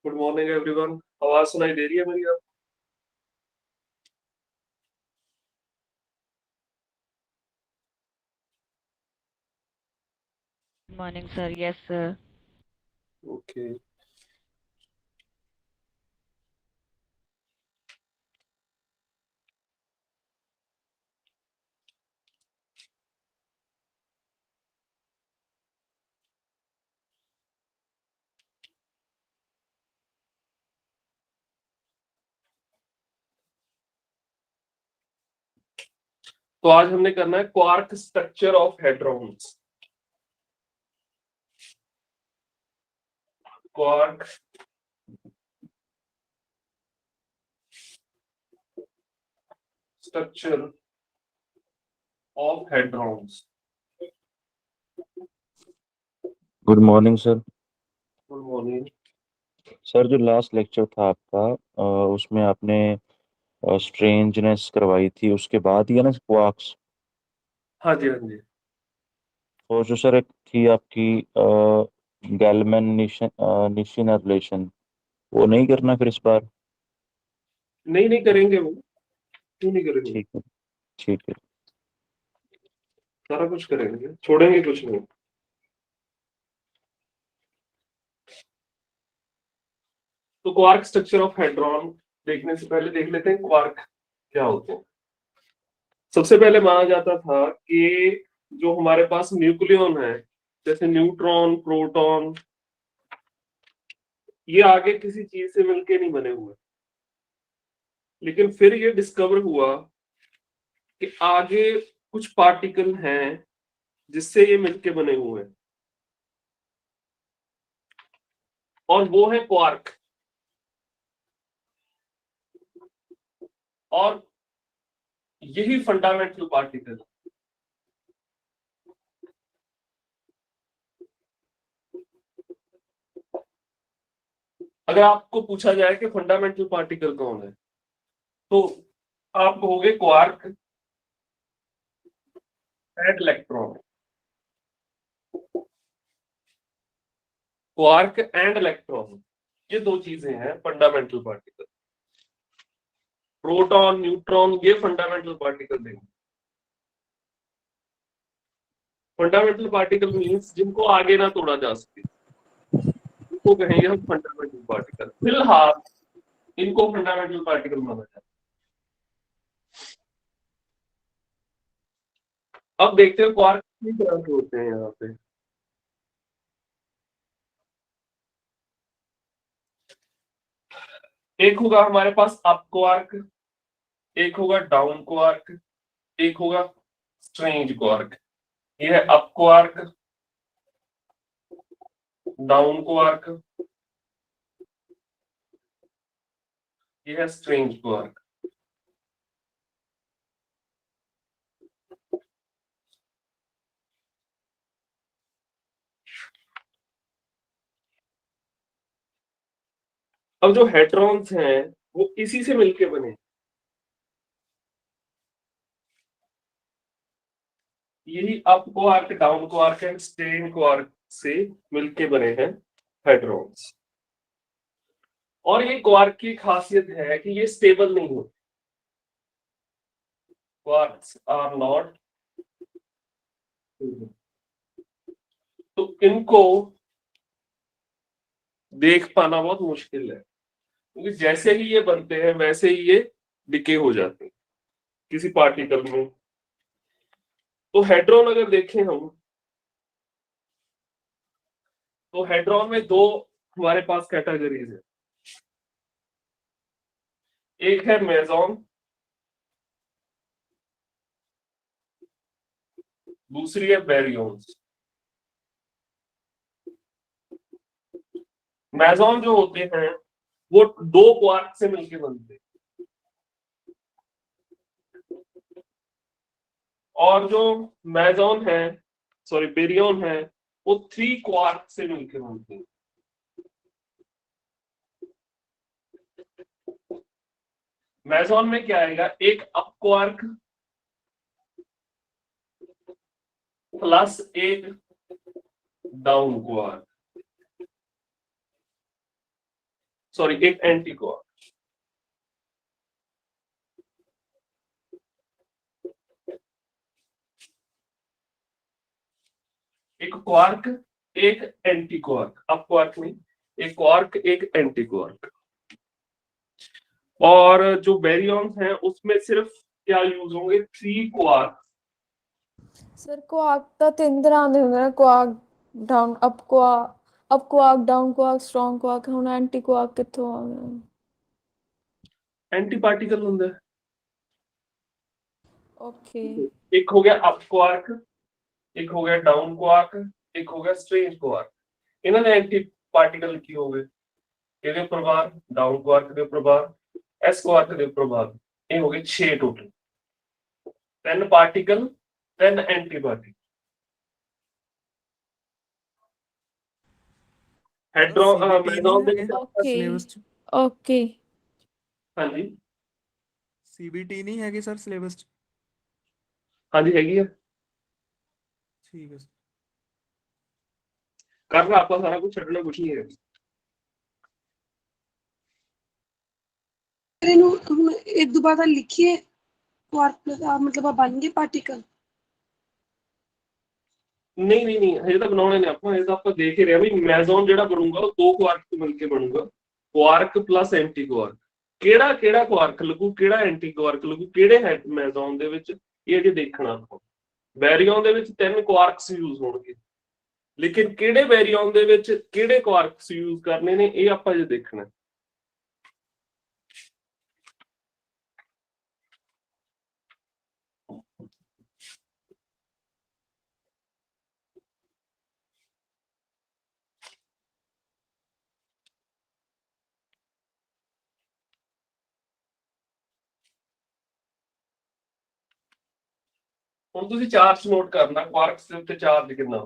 Good morning everyone. आवाज सुनाई दे रही है मेरी? आप Morning, sir. Yes, sir. Okay. तो आज हमने करना है quark structure of hadrons. Quark structure of hadrons. Good morning sir. Good morning. Sir जो लास्ट लेक्चर था आपका उसमें आपने स्ट्रेंजनेस करवाई थी, उसके बाद ही है ना क्वार्क्स। हाँ जी, हाँ जी। और जो सर एक थी आपकी गैलमैन निशिन रिलेशन, वो नहीं करना फिर इस बार? नहीं नहीं करेंगे वो। क्यों नहीं करेंगे? ठीक है, ठीक है। सारा कुछ करेंगे, छोड़ेंगे कुछ नहीं। तो क्वार्क स्ट्रक्चर ऑफ हेड्रॉन देखने से पहले देख लेते हैं क्वार्क क्या होते हैं। सबसे पहले माना जाता था कि जो हमारे पास न्यूक्लियन है, जैसे न्यूट्रॉन, प्रोटॉन, ये आगे किसी चीज से मिलके नहीं बने हुए। लेकिन फिर ये डिस्कवर हुआ कि आगे कुछ पार्टिकल हैं जिससे ये मिलके बने हुए हैं, और वो है क्वार्क। और यही फंडामेंटल पार्टिकल। अगर आपको पूछा जाए कि फंडामेंटल पार्टिकल कौन है, तो आप कहोगे quark and electron. Quark and electron, ये दो चीजें हैं फंडामेंटल पार्टिकल। प्रोटॉन, न्यूट्रॉन, ये फंडामेंटल पार्टिकल नहीं। फंडामेंटल पार्टिकल मीन्स जिनको आगे ना तोड़ा जा सके, इनको कहेंगे हम फंडामेंटल पार्टिकल। फिलहाल इनको फंडामेंटल पार्टिकल माना जाता है। अब देखते हैं क्वार्क किस तरह के होते हैं यहाँ पे। एक होगा हमारे पास अप क्वार्क, एक होगा डाउन क्वार्क, एक होगा स्ट्रेंज क्वार्क। ये है अप क्वार्क, डाउन क्वार्क, ये है स्ट्रेंज क्वार्क। अब जो हेड्रॉन्स हैं वो इसी से मिलके बने। यही up quark, down quark and strange quark से मिलके बने हैं हेड्रॉन्स। और ये क्वार्क की खासियत है कि ये स्टेबल नहीं होते। क्वार्क्स आर नॉट, तो इनको देख पाना बहुत मुश्किल है, क्योंकि जैसे ही ये बनते हैं वैसे ही ये डिके हो जाते हैं किसी पार्टिकल में। तो हेड्रॉन अगर देखें हम, तो हेड्रॉन में दो हमारे पास कैटेगरीज है। एक है मेसॉन, दूसरी है बैरियॉन्स। मेसॉन जो होते हैं वो दो क्वार्क से मिलकर बनते हैं, और जो मेसॉन है, सॉरी बेरियन है, वो थ्री क्वार्क से मिलकर बनते हैं। मेसॉन में क्या आएगा, एक अप क्वार्क प्लस एक डाउन क्वार्क। सॉरी एक एंटी क्वार्क। एक क्वार्क एक एंटी क्वार्क, अब क्वार्क नहीं, एक क्वार्क एक एंटी क्वार्क। और जो बैरियॉन्स हैं उसमें सिर्फ क्या यूज होंगे, 3 क्वार्क। सर क्वार्क ਤਾਂ ਤਿੰਨ ਤਰ੍ਹਾਂ ਦੇ ਹੁੰਦੇ ਨੇ, Quark down up Quark down Quark strong Quark, ਹੁਣ ਐਂਟੀ ਕੁਆਰਕ ਕਿੱਥੋਂ ਆ ਗਿਆ? एंटी पार्टिकल होंगे। ਓਕੇ एक हो गया अप क्वार्क, एक हो गया डाउन क्वार्क, एक हो गया स्ट्रेंज क्वार्क। इन्होंने एंटी पार्टिकल की हो गए, ਇਹਦੇ ਪ੍ਰਭਾਵ डाउन क्वार्क ਦੇ ਪ੍ਰਭਾਵ, एस क्वार्क ਦੇ ਪ੍ਰਭਾਵ। ਇਹ ਹੋ ਗਏ 6 ਟੋਟਲ, 3 ਪਾਰਟੀਕਲ 3 ਐਂਟੀ ਪਾਰਟੀਕਲ। ਹੈਡਰੋਨ ਮੈਜ਼ੋਨ ਦੇ ਵਿੱਚ ਓਕੇ ਸਿਲੇਬਸ ਚ ਓਕੇ ਹਾਂਜੀ ਸੀਬੀਟੀ ਨਹੀਂ ਹੈਗੀ ਸਰ ਸਿਲੇਬਸ ਚ? ਹਾਂਜੀ ਹੈਗੀ ਆ, ਠੀਕ ਹੈ sir। ਕਰਨਾ ਆਪਾਂ ਸਾਰਾ ਕੁਝ, ਛੱਡਣਾ ਕੁਝ ਨਹੀਂ ਹੈ। ਇਹਨੂੰ ਹੁਣ ਇਹ ਦੁਬਾਰਾ ਲਿਖੀਏ ਕੁਆਰਕ ਦਾ ਮਤਲਬ ਆ ਬਣ ਗਏ ਪਾਰਟੀਕਲ? ਨਹੀਂ ਨਹੀਂ ਨਹੀਂ, ਹਜੇ ਤਾਂ ਬਣਾਉਣੇ ਨੇ ਆਪਾਂ, ਇਹ ਤਾਂ ਆਪਾਂ ਦੇਖ ਹੀ ਰਹੇ ਵੀ ਮੈਜ਼ੋਨ ਜਿਹੜਾ ਬਣੂਗਾ ਉਹ 2 ਕੁਆਰਕ ਤੋਂ ਮਿਲ ਕੇ ਬਣੂਗਾ, ਕੁਆਰਕ ਪਲੱਸ ਐਂਟੀ ਕੁਆਰਕ। ਕਿਹੜਾ ਕਿਹੜਾ ਕੁਆਰਕ ਲੱਗੂ, ਕਿਹੜਾ ਐਂਟੀ ਕੁਆਰਕ ਲੱਗੂ, ਕਿਹੜੇ ਹੈ ਮੈਜ਼ੋਨ ਦੇ ਵਿੱਚ, ਇਹ ਅਜੇ ਦੇਖਣਾ ਆਪਾਂ। ਬੈਰੀਓਨ ਦੇ ਵਿੱਚ 3 ਕੁਆਰਕਸ ਯੂਜ਼ ਹੋਣਗੇ, ਲੇਕਿਨ ਕਿਹੜੇ ਬੈਰੀਓਨ ਦੇ ਵਿੱਚ ਕਿਹੜੇ ਕੁਆਰਕਸ ਯੂਜ਼ ਕਰਨੇ ਨੇ ਇਹ ਆਪਾਂ ਅਜੇ ਦੇਖਣਾ। ਹੁਣ ਤੁਸੀਂ ਚਾਰਜ ਨੋਟ ਕਰਨਾ, ਕੁਆਰਕਸ ਦੇ ਉੱਤੇ ਚਾਰਜ ਕਿੰਨਾ।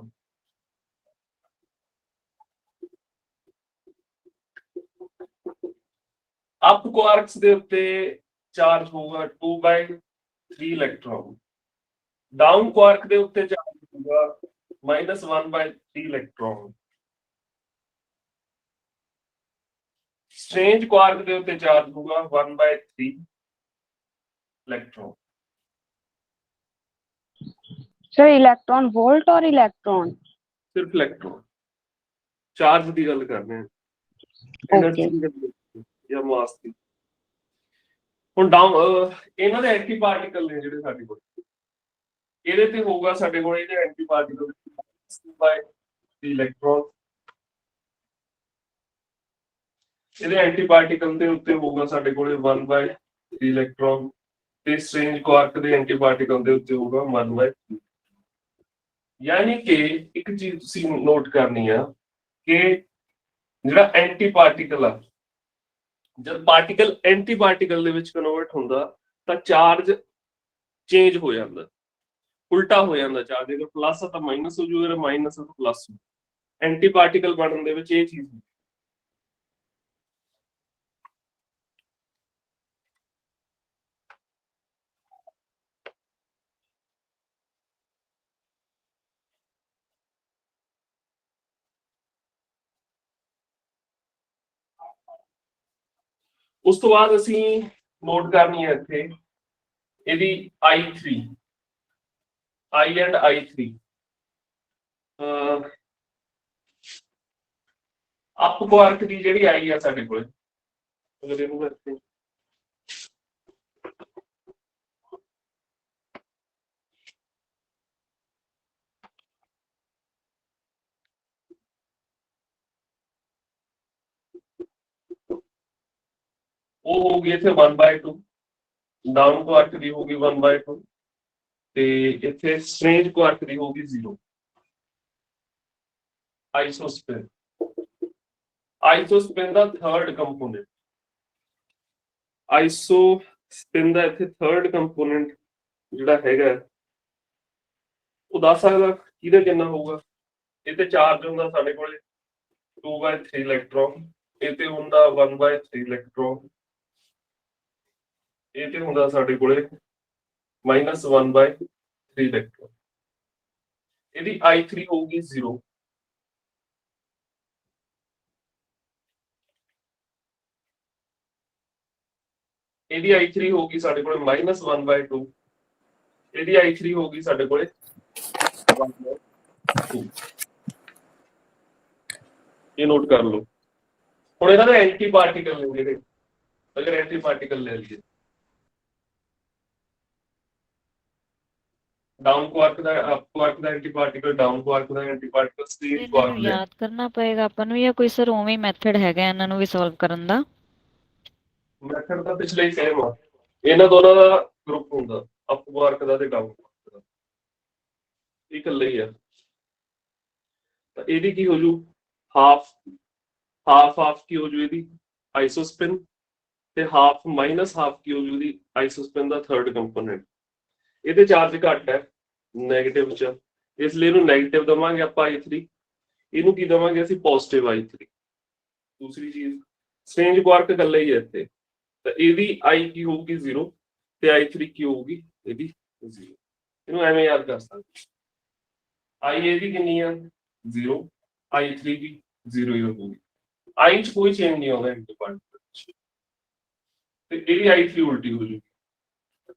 ਅਪ ਕੁਆਰਕਸ ਦੇ ਉੱਤੇ ਚਾਰਜ ਹੋਊਗਾ 2/3 ਇਲੈਕਟ੍ਰੋਨ, ਡਾਊਨ ਕੁਆਰਕ ਦੇ ਉੱਤੇ ਚਾਰਜ ਹੋਊਗਾ -1/3 ਇਲੈਕਟ੍ਰੋਨ, स्ट्रेंज क्वार्क ਦੇ ਉੱਤੇ ਚਾਰਜ ਹੋਊਗਾ 1/3 इलेक्ट्रॉन। सर इलेक्ट्रॉन वोल्ट और इलेक्ट्रॉन? सिर्फ इलेक्ट्रॉन, चार्ज ਦੀ ਗੱਲ ਕਰ ਰਹੇ ਹਾਂ, એનર્ਜੀ ਜਾਂ ਮਾਸ ਦੀ। ਹੁਣ ਡਾਊਨ ਇਹਨਾਂ ਦੇ ਐਂਟੀ ਪਾਰਟੀਕਲ ਨੇ ਜਿਹੜੇ ਸਾਡੇ ਕੋਲ, ਇਹਦੇ ਤੇ ਹੋਊਗਾ ਸਾਡੇ ਕੋਲ ਇਹਦੇ ਐਂਟੀ ਪਾਰਟੀਕਲ 2/3 ਇਲੈਕਟ੍ਰੋਨ, ਇਹਦੇ ਐਂਟੀ ਪਾਰਟੀਕਲ ਦੇ ਉੱਤੇ ਹੋਊਗਾ ਸਾਡੇ ਕੋਲ 1/3 ਇਲੈਕਟ੍ਰੋਨ, ਤੇ ਸਟ੍ਰੇਂਜ ਕੁਆਰਕ ਦੇ ਐਂਟੀ ਪਾਰਟੀਕਲ ਦੇ ਉੱਤੇ ਹੋਊਗਾ 1/3। यानी कि एक चीज तुसी नोट करनी है कि ਜਿਹੜਾ ਐਂਟੀ ਪਾਰਟੀਕਲ ਆ, ਜਦ ਪਾਰਟੀਕਲ ਐਂਟੀ ਪਾਰਟੀਕਲ ਦੇ ਵਿੱਚ ਕਨਵਰਟ ਹੁੰਦਾ ਤਾਂ ਚਾਰਜ ਚੇਂਜ ਹੋ ਜਾਂਦਾ, ਉਲਟਾ ਹੋ ਜਾਂਦਾ ਚਾਰਜ। ਅਗਰ ਪਲੱਸ ਆ ਤਾਂ ਮਾਈਨਸ ਹੋ ਜੂ, ਅਗਰ ਮਾਈਨਸ ਆ ਤਾਂ ਪਲੱਸ ਹੋ। ਐਂਟੀ ਪਾਰਟੀਕਲ ਬਣਨ ਦੇ ਵਿੱਚ ਇਹ ਚੀਜ਼ ਉਸ ਤੋਂ ਬਾਅਦ ਅਸੀਂ ਨੋਟ ਕਰਨੀ ਹੈ ਇੱਥੇ ਇਹਦੀ I3 I and I3 up Quark ਦੀ ਜਿਹੜੀ ਆਈ ਆ ਸਾਡੇ ਕੋਲ, ਅਗਰ ਇਹਨੂੰ ਕਰਦੇ ਉਹ ਹੋਊਗੀ ਇੱਥੇ 1/2, ਡਾਊਨ ਕੁਆਰਕ ਦੀ ਹੋਊਗੀ 1/2, ਤੇ ਇੱਥੇ ਸਟ੍ਰੇਂਜ ਕੁਆਰਕ ਦੀ ਹੋਊਗੀ 0। ਆਈਸੋਸਪਿਨ, ਆਈਸੋਸਪਿਨ ਦਾ ਥਰਡ ਕੰਪੋਨੈਂਟ, ਆਈਸੋਸਪਿਨ ਦਾ ਇੱਥੇ ਥਰਡ ਕੰਪੋਨੈਂਟ ਜਿਹੜਾ ਹੈਗਾ ਉਹ ਦੱਸ ਸਕਦਾ ਕਿਹਦੇ ਕਿੰਨਾ ਹੋਊਗਾ। ਇਹ ਤੇ ਚਾਰਜ ਹੁੰਦਾ ਸਾਡੇ ਕੋਲੇ 2/3 ਇਲੈਕਟ੍ਰੋਨ, ਇਹ ਤੇ ਹੁੰਦਾ 1/3 ਇਲੈਕਟ੍ਰੋਨ, ਇਹ ਤੇ ਹੁੰਦਾ ਸਾਡੇ ਕੋਲੇ -1/3 ਇਲੈਕਟ੍ਰੋਨ। ਇਹਦੀ I3 ਹੋਊਗੀ 0। ਇਹਦੀ i3 ਹੋਗੀ ਸਾਡੇ ਕੋਲੇ -1/2, ਇਹਦੀ i3 ਹੋਗੀ ਸਾਡੇ ਕੋਲੇ 1/2। ਇਹ ਨੋਟ ਕਰ ਲਓ। ਹੁਣ ਇਹਨਾਂ ਦਾ ਐਂਟੀ ਪਾਰਟੀਕਲ ਨੇ ਜਿਹੜੇ, अगर एंटी पार्टिकल ले लीजिए डाउन क्वार्क ਦਾ ਅਪ क्वार्क ਦਾ एंटी पार्टिकल, डाउन क्वार्क ਦਾ एंटी पार्टिकल, स्ट्रेट ਇਹਨਾਂ क्वार्क ਨੂੰ ਦਾ। ਯਾਦ ਕਰਨਾ ਪਏਗਾ ਆਪਾਂ ਨੂੰ, ਜਾਂ ਕੋਈ ਸਰ ਉਵੇਂ ਮੈਥਡ ਹੈਗਾ ਇਹਨਾਂ ਨੂੰ ਵੀ ਸੋਲਵ ਕਰਨ ਦਾ? ਮੈਥਡ ਤਾਂ ਪਿਛਲੇ ਹੀ ਸੇਮ ਆ, ਇਹਨਾਂ ਦੋਨਾਂ ਦਾ ਗਰੁੱਪ ਹੁੰਦਾ, ਅਪ क्वार्क ਦਾ ਤੇ ਡਾਊਨ क्वार्क ਦਾ, ਇਹ ਇਕੱਲੇ ਹੀ ਆ। ਤਾਂ ਇਹਦੀ ਕੀ ਹੋ ਜੂ, ਹਾਫ ਕੀ ਹੋ ਜੂ ਇਹਦੀ ਆਈਸੋਸਪਿਨ, ਤੇ ਹਾਫ ਮਾਈਨਸ ਹਾਫ ਕੀ ਹੋ ਜੂ ਇਹਦੀ ਆਈਸੋਸਪਿਨ ਦਾ ਥਰਡ ਕੰਪੋਨੈਂਟ। ਇਹਦੇ ਚਾਰਜ ਘੱਟ ਹੈ ਨੈਗੇਟਿਵ ਚ, ਇਸ ਲਈ ਇਹਨੂੰ ਨੈਗੇਟਿਵ ਦਵਾਂਗੇ ਆਪਾਂ i3, ਇਹਨੂੰ ਕੀ ਦਵਾਂਗੇ ਅਸੀਂ ਪੋਜ਼ਿਟਿਵ i3। ਦੂਸਰੀ ਚੀਜ਼ ਸਟ੍ਰੇਂਜ ਕੁਆਰਕ ਇਕੱਲੇ ਹੀ ਹੈ ਇੱਥੇ, ਤਾਂ ਇਹਦੀ i ਕੀ ਹੋਊਗੀ 0 ਤੇ i3 ਕੀ ਹੋਊਗੀ ਇਹਦੀ 0। ਇਹਨੂੰ ਐਵੇਂ ਯਾਦ ਕਰ ਸਕਦੇ, i ਇਹਦੀ ਕਿੰਨੀ ਆ 0, i3 ਵੀ 0 ਹੀ ਹੋਊਗੀ, i ਚ ਕੋਈ ਚੇਂਜ ਨਹੀਂ ਆਉਂਦਾ ਐਂਟੀ ਪਾਰਟੀਕਲ ਚ, ਤੇ ਇਹਦੀ i3 ਉਲਟੀ ਹੋ ਜੂਗੀ।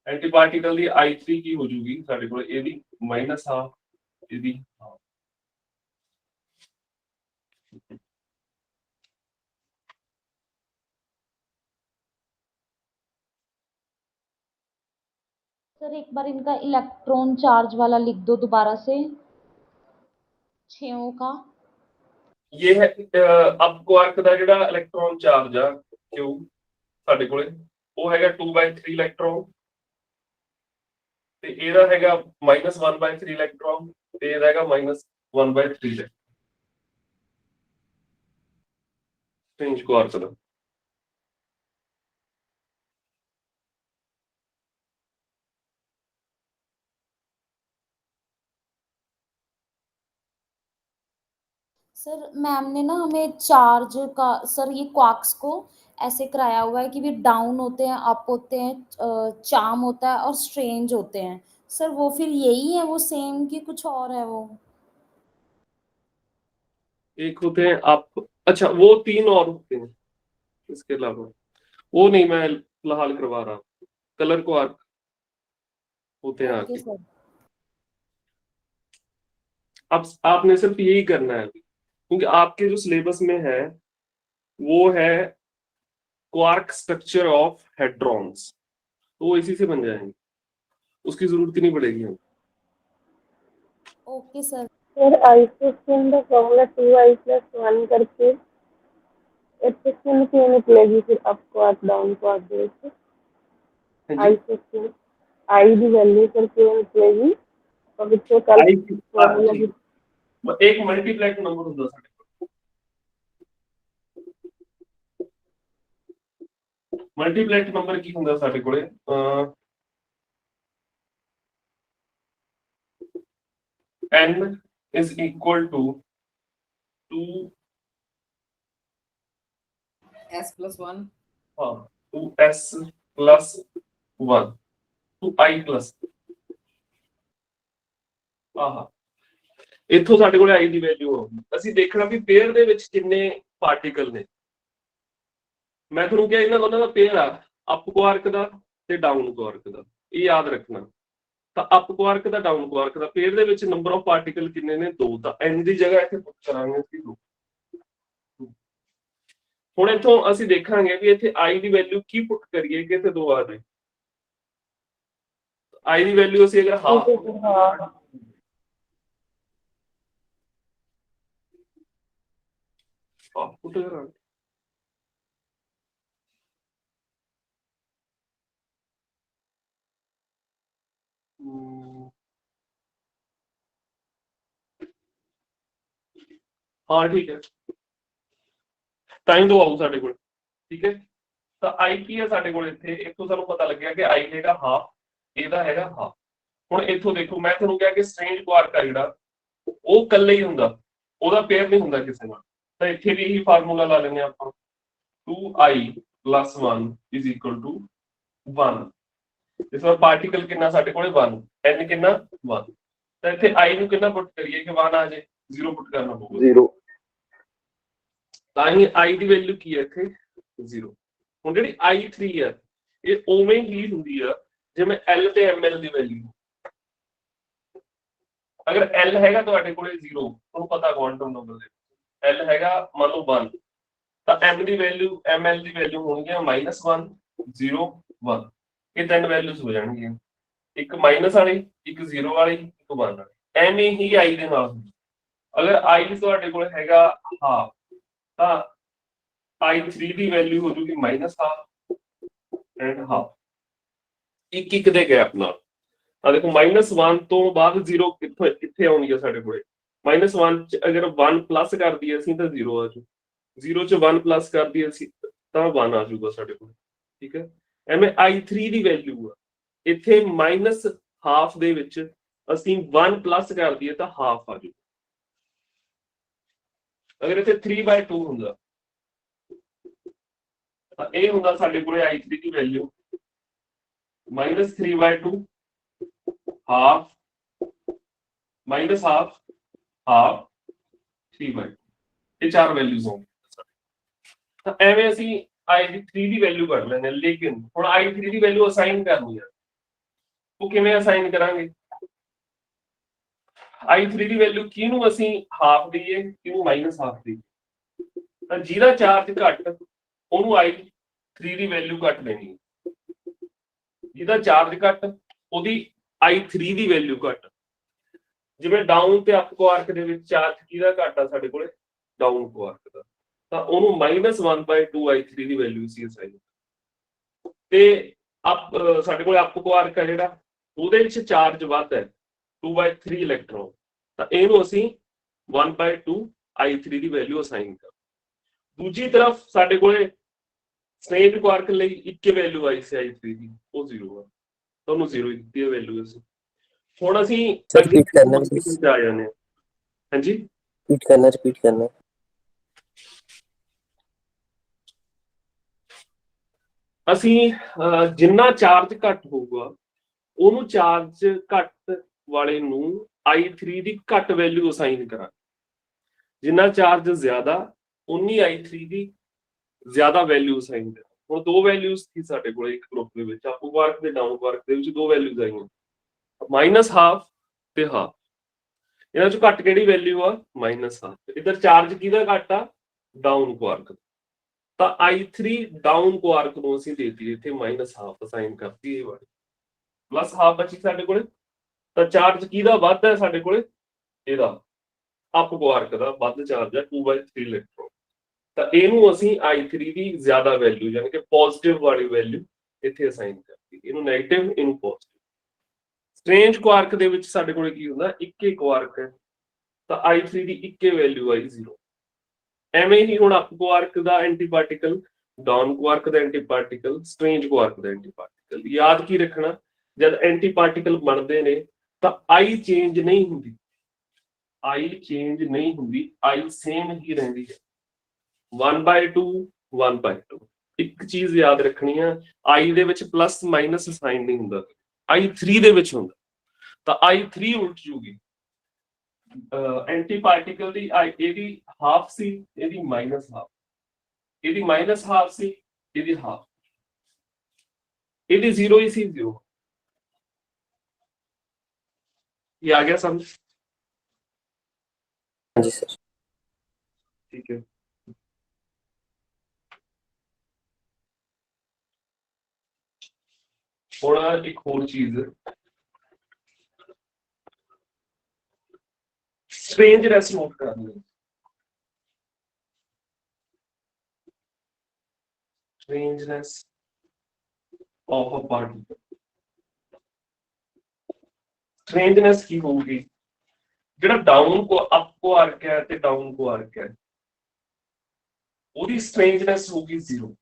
एंटी पार्टिकल ਦੀ i3 ਕੀ ਹੋ ਜੂਗੀ ਸਾਡੇ ਕੋਲ, ਇਹਦੀ -1/2, ਇਹਦੀ half। सर एक बार इनका इलेक्ट्रॉन चार्ज वाला लिख दो दोबारा से, 6 का। ये है ਅਪ ਕੁਆਰਕ ਦਾ ਜਿਹੜਾ ਇਲੈਕਟ੍ਰੋਨ ਚਾਰਜ ਆ Q ਸਾਡੇ ਕੋਲੇ, ਉਹ ਹੈਗਾ 2/3 ਇਲੈਕਟ੍ਰੋਨ, ਤੇ ਇਹਦਾ ਹੈਗਾ -1/3 ਇਲੈਕਟ੍ਰੋਨ, ਤੇ ਇਹਦਾ ਹੈਗਾ -1/3 ਇਲੈਕਟ੍ਰੋਨ ਸਟ੍ਰੇਂਜ ਕੁਆਰਕ ਦਾ। सर मैम ने ना हमें चार्ज का, सर ये क्वार्क्स को ऐसे कराया हुआ है कि भी डाउन होते हैं, अप होते हैं, चार्म होता है और स्ट्रेंज होते हैं। सर वो फिर यही है वो सेम कि कुछ और है वो? एक होते हैं अप, अच्छा वो 3 और होते हैं इसके अलावा, वो नहीं मैं फिलहाल करवा रहा, कलर क्वार्क होते हैं ओके आगे। सर। अब आपने सिर्फ यही करना है अभी, क्योंकि आपके जो सिलेबस में है वो है क्वार्क स्ट्रक्चर ऑफ हेड्रॉन्स, तो वो इसी से बन जाएंगे, उसकी जरूरत ही नहीं पड़ेगी हमें। Okay sir. सर आइसोस्पिन का फॉर्मूला 2i+1 करके एचएसपिन क्यों निकलेगी फिर अप क्वार्क डाउन क्वार्क देके? आइसोस्पिन आई की वैल्यू सर क्यों निकलेगी, और इससे कल फॉर्मूला की एक मल्टीप्लेक्स नंबर ਹੁੰਦਾ ਸਾਡੇ ਕੋਲ, ਮਲਟੀਪਲੈਕਸ ਨੰਬਰ ਕੀ ਹੁੰਦਾ ਸਾਡੇ ਕੋਲੇ, n is equal to S+1 हाँ 2s+1 2i+, ਆਹ ਇੱਥੋਂ ਸਾਡੇ ਕੋਲੇ i ਦੀ ਵੈਲਿਊ ਆਉਂਦੀ। ਅਸੀਂ ਦੇਖਣਾ ਵੀ ਪੇਅਰ ਦੇ ਵਿੱਚ ਕਿੰਨੇ ਪਾਰਟੀਕਲ ਨੇ। ਮੈਂ ਤੁਹਾਨੂੰ ਕਿਹਾ ਇਹਨਾਂ ਦੋਨਾਂ ਦਾ ਪੇਅਰ ਆ, ਅਪ ਕੁਆਰਕ ਦਾ ਤੇ ਡਾਊਨ ਕੁਆਰਕ ਦਾ, ਇਹ ਯਾਦ ਰੱਖਣਾ। ਤਾਂ ਅਪ ਕੁਆਰਕ ਦਾ ਡਾਊਨ ਕੁਆਰਕ ਦਾ ਪੇਅਰ ਦੇ ਵਿੱਚ ਨੰਬਰ ਆਫ ਪਾਰਟੀਕਲ ਕਿੰਨੇ ਨੇ 2, ਤਾਂ n ਦੀ ਜਗ੍ਹਾ ਇੱਥੇ ਪੁੱਟ ਕਰਾਂਗੇ ਅਸੀਂ 2। ਹੁਣ ਇੱਥੋਂ ਅਸੀਂ ਦੇਖਾਂਗੇ ਵੀ ਇੱਥੇ i ਦੀ ਵੈਲਿਊ ਕੀ ਪੁੱਟ ਕਰੀਏ ਕਿ ਇੱਥੇ 2 ਆ ਜਾਏ। i ਦੀ ਵੈਲਿਊ ਅਸੀਂ ਅਗਰ ਹਾਫ पुट करा, हाँ ठीक है, टाइम दो आओ साडे कोल, ठीक है। तो आई की है साडे कोल इत्थे, इत्थों सानू पता लग गया कि आई हैगा हाफ, ਇਹਦਾ ਹੈਗਾ ਹਾਫ। ਹੁਣ ਇੱਥੋਂ ਦੇਖੋ ਮੈਂ ਤੁਹਾਨੂੰ ਕਿਹਾ ਕਿ ਸਟ੍ਰੇਂਜ ਕੁਆਰਕ ਆ ਜਿਹੜਾ ਉਹ ਇਕੱਲੇ ਹੀ ਹੁੰਦਾ, ਉਹਦਾ ਪੇਅਰ ਨਹੀਂ ਹੁੰਦਾ ਕਿਸੇ ਨਾਲ। ਤਾਂ ਇੱਥੇ ਵੀ ਇਹੀ ਫਾਰਮੂਲਾ ਲਾ ਲੈਂਦੇ ਆਪਾਂ, 2i+1 is equal to 1। ਇਸ ਵਾਰ ਪਾਰਟੀਕਲ ਕਿੰਨਾ ਸਾਡੇ ਕੋਲੇ 1, n ਕਿੰਨਾ 1, ਤਾਂ ਇੱਥੇ i ਨੂੰ ਕਿੰਨਾ ਪੁੱਟ ਕਰੀਏ ਕਿ 1 ਆ ਜਾਏ, 0 ਪੁੱਟ ਕਰਨਾ ਪਊਗਾ 0, ਤਾਂ ਹੀ i ਦੀ ਵੈਲਿਊ ਕੀ ਹੈ ਇੱਥੇ 0। ਹੁਣ ਜਿਹੜੀ i3 ਹੈ ਇਹ ਉਵੇਂ ਹੀ ਹੁੰਦੀ ਆ ਜਿਵੇਂ L ਤੇ ML ਦੀ ਵੈਲਿਊ। ਅਗਰ L ਹੈਗਾ ਤੁਹਾਡੇ ਕੋਲੇ 0, ਤੁਹਾਨੂੰ ਪਤਾ ਕੁਆਂਟਮ ਨੰਬਰ ਦੇ L ਹੈਗਾ ਮੰਨ ਲਓ 1, ਤਾਂ M ਦੀ ਵੈਲਿਊ ML ਦੀ ਵੈਲਿਊ ਹੋਣਗੀਆਂ -1 0 1। ਇਹ ਤਿੰਨ ਵੈਲਿਊਜ਼ ਹੋ ਜਾਣਗੀਆਂ, ਇੱਕ ਮਾਈਨਸ ਵਾਲੀ, ਇੱਕ 0 ਵਾਲੀ, ਇੱਕ 1 ਵਾਲੀ। ਐਵੇਂ ਹੀ I ਦੇ ਨਾਲ ਹੁੰਦੀ। ਅਗਰ I ਤੁਹਾਡੇ ਕੋਲ ਹੈਗਾ ਹਾਫ, ਤਾਂ I3 ਦੀ ਵੈਲਿਊ ਹੋ ਜੂਗੀ -1/2 ਐਂਡ ਹਾਫ, ਇੱਕ ਇੱਕ ਦੇ ਗੈਪ ਨਾਲ। ਆ ਦੇਖੋ -1 ਤੋਂ ਬਾਅਦ 0 ਕਿੱਥੇ ਆਉਣੀ ਆ ਸਾਡੇ ਕੋਲੇ। -1 ਚ ਅਗਰ 1 ਪਲੱਸ ਕਰ ਦਈਏ ਅਸੀਂ ਤਾਂ 0 ਆ ਜੂ, 0 ਚ 1 ਪਲੱਸ ਕਰ ਦਈਏ ਅਸੀਂ ਤਾਂ 1 ਆ ਜੂਗਾ ਸਾਡੇ ਕੋਲ। ਠੀਕ ਹੈ, ਐਵੇਂ I3 ਦੀ ਵੈਲਿਊ ਆ, ਇੱਥੇ -1/2 ਦੇ ਵਿੱਚ ਅਸੀਂ 1 ਪਲੱਸ ਕਰ ਦਈਏ ਤਾਂ ਹਾਫ ਆ ਜੂ। ਅਗਰ ਇੱਥੇ 3/2 ਹੁੰਦਾ ਤਾਂ ਇਹ ਹੁੰਦਾ ਸਾਡੇ ਕੋਲੇ I3 ਦੀ ਵੈਲਿਊ -3/2 ਹਾਫ -ਹਾਫ ਹਾਫ 3/2। ਇਹ ਚਾਰ ਵੈਲਿਊਜ਼ ਹੋਣਗੀਆਂ। ਤਾਂ ਐਵੇਂ ਅਸੀਂ I3 ਦੀ ਵੈਲਿਊ ਕੱਢ ਲੈਂਦੇ ਹਾਂ। ਲੇਕਿਨ ਹੁਣ I3 ਦੀ ਵੈਲਿਊ ਅਸਾਈਨ ਕਰਨੀ ਆ, ਉਹ ਕਿਵੇਂ ਅਸਾਈਨ ਕਰਾਂਗੇ? I3 ਦੀ ਵੈਲਿਊ ਕਿਹਨੂੰ ਅਸੀਂ ਹਾਫ ਦਈਏ, ਕਿਹਨੂੰ -ਹਾਫ ਦਈਏ। ਤਾਂ ਜਿਹਦਾ ਚਾਰਜ ਘੱਟ ਉਹਨੂੰ I3 ਦੀ ਵੈਲਿਊ ਘੱਟ ਦੇਣੀ ਹੈ, ਜਿਹਦਾ ਚਾਰਜ ਘੱਟ ਉਹਦੀ I3 ਦੀ ਵੈਲਿਊ ਘੱਟ। ਜਿਵੇਂ ਡਾਊਨ ਤੇ ਅਪ ਕੁਆਰਕ ਦੇ ਵਿੱਚ ਚਾਰਜ ਕਿਹਦਾ ਘੱਟ ਆ ਸਾਡੇ ਕੋਲੇ, ਡਾਊਨ ਕੁਆਰਕ ਦਾ, ਤਾਂ ਉਹਨੂੰ -1/2 I3 ਦੀ ਵੈਲਿਊ ਸੀ ਅਸਾਈਨ। ਤੇ ਅਪ ਸਾਡੇ ਕੋਲੇ ਅਪ ਕੁਆਰਕ ਹੈ ਜਿਹੜਾ, ਉਹਦੇ ਵਿੱਚ ਚਾਰਜ ਵੱਧ ਹੈ 2/3 ਇਲੈਕਟ੍ਰੋਨ, ਤਾਂ ਇਹਨੂੰ ਅਸੀਂ 1/2 I3 ਦੀ ਵੈਲਿਊ ਅਸਾਈਨ ਕਰ। ਦੂਜੀ ਤਰਫ ਸਾਡੇ ਕੋਲੇ ਸਟ੍ਰੇਂਜ ਕੁਆਰਕ ਲਈ ਇੱਕ ਵੈਲਿਊ ਆਈ ਸੀ I3 ਦੀ, ਉਹ 0 ਆ, ਤੁਹਾਨੂੰ 0 ਦਿੱਤੀ ਹੈ ਵੈਲਿਊ ਅਸੀਂ। ਹੁਣ ਅਸੀਂ ਰਿਪੀਟ ਕਰਨਾ ਆ ਜਾਂਦੇ ਹਾਂ। ਹਾਂਜੀ, ਰਿਪੀਟ ਕਰਨਾ। ਅਸੀਂ ਜਿੰਨਾ ਚਾਰਜ ਘੱਟ ਹੋਊਗਾ ਉਹਨੂੰ ਚਾਰਜ ਘੱਟ ਵਾਲੇ ਨੂੰ I3 ਦੀ ਘੱਟ ਵੈਲਿਊ ਅਸਾਈਨ ਕਰਾਂਗੇ। ਜਿੰਨਾ ਚਾਰਜ ਜ਼ਿਆਦਾ ਉਨੀ I3 ਦੀ ਜ਼ਿਆਦਾ ਵੈਲਿਊ ਅਸਾਈਨ ਕਰਾਂਗੇ। ਹੁਣ ਦੋ ਵੈਲਿਊਜ਼ ਸੀ ਸਾਡੇ ਕੋਲ ਇੱਕ ਗਰੁੱਪ ਦੇ ਵਿੱਚ, ਅਪ ਕੁਆਰਕ ਤੇ ਡਾਊਨ ਕੁਆਰਕ ਦੇ ਵਿੱਚ ਦੋ ਵੈਲਿਊਜ਼ ਆਈਆਂ, -ਹਾਫ ਤੇ ਹਾਫ। ਇਹਨਾਂ ਚੋਂ ਘੱਟ ਕਿਹੜੀ ਵੈਲਿਊ ਆ, -ਹਾਫ। ਇੱਧਰ ਚਾਰਜ ਕਿਹਦਾ ਘੱਟ ਆ, ਡਾਊਨ ਕੁਆਰਕ। ਤਾਂ I3 ਡਾਊਨ ਕੁਆਰਕ ਨੂੰ ਅਸੀਂ ਦੇਤੀ ਇੱਥੇ -ਹਾਫ ਅਸਾਈਨ ਕਰਤੀ, ਇਹ ਵਾਲੀ +ਹਾਫ ਬਚੀ ਸਾਡੇ ਕੋਲੇ। ਤਾਂ ਚਾਰਜ ਕਿਹਦਾ ਵੱਧ ਹੈ ਸਾਡੇ ਕੋਲੇ, ਇਹਦਾ ਅਪ ਕੁਆਰਕ ਦਾ ਵੱਧ ਚਾਰਜ ਹੈ 2/3 ਇਲੈਕਟ੍ਰੋਨ। ਤਾਂ ਇਹਨੂੰ ਅਸੀਂ I3 ਦੀ ਜ਼ਿਆਦਾ ਵੈਲਿਊ ਯਾਨੀ ਕਿ ਪੋਜ਼ਿਟਿਵ ਵਾਲੀ ਵੈਲਿਊ ਇੱਥੇ ਅਸਾਈਨ ਕਰਤੀ, ਇਹਨੂੰ ਨੈਗੇਟਿਵ ਇਹਨੂੰ ਪੋਜ਼ਿਟਿਵ। ਸਟ੍ਰੇਂਜ ਕੁਆਰਕ ਦੇ ਵਿੱਚ ਸਾਡੇ ਕੋਲੇ ਕੀ ਹੁੰਦਾ, ਇੱਕੇ ਕੁਆਰਕ ਹੈ, ਤਾਂ I3 ਦੀ ਇੱਕੇ ਵੈਲਿਊ ਆਈ 0। ਐਵੇਂ ਹੀ ਹੁਣ ਅਪ ਕੁਆਰਕ ਦਾ ਐਂਟੀ ਪਾਰਟੀਕਲ, ਡਾਊਨ ਕੁਆਰਕ ਦਾ ਐਂਟੀ ਪਾਰਟੀਕਲ, ਸਟ੍ਰੇਂਜ ਕੁਆਰਕ ਦਾ ਐਂਟੀ ਪਾਰਟੀਕਲ। ਯਾਦ ਕੀ ਰੱਖਣਾ, ਜਦ ਐਂਟੀ ਪਾਰਟੀਕਲ ਬਣਦੇ ਨੇ ਤਾਂ I ਚੇਂਜ ਨਹੀਂ ਹੁੰਦੀ, I ਚੇਂਜ ਨਹੀਂ ਹੁੰਦੀ, I ਸੇਮ ਹੀ ਰਹਿੰਦੀ ਹੈ, 1/2 1/2। ਇੱਕ ਚੀਜ਼ ਯਾਦ ਰੱਖਣੀ ਆ, I ਦੇ ਵਿੱਚ ਪਲੱਸ ਮਾਈਨਸ ਸਾਈਨ ਨਹੀਂ ਹੁੰਦਾ, I3 ਦੇ ਵਿੱਚ ਹੁੰਦਾ। ਤਾਂ I3 ਉਲਟ ਜੂਗੀ, ਐਂਟੀ ਪਾਰਟੀਕਲ ਦੀ ਇਹਦੀ ਹਾਫ ਸੀ, ਇਹਦੀ -ਹਾਫ, ਇਹਦੀ -ਹਾਫ ਸੀ, ਇਹਦੀ ਹਾਫ, ਇਹਦੀ 0 ਹੀ ਸੀ 0। ਇਹ ਆ ਗਿਆ ਸਮਝ? ਹਾਂਜੀ ਸਰ। ਠੀਕ ਹੈ। ਹੁਣ ਇੱਕ ਹੋਰ ਚੀਜ਼, ਸਟ੍ਰੇਂਜਨੈਸ ਨੋਟ ਕਰਨੀ ਹੈ। Strangeness of a particle। Strangeness ਕੀ ਹੋਊਗੀ, ਜਿਹੜਾ ਡਾਊਨ ਕੋ ਅਪ ਕੁਆਰਕ ਹੈ ਤੇ ਡਾਊਨ ਕੁਆਰਕ ਹੈ ਉਹਦੀ ਸਟ੍ਰੇਂਜਨੈਸ ਹੋਊਗੀ 0।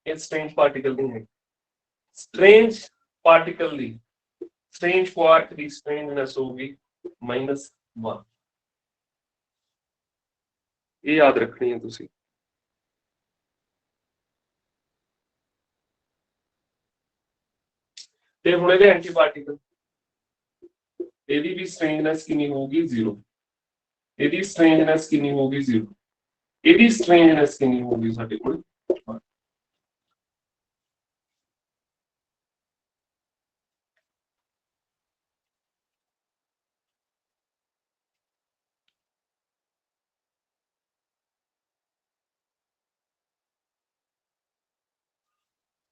ਇਹ ਸਟ੍ਰੇਂਜ ਪਾਰਟੀਕਲ ਨਹੀਂ ਹੈ। ਸਟ੍ਰੇਂਜ ਪਾਰਟੀਕਲ ਦੀ, ਸਟ੍ਰੇਂਜ ਕੁਆਰਕ ਦੀ ਸਟ੍ਰੇਂਜਨੈਸ ਹੋਊਗੀ -1। ਇਹ ਯਾਦ ਰੱਖਣੀ ਹੈ ਤੁਸੀਂ। ਤੇ ਹੁਣ ਇਹਦੇ ਐਂਟੀ ਪਾਰਟੀਕਲ, ਇਹਦੀ ਵੀ ਸਟ੍ਰੇਂਜਨੈਸ ਕਿੰਨੀ ਹੋਊਗੀ 0। ਇਹਦੀ ਸਟ੍ਰੇਂਜਨੈਸ ਕਿੰਨੀ ਹੋਊਗੀ 0। ਇਹਦੀ ਸਟ੍ਰੇਂਜਨੈਸ ਕਿੰਨੀ ਹੋਊਗੀ ਸਾਡੇ ਕੋਲ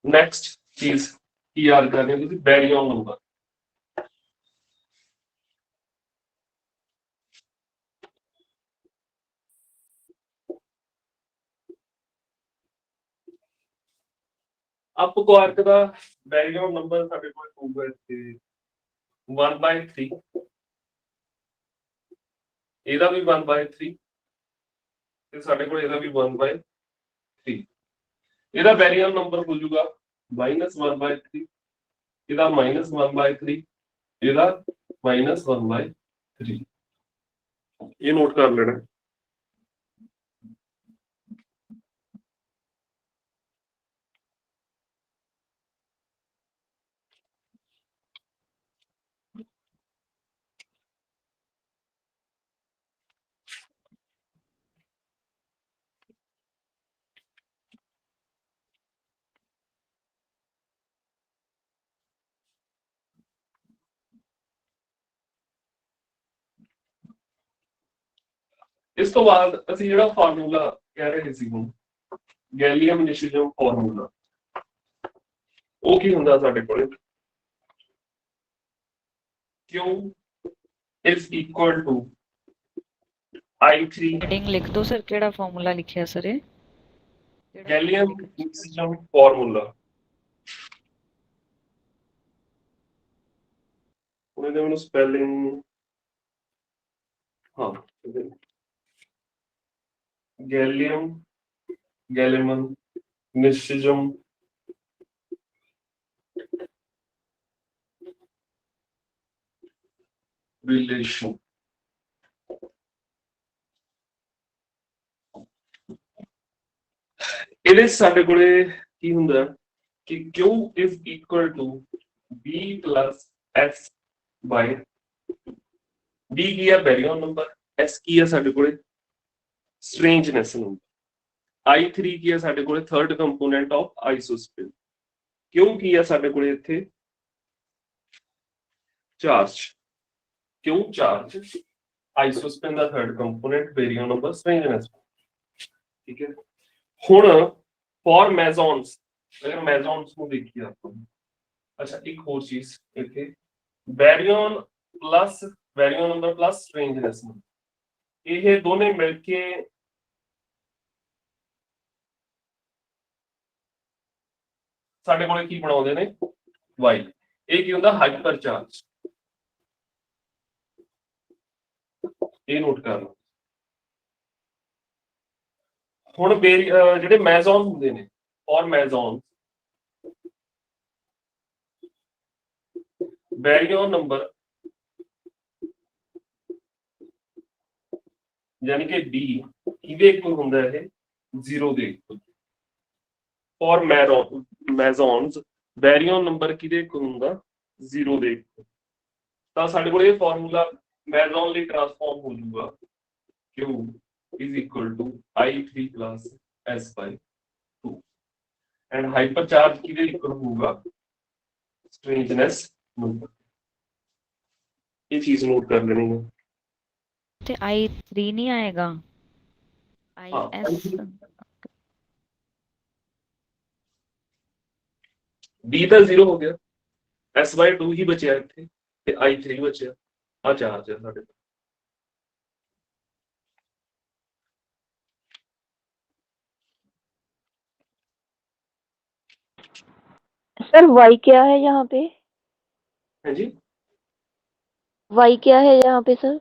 ਨੈਕਸਟ ਚੀਜ਼ ਕੀ ਯਾਦ ਕਰਨੀ ਹੈ ਤੁਸੀਂ, ਬੈਰੀਅਨ ਨੰਬਰ। ਅਪ ਕੁਆਰਕ ਦਾ ਬੈਰੀਅਨ ਨੰਬਰ ਸਾਡੇ ਕੋਲ ਹੋਊਗਾ ਇੱਥੇ 1/3, ਇਹਦਾ ਵੀ 1/3 ਤੇ ਸਾਡੇ ਕੋਲ ਇਹਦਾ ਵੀ 1/3। ਇਹਦਾ ਬੈਰੀਅਨ ਨੰਬਰ ਹੋ ਜਾਊਗਾ -1/3, ਇਹਦਾ -1/3, ਇਹਦਾ -1/3। ਇਹ ਨੋਟ ਕਰ ਲੈਣਾ। ਇਸ ਤੋਂ ਬਾਅਦ ਅਸੀਂ ਜਿਹੜਾ ਫਾਰਮੂਲਾ ਕਹਿ ਰਹੇ ਸੀ ਹੁਣ, ਗੈਲੀਅਮ ਨਿਸ਼ਚਿਤਮ ਫਾਰਮੂਲਾ, ਉਹ ਕੀ ਹੁੰਦਾ ਸਾਡੇ ਕੋਲ, Q is equal to I3 heading ਲਿਖ ਦੋ ਸਰ, ਕਿਹੜਾ ਫਾਰਮੂਲਾ ਲਿਖਿਆ ਸਰ ਇਹ? ਗੈਲੀਅਮ ਨਿਸ਼ਚਿਤਮ ਫਾਰਮੂਲਾ। ਉਹਦੇ ਮੈਨੂੰ ਸਪੈਲਿੰਗ, ਹਾਂ, ਗੈਲੀਅਮ ਨਿਸ਼ਚਿਤਮ relation। ਇਹਦੇ ਸਾਡੇ ਕੋਲੇ ਕੀ ਹੁੰਦਾ ਕਿ Q is equal to B plus S by B ਕੀ ਹੈ ਬੈਰੀਅਨ ਨੰਬਰ, S ਕੀ ਹੈ ਸਾਡੇ ਕੋਲੇ ਸਟ੍ਰੇਂਜਨੈਸ ਨੰਬਰ, I3 ਕੀ ਹੈ ਸਾਡੇ ਕੋਲੇ ਥਰਡ ਕੰਪੋਨੈਂਟ ਆਫ ਆਈਸੋਸਪਿਨ, Q ਕੀ ਹੈ ਸਾਡੇ ਕੋਲੇ ਇੱਥੇ ਚਾਰਜ, Q ਚਾਰਜ, ਆਈਸੋਸਪਿਨ ਦਾ ਥਰਡ ਕੰਪੋਨੈਂਟ, ਬੈਰੀਅਨ ਨੰਬਰ, ਸਟ੍ਰੇਂਜਨੈਸ। ਠੀਕ ਹੈ। ਹੁਣ ਫॉर ਮੈਜ਼ੋਨਸ, ਅਗਰ ਮੈਜ਼ੋਨਸ ਨੂੰ ਦੇਖੀਏ ਆਪਾਂ, ਅੱਛਾ ਇੱਕ ਹੋਰ ਚੀਜ਼ ਇੱਥੇ, ਬੈਰੀਅਨ ਨੰਬਰ ਪਲੱਸ ਸਟ੍ਰੇਂਜਨੈਸ, ਇਹ ਦੋਨੇ ਮਿਲ ਕੇ ਸਾਡੇ ਕੋਲੇ ਕੀ ਬਣਾਉਂਦੇ ਨੇ, Y। ਇਹ ਕੀ ਹੁੰਦਾ, ਹਾਈਪਰ ਚਾਰਜ। ਇਹ ਨੋਟ ਕਰ ਲਓ। ਹੁਣ ਜਿਹੜੇ ਮੈਜ਼ੋਨ ਹੁੰਦੇ ਨੇ, ਔਰ ਮੈਜ਼ੋਨ ਬੈਰੀਅਨ ਨੰਬਰ ਯਾਨੀ ਕਿ B ਕਿਹਦੇ ਇਕੁਅਲ ਹੁੰਦਾ, ਇਹ 0 ਦੇ ਇਕੁਅਲ। ਔਰ ਮੈਜ਼ੋਨਸ ਬੈਰੀਅਨ ਨੰਬਰ ਕਿਹਦੇ ਇਕੁਅਲ ਹੁੰਦਾ, 0 ਦੇ ਇਕੁਅਲ। ਤਾਂ ਸਾਡੇ ਕੋਲ ਇਹ ਫਾਰਮੂਲਾ ਮੈਜ਼ੋਨ ਲਈ ਟ੍ਰਾਂਸਫਾਰਮ ਹੋ ਜਾਊਗਾ, Q is equal to I3 plus S by 2 and hypercharge किधर इक्वल होगा, स्ट्रेंजनेस नंबर। ये चीज नोट कर लेनी है। ਤੇ I3 ਨਹੀਂ ਆਏਗਾ, IS B ਤਾਂ 0 ਹੋ ਗਿਆ, S by 2 ਹੀ ਬਚਿਆ ਇੱਥੇ ਤੇ I3 ਬਚਿਆ, ਆ ਚਾਰਜ ਹੈ ਸਾਡੇ। सर वाई क्या है यहाँ पे? है जी, वाई क्या है यहाँ पे सर?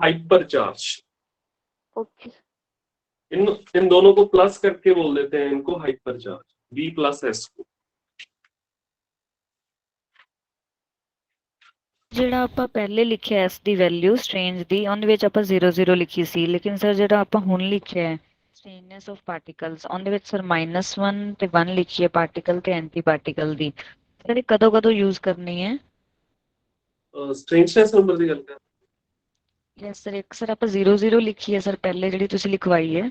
Hyper charge. ओके। इन दोनों को प्लस करके बोल देते हैं इनको hyper charge, B plus S को। ਜਿਹੜਾ ਆਪਾਂ ਪਹਿਲੇ ਲਿਖਿਆ S ਦੀ ਵੈਲਿਊ ਸਟ੍ਰੇਂਜ ਦੀ, ਉਹਦੇ ਵਿੱਚ ਆਪਾਂ 0 ਲਿਖੀ ਸੀ, ਲੇਕਿਨ ਸਰ ਜਿਹੜਾ ਆਪਾਂ ਹੁਣ ਲਿਖਿਆ ਹੈ ਸਟ੍ਰੇਨਨੈਸ ਆਫ ਪਾਰਟੀਕਲਸ, ਉਹਦੇ ਵਿੱਚ ਸਰ -1 ਤੇ 1 ਲਿਖੀ ਹੈ ਪਾਰਟੀਕਲ ਤੇ ਐਂਟੀ ਪਾਰਟੀਕਲ ਦੀ। ਸਰ ਇਹ ਕਦੋਂ ਯੂਜ਼ ਕਰਨੀ ਹੈ? ਸਟ੍ਰੇਂਜਨੈਸ ਨੰਬਰ ਦੀ ਗੱਲ ਕਰ। ਯੈਸ ਸਰ, ਇੱਕ ਸਰ ਆਪਾਂ 0 ਲਿਖੀ ਹੈ ਸਰ ਪਹਿਲੇ ਜਿਹੜੀ ਤੁਸੀਂ ਲਿਖਵਾਈ ਹੈ।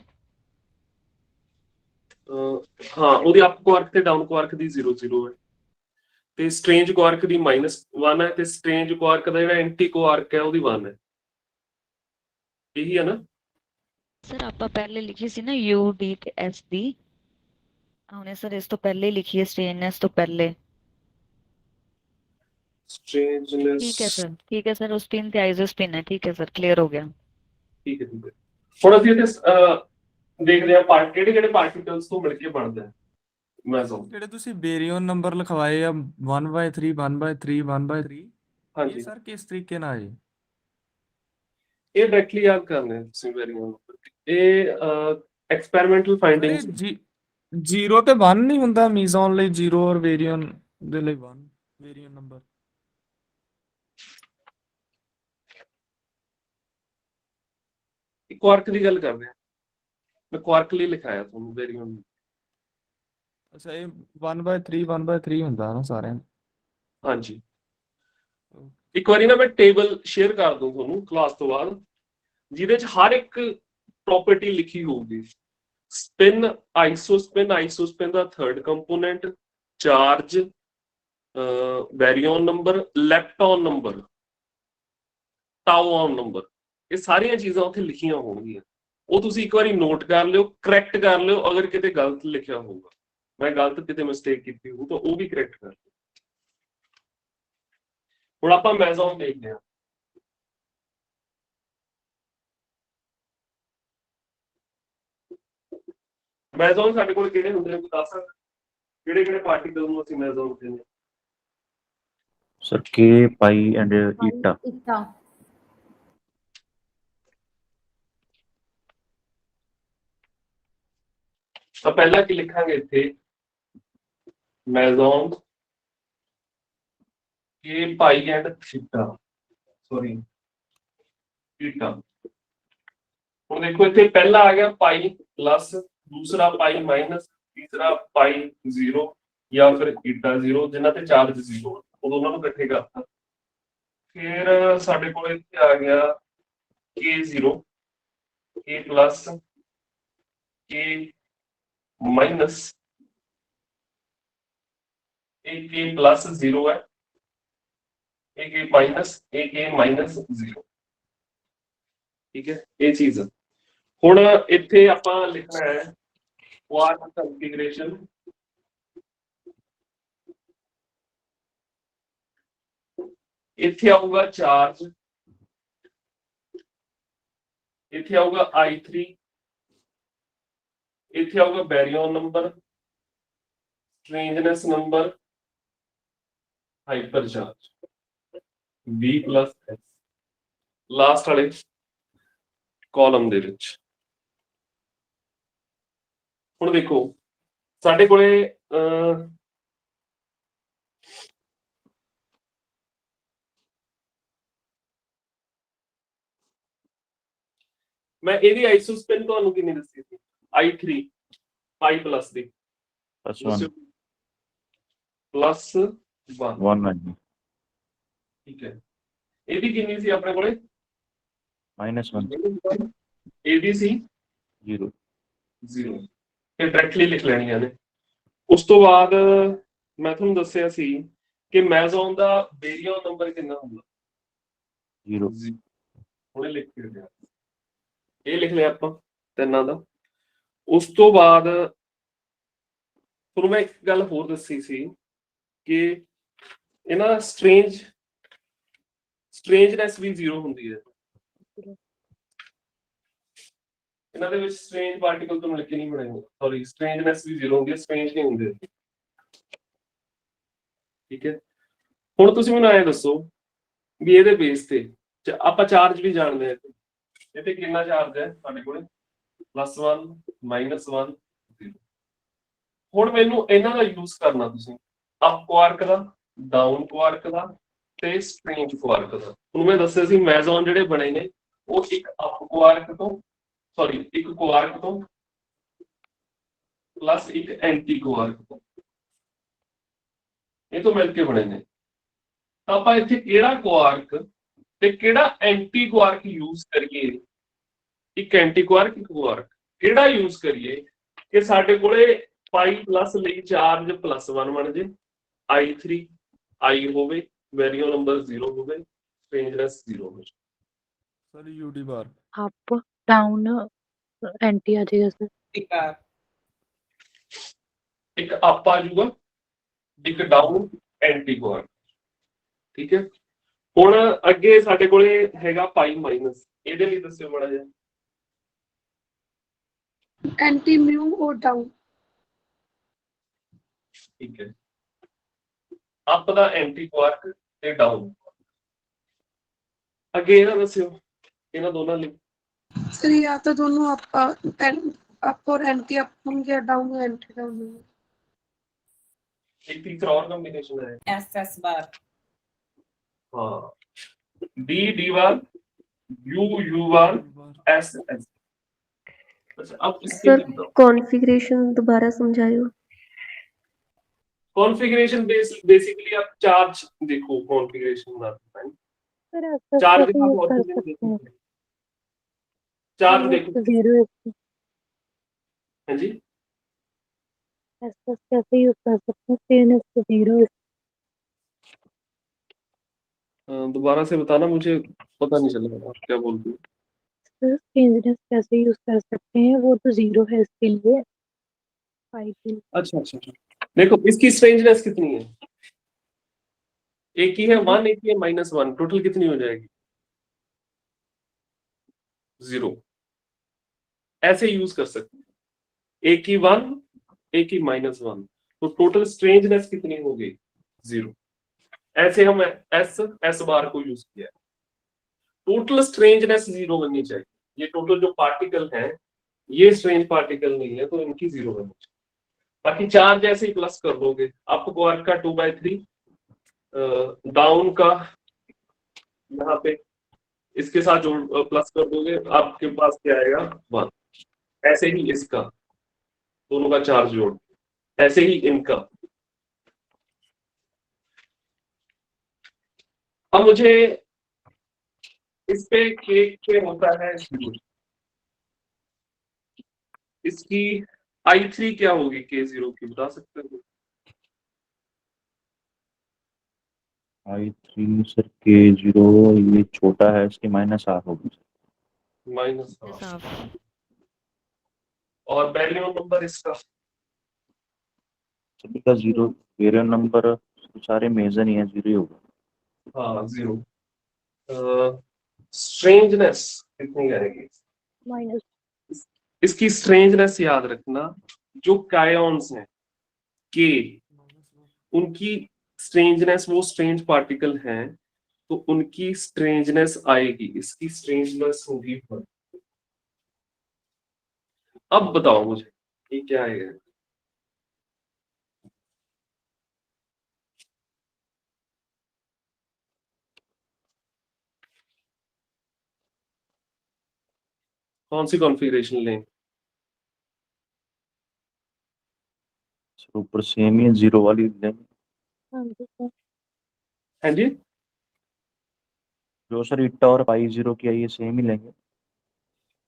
ਹਾਂ, ਉਹਦੀ ਅਪ ਕੁਆਰਕ ਤੇ ਡਾਊਨ ਕੁਆਰਕ ਦੀ 0 ਹੈ ਤੇ ਸਟ੍ਰੇਂਜ ਕੁਆਰਕ ਦੀ -1 ਹੈ ਤੇ ਸਟ੍ਰੇਂਜ ਕੁਆਰਕ ਦਾ ਜਿਹੜਾ ਐਂਟੀ ਕੁਆਰਕ ਹੈ ਉਹਦੀ 1 ਹੈ। ਇਹੀ ਹੈ ਨਾ ਸਰ? ਆਪਾਂ ਪਹਿਲੇ ਲਿਖੀ ਸੀ ਨਾ UD ਤੇ S ਦੀ, हमने सर इस तो पहले ही लिखी है स्ट्रेननेस तो पहले। स्ट्रेंजनेस ठीक है सर, उस स्पिन ਤੇ आइसोस्पिन है। ठीक है सर, क्लियर हो गया। ठीक है ठीक है। ਹੁਣ ਅਸੀਂ ਇੱਥੇ ਦੇਖਦੇ ਹਾਂ ਕਿਹੜੇ ਕਿਹੜੇ ਪਾਰਟੀਕਲਸ ਤੋਂ ਮਿਲ ਕੇ ਬਣਦਾ ਹੈ ਮੈਜ਼ੋਨ। ਜਿਹੜੇ ਤੁਸੀਂ ਬੇਰੀਅਨ ਨੰਬਰ ਲਿਖਵਾਏ ਆ 1/3 1/3 1/3 ਇਹ ਹਾਂਜੀ ਸਰ ਕਿਸ ਤਰੀਕੇ ਨਾਲ ਆਏ? ਇਹ ਡਾਇਰੈਕਟਲੀ ਯਾਦ ਕਰਨੇ ਆ ਤੁਸੀਂ ਵੈਰੀਅਬਲ ਇਹ ਐਕਸਪੈਰੀਮੈਂਟਲ ਸਰ ਫਾਈਂਡਿੰਗਸ ਇਹ 0 ਤੇ 1 ਨਹੀਂ ਹੁੰਦਾ ਮੀਜ਼ੋਨ ਲਈ 0 ਔਰ ਵੇਰੀਅਨ ਦੇ ਲਈ 1 ਵੇਰੀਅਨ ਨੰਬਰ। ਕੁਆਰਕ ਦੀ ਗੱਲ ਕਰਦੇ ਹਾਂ, ਮੈਂ ਕੁਆਰਕ ਲਈ ਲਿਖਾਇਆ ਤੁਹਾਨੂੰ ਵੈਰੀਅਬਲ। ਅੱਛਾ ਇਹ 1/3 1/3 ਹੁੰਦਾ ਨਾ ਸਾਰਿਆਂ ਦਾ। ਹਾਂਜੀ ਇੱਕ ਵਾਰੀ ਨਾ ਮੈਂ ਟੇਬਲ ਸ਼ੇਅਰ ਕਰ ਦੂੰ ਤੁਹਾਨੂੰ ਕਲਾਸ ਤੋਂ ਬਾਅਦ, ਜਿਹਦੇ ਚ ਹਰ ਇੱਕ ਪ੍ਰੋਪਰਟੀ ਲਿਖੀ ਹੋਊਗੀ। ਸਪਿਨ ਆਈਸੋਸਪਿਨ ਦਾ third component, charge, baryon number, lepton number, ਟਾਊਨ ਨੰਬਰ, ਇਹ ਸਾਰੀਆਂ ਚੀਜ਼ਾਂ ਉੱਥੇ ਲਿਖੀਆਂ ਹੋਣਗੀਆਂ। ਉਹ ਤੁਸੀਂ ਇੱਕ ਵਾਰੀ ਨੋਟ ਕਰ ਲਿਓ, ਕਰੈਕਟ ਕਰ ਲਿਓ। ਅਗਰ ਕਿਤੇ ਗਲਤ ਲਿਖਿਆ ਹੋਊਗਾ, ਮੈਂ ਗਲਤ ਕਿਤੇ ਮਿਸਟੇਕ ਕੀਤੀ ਹੋਊ ਤਾਂ ਉਹ ਵੀ ਕਰੈਕਟ ਕਰ ਲਿਓ। ਹੁਣ ਆਪਾਂ ਮੈਜ਼ੋਨ ਦੇਖਦੇ ਹਾਂ। ਮੈਜ਼ੋਨ ਸਾਡੇ ਕੋਲ ਕਿਹੜੇ ਹੁੰਦੇ ਨੇ, ਕੋਈ ਦੱਸ ਸਕਦਾ ਕਿਹੜੇ ਕਿਹੜੇ ਪਾਰਟੀਕਲ ਨੂੰ ਅਸੀਂ ਮੈਜ਼ੋਨ ਕਹਿੰਦੇ ਹਾਂ? Sir K, pi and eta. इतना ਤਾਂ ਪਹਿਲਾਂ ਕੀ ਲਿਖਾਂਗੇ ਇੱਥੇ, meson K, pi and theta, sorry theta. ਹੁਣ ਦੇਖੋ ਇੱਥੇ ਪਹਿਲਾ ਆ ਗਿਆ ਪਾਈ ਪਲੱਸ, ਦੂਸਰਾ ਪਾਈ ਮਾਈਨਸ, ਤੀਸਰਾ ਪਾਈ 0 ਜਾਂ ਫਿਰ ਈਟਾ 0, ਜਿਨ੍ਹਾਂ ਤੇ ਚਾਰਜ 0, ਉਹ ਦੋਨਾਂ ਨੂੰ ਇਕੱਠੇ ਕਰਤਾ। ਫਿਰ ਸਾਡੇ ਕੋਲ ਇੱਥੇ ਆ ਗਿਆ K0, K plus, K minus, ਇਹ K ਪਲੱਸ 0 ਹੈ, ਇਹ K ਮਾਈਨਸ, ਇਹ K ਮਾਈਨਸ 0। ਠੀਕ ਹੈ, ਇਹ ਚੀਜ਼। ਹੁਣ ਇੱਥੇ ਆਪਾਂ ਲਿਖਣਾ ਹੈ ਕੁਆਰਕ ਕੰਫੀਗਰੇਸ਼ਨ। ਇੱਥੇ ਆਊਗਾ ਚਾਰਜ, ਇੱਥੇ ਆਊਗਾ I3, ਇੱਥੇ ਆਊਗਾ baryon number, strangeness number, hypercharge B plus S last ਵਾਲੇ ਕਾਲਮ ਦੇ ਵਿੱਚ। ਹੁਣ ਦੇਖੋ ਸਾਡੇ ਕੋਲੇ ਮੈਂ ਇਹਦੀ ਆਈਸੋਸਪਿਨ ਤੁਹਾਨੂੰ ਕਿੰਨੀ ਦੱਸੀ ਸੀ, I3 ਪਾਈ ਪਲੱਸ ਦੀ +1 ਪਲੱਸ 1। 1 ਹੈ ਜੀ, ਠੀਕ ਹੈ, ਇਹਦੀ ਕਿੰਨੀ ਸੀ ਆਪਣੇ ਕੋਲੇ, -1 ਇਹਦੀ ਸੀ 0। 0। ਇਹ ਡਾਇਰੈਕਟਲੀ ਲਿਖ ਲੈਣੀਆਂ ਨੇ। ਉਸ ਤੋਂ ਬਾਅਦ ਮੈਂ ਤੁਹਾਨੂੰ ਦੱਸਿਆ ਸੀ ਕਿ ਮੈਜ਼ੋਨ ਦਾ ਬੇਰੀਅਨ ਨੰਬਰ ਕਿੰਨਾ ਹੁੰਦਾ, 0। ਹੁਣੇ ਲਿਖ ਕੇ ਦਿਆ, ਇਹ ਲਿਖ ਲਿਆ ਆਪਾਂ ਤਿੰਨਾਂ ਦਾ। ਉਸ ਤੋਂ ਬਾਅਦ ਤੁਹਾਨੂੰ ਮੈਂ ਇੱਕ ਗੱਲ ਹੋਰ ਦੱਸੀ ਸੀ ਕਿ ਇਹਨਾਂ ਸਟ੍ਰੇਂਜਨੈਸ ਵੀ 0 ਹੁੰਦੀ ਹੈ। ਇਹਨਾਂ ਦੇ ਵਿੱਚ ਸਟ੍ਰੇਂਜ ਪਾਰਟੀਕਲ ਤੋਂ ਮਿਲ ਕੇ ਨਹੀਂ ਬਣੇਗਾ, ਸੌਰੀ ਸਟ੍ਰੇਂਜਨੈਸ ਵੀ 0 ਹੁੰਦੀ ਹੈ, ਸਟ੍ਰੇਂਜ ਨਹੀਂ ਹੁੰਦੇ। ਠੀਕ ਹੈ, ਹੁਣ ਤੁਸੀਂ ਮੈਨੂੰ ਐਂ ਦੱਸੋ ਵੀ ਇਹਦੇ ਬੇਸ ਤੇ ਆਪਾਂ ਚਾਰਜ ਵੀ ਜਾਣਦੇ ਹਾਂ, ਇੱਥੇ ਕਿੰਨਾ ਚਾਰਜ ਹੈ ਸਾਡੇ ਕੋਲੇ, +1 -1 0। ਹੁਣ ਮੈਨੂੰ ਇਹਨਾਂ ਦਾ ਯੂਜ਼ ਕਰਨਾ ਤੁਸੀਂ ਅਪ ਕੁਆਰਕ ਦਾ, ਡਾਊਨ ਕੁਆਰਕ ਦਾ ਤੇ ਸਟ੍ਰੇਂਜ ਕੁਆਰਕ ਦਾ। ਹੁਣ ਮੈਂ ਦੱਸਿਆ ਸੀ ਮੈਜ਼ੋਨ ਜਿਹੜੇ ਬਣੇ ਨੇ ਉਹ ਇੱਕ ਅਪ ਕੁਆਰਕ ਤੋਂ, ਸੌਰੀ ਇੱਕ ਕੁਆਰਕ ਤੋਂ ਪਲੱਸ ਇੱਕ ਐਂਟੀ ਕੁਆਰਕ ਤੋਂ, ਇਹ ਤੋਂ ਮਿਲ ਕੇ ਬਣੇ ਨੇ। ਤਾਂ ਆਪਾਂ ਇੱਥੇ ਕਿਹੜਾ ਕੁਆਰਕ ਤੇ ਕਿਹੜਾ ਐਂਟੀ ਕੁਆਰਕ ਯੂਜ਼ ਕਰੀਏ, ਇੱਕ ਐਂਟੀ ਕੁਆਰਕ ਇੱਕ ਕੁਆਰਕ ਕਿਹੜਾ ਯੂਜ਼ ਕਰੀਏ ਕਿ ਸਾਡੇ ਕੋਲੇ ਪਾਈ ਪਲੱਸ ਲਈ ਚਾਰਜ +1 ਬਣ ਜੇ, I3 I ਹੋਵੇ, ਬੈਰੀਅਨ ਨੰਬਰ 0 ਹੋਵੇ, ਸਟ੍ਰੇਂਜਨੈਸ 0 ਹੋਵੇ। ਸਰ UD ਬਾਰ अप डाउन एंटी आ जाएगा सर। एक अप आ जाऊगा, एक डाउन एंटी क्वार्क। ठीक है, ਹੁਣ ਅੱਗੇ ਸਾਡੇ ਕੋਲੇ ਹੈਗਾ ਪਾਈ ਮਾਈਨਸ, ਇਹਦੇ ਲਈ ਦੱਸਿਓ ਮਾੜਾ ਜਿਹਾ। एंटी म्यू और डाउन। ਠੀਕ ਹੈ, ਅਪ ਦਾ ਐਂਟੀ ਕੁਆਰਕ ਤੇ ਡਾਊਨ। ਅੱਗੇ ਇਹਦਾ ਦੱਸਿਓ, ਇਹਨਾਂ ਦੋਨਾਂ ਲਈ। सर या तो दोनों अप और एंटी अप होंगे, डाउन और एंटी डाउन होंगे। एक तीसरा और कॉम्बिनेशन है एस एस बार। हाँ, D D bar, you you bar, S S. अच्छा, अब इसके सर लिए बताओ कॉन्फ़िगरेशन दोबारा समझाइए। कॉन्फ़िगरेशन बेसिकली आप चार्ज देखो, कॉन्फ़िगरेशन बताता है सर ऐसा चार्ज कैसे का यूज कर कॉन्फ़िगरेशन सकते हैं? चार्ज देखो। जीरो हाँ जी, ऐसा कैसे यूज कर सकते हैं? CNS तो जीरो। दोबारा से बताना, मुझे पता नहीं चला आप क्या बोलते हो। सर चेंजनेस कैसे यूज कर सकते हैं? वो तो जीरो है इसके लिए। अच्छा अच्छा अच्छा, देखो इसकी स्ट्रेंजनेस कितनी है, एक ही है 1, एक ही है -1, टोटल कितनी हो जाएगी? 0। ऐसे यूज कर सकते हैं, एक ही 1, एक ही -1, तो टोटल स्ट्रेंजनेस कितनी हो गई? 0। ऐसे हम एस बार को यूज किया है। टोटल स्ट्रेंजनेस 0 बननी चाहिए। ये टोटल जो पार्टिकल है ये स्ट्रेंज पार्टिकल नहीं है, तो इनकी 0 बननी चाहिए। बाकी चार्ज ऐसे ही प्लस कर दोगे, अप क्वार्क का 2/3, डाउन का यहाँ पे इसके साथ जोड़ प्लस कर दोगे, आपके पास क्या आएगा? 1। ऐसे ही इसका दोनों का चार्ज जोड़, ऐसे ही इनका। अब मुझे इस पे के होता है 0, इसकी I3 क्या होगी K0 की, बता सकते हो? I3 सर K0 ये छोटा है, इसकी -R होगी। -R। और बैरियन नंबर इसका सभी का 0, बैरियन नंबर सारे मेजर ही हैं, 0 ही होगा। हाँ 0। स्ट्रेंजनेस कितनी आएगी? इसकी स्ट्रेंजनेस याद रखना, जो कायॉन्स हैं के, उनकी स्ट्रेंजनेस, वो स्ट्रेंज पार्टिकल हैं तो उनकी स्ट्रेंजनेस आएगी, इसकी स्ट्रेंजनेस होगी 1। अब बताओ मुझे ये क्या है? कौन सी कॉन्फ़िगरेशन लें? सर ऊपर सेम ही 0 वाली लेंगे। हाँ जी, जो सर ईटा और पाई 0 की है ये सेम ही लेंगे।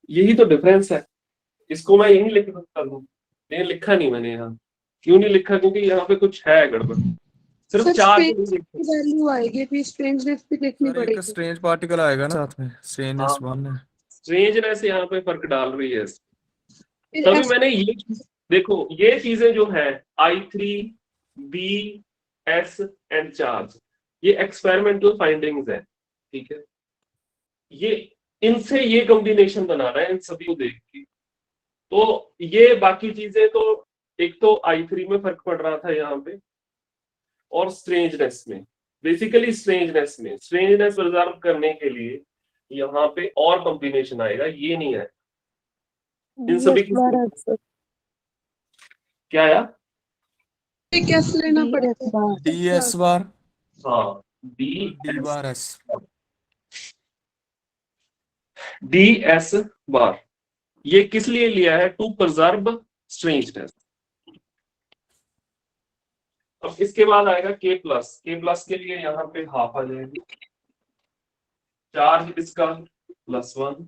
यही तो डिफरेंस है। इसको मैं यही लिख सकता हूँ, लेकिन लिखा नहीं मैंने यहाँ। क्यों नहीं लिखा? क्योंकि यहाँ पे कुछ है गड़बड़। सिर्फ सर चार्ज स्ट्रेंज वैल्यू आएगी, फिर स्ट्रेंजनेस भी देखनी सर एक पड़ेगी। स्ट्रेंज पार्टिकल आएगा ना साथ में, स्ट्रेंजनेस 1 है। स्ट्रेंजनेस यहाँ पे फर्क डाल रही है। फिर तभी ऐसे- मैंने ये देखो, ये चीजें जो है I3, B, S and charge, ये एक्सपेरिमेंटल फाइंडिंग्स है। ठीक है, ये इनसे ये कॉम्बिनेशन बना रहा है इन सभी को देख के। तो ये बाकी चीजें तो, एक तो I3 में फर्क पड़ रहा था यहाँ पे, और स्ट्रेंजनेस में। बेसिकली स्ट्रेंजनेस प्रिजर्व करने के लिए यहाँ पे और कॉम्बिनेशन आएगा, ये नहीं है। इन सभी की क्या आया? कैसे लेना पड़ेगा? DS बार। हाँ, D बार S। DS बार, ये किस लिए लिया है? To preserve strangeness. अब इसके बाद आएगा K+ के लिए यहाँ पे हाफ आ जाएगी, चार्ज इसका +1,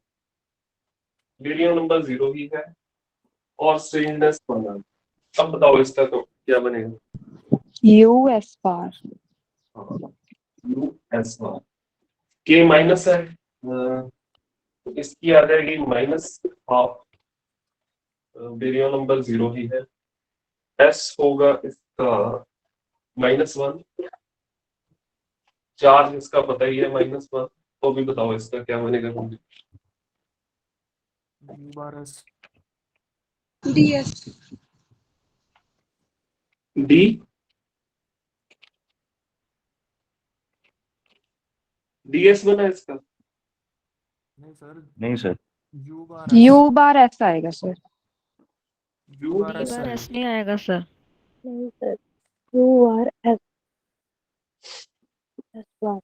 बैरियन नंबर 0 ही है, और स्ट्रेंजनेस 1। अब बताओ इसका तो क्या बनेगा? US बार। US बार। K माइनस है, तो इसकी आ जाएगी -1/2, बैरियन नंबर 0 ही है, एस होगा इसका -1, चार्ज इसका पता ही है -1, तो भी बताओ इसका क्या बनेगा। U bar S DS D DS बना इसका। नहीं सर नहीं sir, U bar S U बार S आएगा sir. U bar D S बार आएगा। एस नहीं आएगा सर। नहीं sir, U bar S S bar.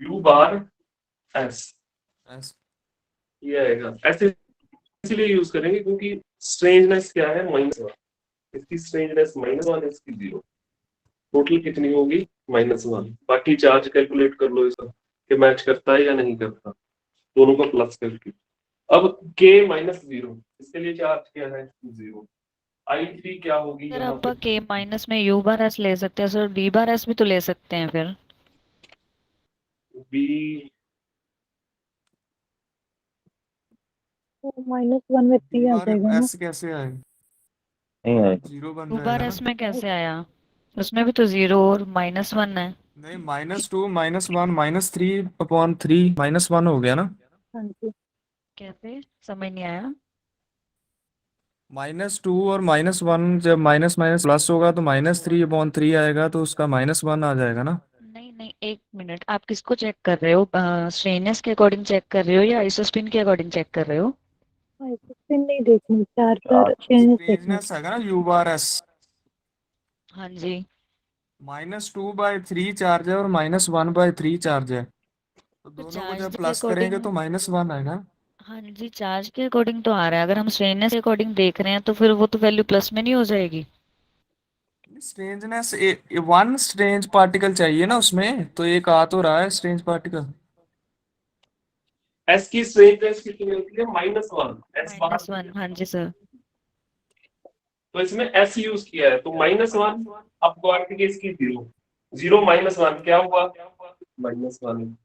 You bar S S ये आएगा। ऐसे इसीलिए यूज करेंगे क्योंकि स्ट्रेंजनेस क्या है -1, इसकी स्ट्रेंजनेस -1, इसकी 0, टोटल कितनी होगी -1। बाकी चार्ज कैलकुलेट कर लो इसका कि मैच करता है या नहीं करता, दोनों का प्लस करके। अब k -0 इसके लिए चार्ज क्या है 0। I3 क्या होगी सर यहाँ आप पे, के माइनस में U बार एस ले सकते हैं सर, डी बार एस भी तो ले सकते हैं फिर। बी तो -1 में 3 D आ bar जाएगा ना। S कैसे आएगा? नहीं आएगा। 0 बन U जाएगा बार ना। एस में कैसे आया? उसमें भी तो 0 और -1 है। नहीं -2 -1 -3/3 -1 हो गया ना। हाँ जी। कैसे, समझ नहीं आया। -2 और -1 जब माइनस माइनस प्लस होगा तो -3/3 आएगा, तो उसका -1 आ जाएगा ना। नहीं नहीं, एक मिनट, आप किसको चेक कर रहे हो? स्ट्रेननेस के अकॉर्डिंग चेक कर रहे हो या आइसोस्पिन के अकॉर्डिंग चेक कर रहे हो? स्पिन नहीं देखनी, चार्जर चार्ज चेंज देखनी। स्ट्रेंजनेस है ना U bar S। हाँ जी। -2/3 चार्ज है और -1/3 चार्ज है, तो तो दोनों को चार्ज जब के प्लस करेंगे अकॉर्डिंग, तो -1 आएगा। हाँ जी, चार्ज के अकॉर्डिंग तो आ रहा है। अगर हम स्ट्रेननेस के अकॉर्डिंग देख रहे हैं तो फिर वो तो वैल्यू प्लस में नहीं हो जाएगी? स्ट्रेंजनेस 1 स्ट्रेंज पार्टिकल चाहिए ना उसमें, तो एक आ तो रहा है स्ट्रेंज पार्टिकल। एस की स्ट्रेंजनेस कितनी होती है -1, एस बाहर -1, हाँ जी सर। तो इसमें एस यूज किया है, तो -1 आपको आर्टिक इसकी 0, 0 -1 क्या हुआ -1।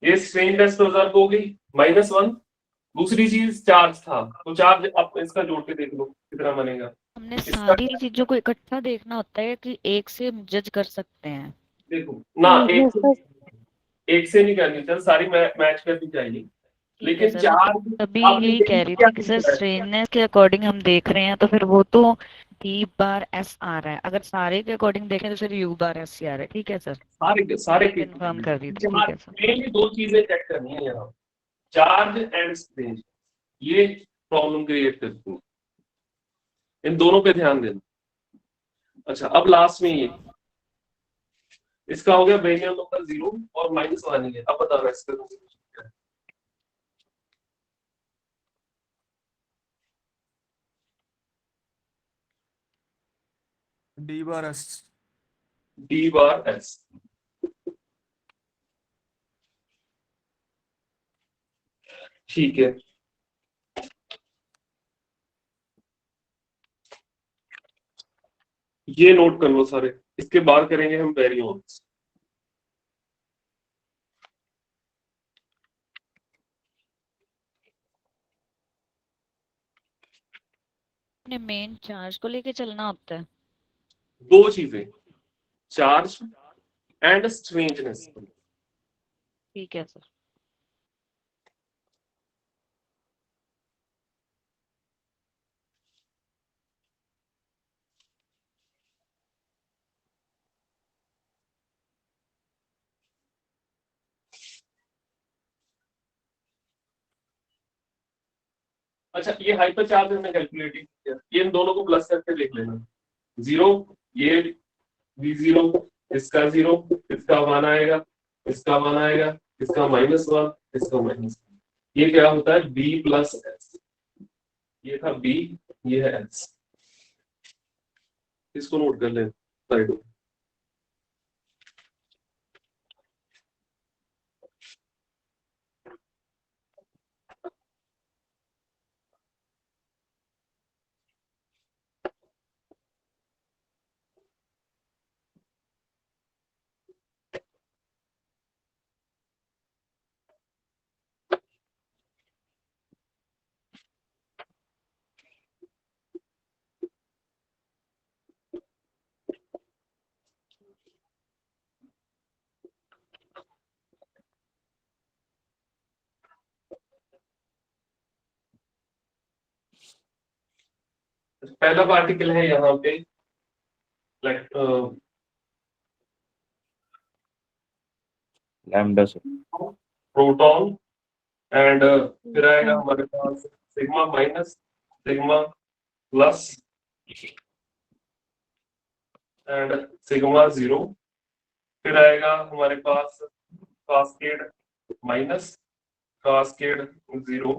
ये स्ट्रेंजनेस तो रिजल्ट हो गई -1। दूसरी चीज चार्ज था, तो चार्ज आप इसका जोड़ के देख लो कितना बनेगा हमने इसका। सारी चीजों को इकट्ठा देखना होता है कि एक से जज कर सकते हैं। देखो ना, एक से नहीं करनी चाहिए, सारी मैच करनी चाहिए, ठीक है लेकिन सर, मैं चार्ज तभी आपने यही कह रही क्या थी कि सर स्ट्रेननेस के अकॉर्डिंग हम देख रहे हैं तो फिर वो तो डी बार एस आ रहा है। अगर सारे के अकॉर्डिंग देखें तो फिर यू बार एस ही आ रहा है। ठीक है सर, सारे सारे ये कंफर्म कर दी थी। ठीक है सर। मेनली दो चीजें चेक करनी है यहाँ, चार्ज एंड स्ट्रेंज, ये प्रॉब्लम क्रिएट करती है, इन दोनों पे ध्यान देना। अच्छा, अब लास्ट में ये इसका हो गया बेरियम नंबर 0 और -1 ही है। अब बताना इसका क्या है। D bar S। डी बार एस, ठीक है। ये नोट कर लो सारे, इसके बाद करेंगे हम वेरिएंस। अपने मेन चार्ज को लेके चलना होता है। दो चीजें, चार्ज एंड स्ट्रेंजनेस। ठीक है सर। अच्छा, ये हाइपर चार्ज हमने कैलकुलेट किया, ये इन दोनों को प्लस करके लिख लेना। 0 ये V0, इसका 0, इसका 1 आएगा, इसका 1 आएगा, इसका -1, इसका -1। ये क्या होता है B + S, ये था B, ये है S। इसको नोट कर लें साइड में। पहला पार्टिकल है यहाँ पे लैम्डा से प्रोटॉन एंड फिर आएगा हमारे पास sigma minus sigma plus and sigma zero. फिर आएगा हमारे पास कास्केड माइनस कास्केड जीरो।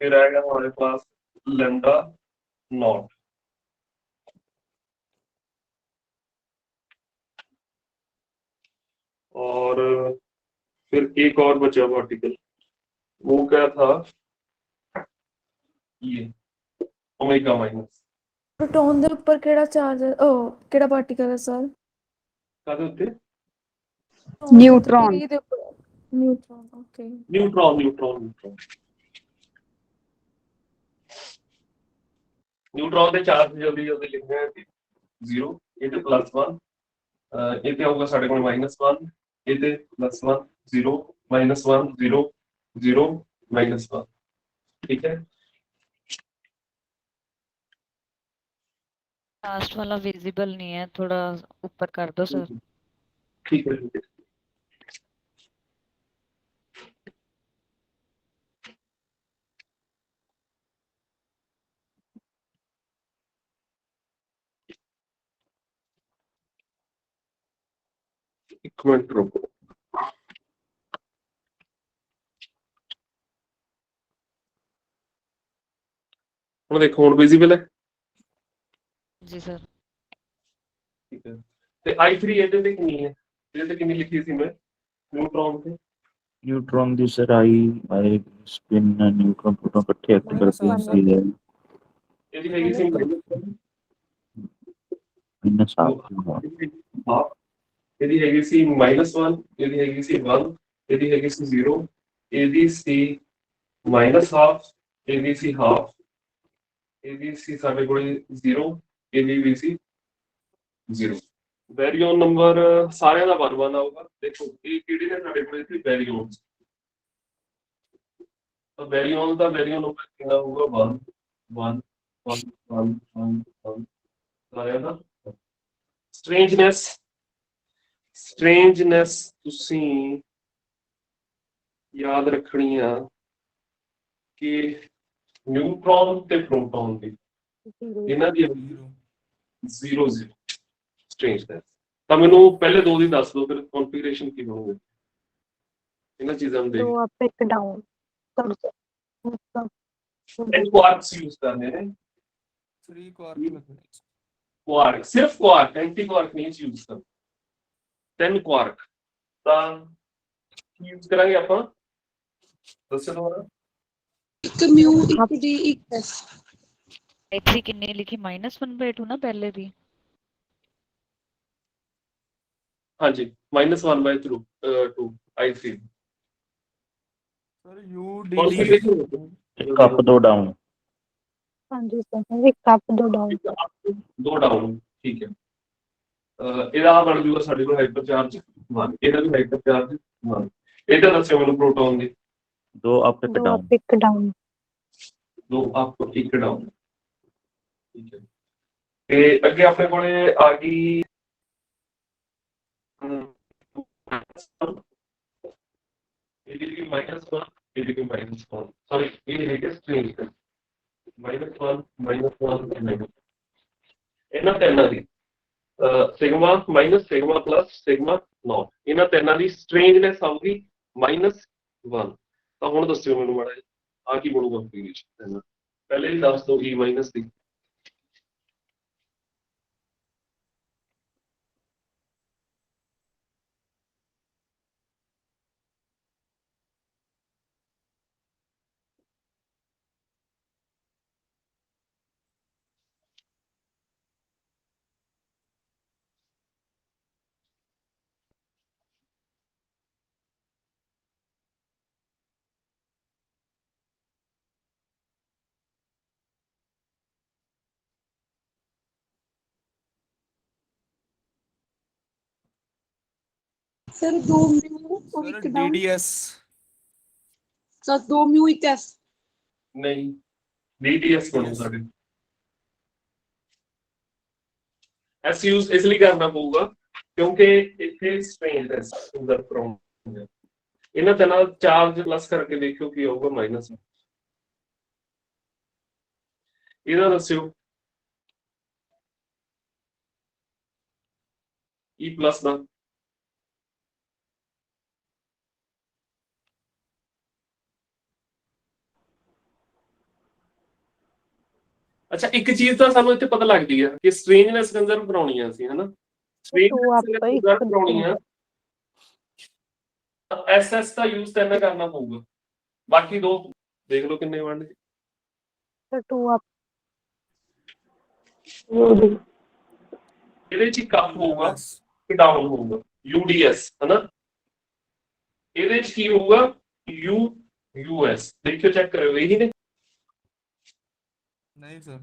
फिर आएगा हमारे पास लैम्डा नॉट। और फिर एक और बचा पार्टिकल, वो क्या था, ये ओमेगा माइनस। प्रोटॉन ਦੇ ਉੱਪਰ ਕਿਹੜਾ ਚਾਰਜ ਹੈ ਕਿਹੜਾ ਪਾਰਟੀਕਲ ਹੈ ਸਰ? ਕਾਹਦੇ ਉੱਤੇ? Neutron. Neutron okay. Neutron neutron neutron neutron ਦੇ ਚਾਰਜ ਜਲਦੀ ਜਲਦੀ ਲਿਖਣੇ ਹੈ 0 ਇਹ ਤੇ +1 ਇਹ ਤੇ ਆਊਗਾ ਸਾਡੇ ਕੋਲ -1 ਇਹ ਤੇ +1 0 -1 0 0 -1 ठीक है। लास्ट वाला विजिबल नहीं है, थोड़ा ऊपर कर दो सर। ठीक है ठीक है। एक मिनट रुको। ਹੁਣ ਦੇਖੋ ਹੁਣ ਵਿਜ਼ੀਬਲ ਹੈ जी सर। ਠੀਕ ਹੈ। ਤੇ i3 ਇਹਦੇ ਤੇ ਕਿੰਨੀ ਹੈ? ਇਹਦੇ ਤੇ ਕਿੰਨੀ ਲਿਖੀ ਸੀ ਮੈਂ ਨਿਊਟਰੋਨ ਤੇ? Neutron the sir I spin neutron proton इकट्ठे एक्ट करते हैं इसलिए ਇਹਦੀ ਹੈਗੀ ਸੀ माइनस हाफ ਹਾਫ। ਇਹਦੀ ਹੈਗੀ ਸੀ -1 ਇਹਦੀ ਹੈਗੀ ਸੀ 1 ਇਹਦੀ ਹੈਗੀ ਸੀ 0 ਇਹਦੀ ਸੀ -ਹਾਫ ਇਹਦੀ ਸੀ ਹਾਫ ਇਹਦੀ ਸੀ ਸਾਡੇ ਕੋਲ 0 ਇਹਦੀ ਵੀ ਸੀ 0। ਵੈਰੀਓਨ ਨੰਬਰ ਸਾਰਿਆਂ ਦਾ 1 ਆਊਗਾ। ਦੇਖੋ ਇਹ ਕਿਹੜੇ ਨੇ ਸਾਡੇ ਕੋਲ ਇੱਥੇ ਵੈਰੀਓਨ, ਤਾਂ ਵੈਰੀਓਨ ਦਾ ਵੈਰੀਓਨ ਨੰਬਰ ਕਿੰਨਾ ਹੋਊਗਾ 1 1 1 1 1 1 ਸਾਰਿਆਂ ਦਾ। ਸਟ੍ਰੇਂਜਨੈਸ ਤੁਸੀਂ ਯਾਦ ਰੱਖਣੀ ਆ ਕਿ ਨਿਊਟਰੋਨ ਤੇ ਪ੍ਰੋਟੋਨ ਦੀ ਇਹਨਾਂ ਦੀ 0 0 ਸਟ੍ਰੇਂਜਨੈਸ। ਤਾਂ ਮੈਨੂੰ ਪਹਿਲੇ ਦੋ ਦੀ ਦੱਸ ਦਿਓ ਫਿਰ ਕਨਫੀਗਰੇਸ਼ਨ ਕੀ ਬਣੂਗੀ ਇਹਨਾਂ ਚੀਜ਼ਾਂ ਨੂੰ ਦੇਖ। तो आप एक डाउन कर एंड क्वार्क्स यूज करने हैं 3 क्वार्क लगने। क्वार्क सिर्फ क्वार्क एंटी क्वार्क नहीं यूज कर 10 क्वार्क ਤਾਂ यूज ਕਰਾਂਗੇ ਆਪਾਂ ਦੱਸੋ ਦੁਬਾਰਾ। ਇੱਕ ਮਿਊ ਇੱਕ ਡੀ ਇੱਕ ਐਸ। i3 कितनी लिखी -1/2 ना पहले भी। हाँ जी -1/2 i3 सर UDD एक अप दो डाउन। हाँ जी सर एक अप दो डाउन। दो डाउन ठीक है। ਇਹਦਾ ਬਣ ਜੂਗਾ ਸਾਡੇ ਕੋਲ ਹਾਈਪਰ ਚਾਰਜ 1 ਇਹਦਾ ਵੀ ਹਾਈਪਰ ਚਾਰਜ 1। ਇਹਦਾ ਦੱਸਿਓ ਮੈਨੂੰ ਪ੍ਰੋਟੋਨ ਦੀ। दो अप एक दो डाउन। अप एक डाउन। ਦੋ ਅਪ ਇੱਕ ਡਾਊਨ ਠੀਕ ਹੈ। ਤੇ ਅੱਗੇ ਆਪਣੇ ਕੋਲੇ ਆ ਗਈ ਇਹਦੀ ਵੀ -1 ਇਹਦੀ ਵੀ -1 ਸੌਰੀ ਇਹ ਹੈਗੇ ਸਟ੍ਰਿੰਗ -1 -1 ਇਹਨਾਂ ਤਿੰਨਾਂ ਦੀ sigma minus sigma plus sigma not ਇਹਨਾਂ ਤਿੰਨਾਂ ਦੀ ਸਟ੍ਰੇਂਜਨੈਸ ਆਊਗੀ -1। ਤਾਂ ਹੁਣ ਦੱਸਿਓ ਮੈਨੂੰ ਮਾੜਾ ਜਿਹਾ ਆ ਕੀ ਬਣੂਗਾ ਕਨਫੀਗਰੇਸ਼ਨ। ਪਹਿਲੇ ਹੀ ਦੱਸ ਦਿਓ E- ਦੀ। ਸਰ 2 ਮਿਊ ਔਰ सर ਇੱਕ ਡਾਊਨ। DDS ਸਰ 2 ਮਿਊ ਇੱਕ ਐਸ। ਨਹੀਂ DTS ਬਣੂ ਸਾਡੇ ਐਸ ਯੂਜ਼ ਇਸ ਲਈ ਕਰਨਾ ਪਊਗਾ ਕਿਉਂਕਿ ਇੱਥੇ ਸਟ੍ਰੇਨਨੈਸ ਦਾ ਪ੍ਰੋਬਲਮ ਹੈ। ਇਹਨਾਂ ਦੇ ਨਾਲ ਚਾਰਜ ਪਲੱਸ ਕਰਕੇ ਦੇਖਿਓ ਕੀ ਆਊਗਾ ਮਾਈਨਸ। ਇਹਦਾ ਦੱਸਿਓ E ਪਲੱਸ ਦਾ ਅੱਛਾ ਇੱਕ ਚੀਜ਼ ਤਾਂ ਸਾਨੂੰ ਇੱਥੇ ਪਤਾ ਲੱਗਦੀ ਆ ਕਿ ਸਟ੍ਰੇਂਜਨੈਸ ਕੰਜ਼ਰਵ ਕਰਾਉਣੀ ਆ ਅਸੀਂ ਹਨਾ तो आप ਕੰਜ਼ਰਵ ਕਰਾਉਣੀ ਆ ਐਸਐਸ ਦਾ ਯੂਜ਼ ਕਰਨਾ ਕਰਨਾ ਪਊਗਾ ਬਾਕੀ ਦੋ ਦੇਖ ਲਓ ਕਿੰਨੇ ਬਣਨਗੇ सर 2 आप ਇਹਦੇ ਚ ਕੱਪ ਹੋਊਗਾ ਕਿ ਡਾਊਨ ਹੋਊਗਾ UDS ਹਨਾ ਇਹਦੇ ਚ ਕੀ ਹੋਊਗਾ US ਦੇਖਿਓ ਚੈੱਕ ਕਰਿਓ ਇਹੀ ਨੇ नहीं सर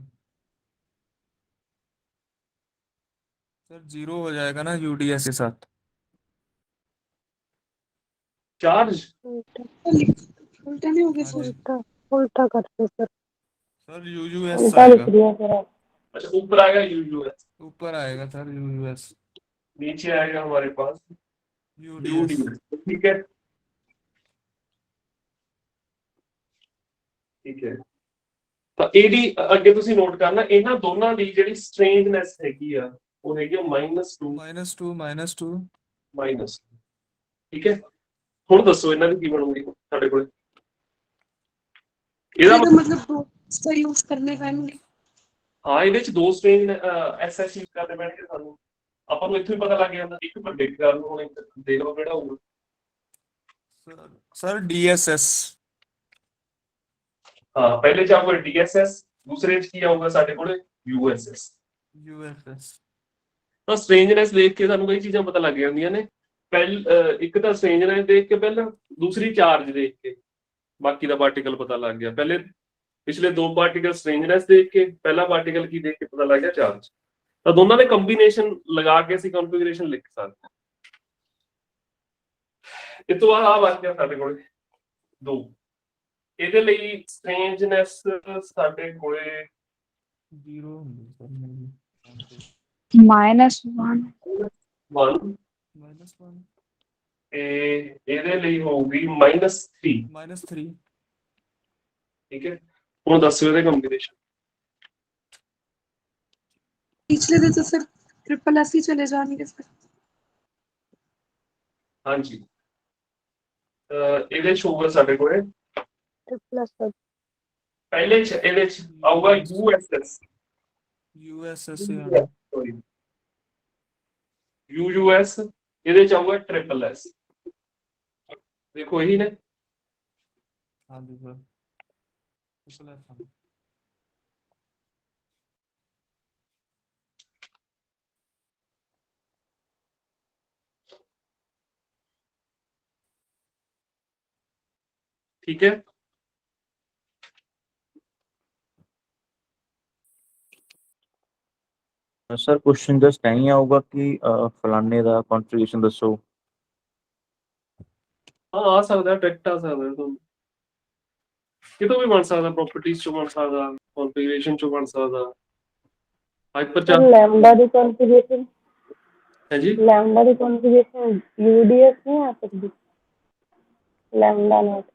सर 0 हो जाएगा ना यूडीएस के साथ। चार्ज उल्टा नहीं हो गया हाँ सर? जी उल्टा करते सर सर यूयूएस आएगा। अच्छा ऊपर आएगा US ऊपर आएगा सर यूयूएस नीचे आएगा हमारे पास यूडीएस। ठीक है ठीक है ਤਾਂ ਇਹਦੀ ਅੱਗੇ ਤੁਸੀਂ ਨੋਟ ਕਰਨਾ ਇਹਨਾਂ ਦੋਨਾਂ ਦੀ ਜਿਹੜੀ ਸਟ੍ਰੇਂਜਨੈਸ ਹੈਗੀ ਆ ਉਹ ਹੈਗੀ -2 -2 ਮਾਈਨਸ ਠੀਕ ਹੈ ਹੁਣ ਦੱਸੋ ਇਹਨਾਂ ਦੀ ਕੀ ਬਣੂਗੀ ਸਾਡੇ ਕੋਲ ਇਹਦਾ मतलब दो इसका यूज करने का नहीं। ਹਾਂ ਇਹਦੇ ਚ ਦੋ ਸਟ੍ਰੇਂਜ ਐਸਐਸ ਯੂਜ਼ ਕਰਨੇ ਪੈਣਗੇ ਸਾਨੂੰ ਆਪਾਂ ਨੂੰ ਇੱਥੋਂ ਹੀ ਪਤਾ ਲੱਗ ਜਾਂਦਾ ਇੱਕ ਪ੍ਰੈਡਿਕਟ ਕਰਨ ਨੂੰ ਹੁਣ ਦੇਖ ਲਓ ਕਿਹੜਾ ਹੋਊਗਾ सर डीएसएस। हाँ पहले ਚ ਆਊਗਾ DSS ਦੂਸਰੇ ਚ ਕੀ ਆਊਗਾ ਸਾਡੇ ਕੋਲੇ USS ਤਾਂ ਸਟ੍ਰੇਂਜਨੈਸ ਦੇਖ ਕੇ ਸਾਨੂੰ ਕਈ ਚੀਜ਼ਾਂ ਪਤਾ ਲੱਗ ਜਾਂਦੀਆਂ ਨੇ ਇੱਕ ਤਾਂ ਸਟ੍ਰੇਂਜਨੈਸ ਦੇਖ ਕੇ ਪਹਿਲਾਂ ਦੂਸਰੀ ਚਾਰਜ ਦੇਖ ਕੇ ਬਾਕੀ ਦਾ ਪਾਰਟੀਕਲ ਪਤਾ ਲੱਗ ਗਿਆ ਪਹਿਲੇ ਪਿਛਲੇ ਦੋ ਪਾਰਟੀਕਲ ਸਟ੍ਰੇਂਜਨੈਸ ਦੇਖ ਕੇ ਪਹਿਲਾ ਪਾਰਟੀਕਲ ਕੀ ਦੇਖ ਕੇ ਪਤਾ ਲੱਗ ਗਿਆ ਚਾਰਜ ਤਾਂ ਦੋਨਾਂ ਦੇ ਕੰਬੀਨੇਸ਼ਨ ਲਗਾ ਕੇ ਅਸੀਂ ਕਨਫੀਗਰੇਸ਼ਨ ਲਿਖ ਸਕਦੇ ਹਾਂ ਇਹ ਤੋਂ ਬਾਅਦ ਆ ਬਚ ਗਿਆ ਸਾਡੇ ਕੋਲੇ ਦੋ ਇਹਦੇ ਲਈ ਸਟ੍ਰੇਂਜਨੈਸ ਸਾਡੇ ਕੋਲੇ 0 -1 1 ਇਹਦੇ ਲਈ ਹੋਊਗੀ -3 ਠੀਕ ਹੈ ਹੁਣ ਦੱਸੋ ਇਹਦੇ ਕੰਬੀਨੇਸ਼ਨ पिछले दिन तो सर ट्रिपल एस ही चले जाएंगे सर। ਹਾਂਜੀ ਇਹਦੇ ਚ ਹੋਊਗਾ ਸਾਡੇ ਕੋਲੇ प्लस सर ਪਹਿਲੇ ਚ ਇਹਦੇ ਚ ਆਊਗਾ USS यूएसएस UUS ਇਹਦੇ ਚ ਆਊਗਾ ਟ੍ਰਿਪਲ S ਦੇਖੋ ਇਹੀ ਨੇ हाँ जी सर ठीक है सर क्वेश्चन जस्ट नहीं आऊगा कि फलाने ਦਾ ਕੰਟਰੀਬਿਊਸ਼ਨ ਦੱਸੋ हाँ आ सकता है डायरेक्ट आ सकता है तो कितों भी बन सकता प्रॉपर्टीज चो बन सकता कॉन्फ़िगरेशन चो बन सकता हाइपर चार्ज लैम्बडा दी कॉन्फ़िगरेशन है जी लैम्बडा दी कॉन्फ़िगरेशन यूडीएस नहीं आ सकती लैम्बडा नॉट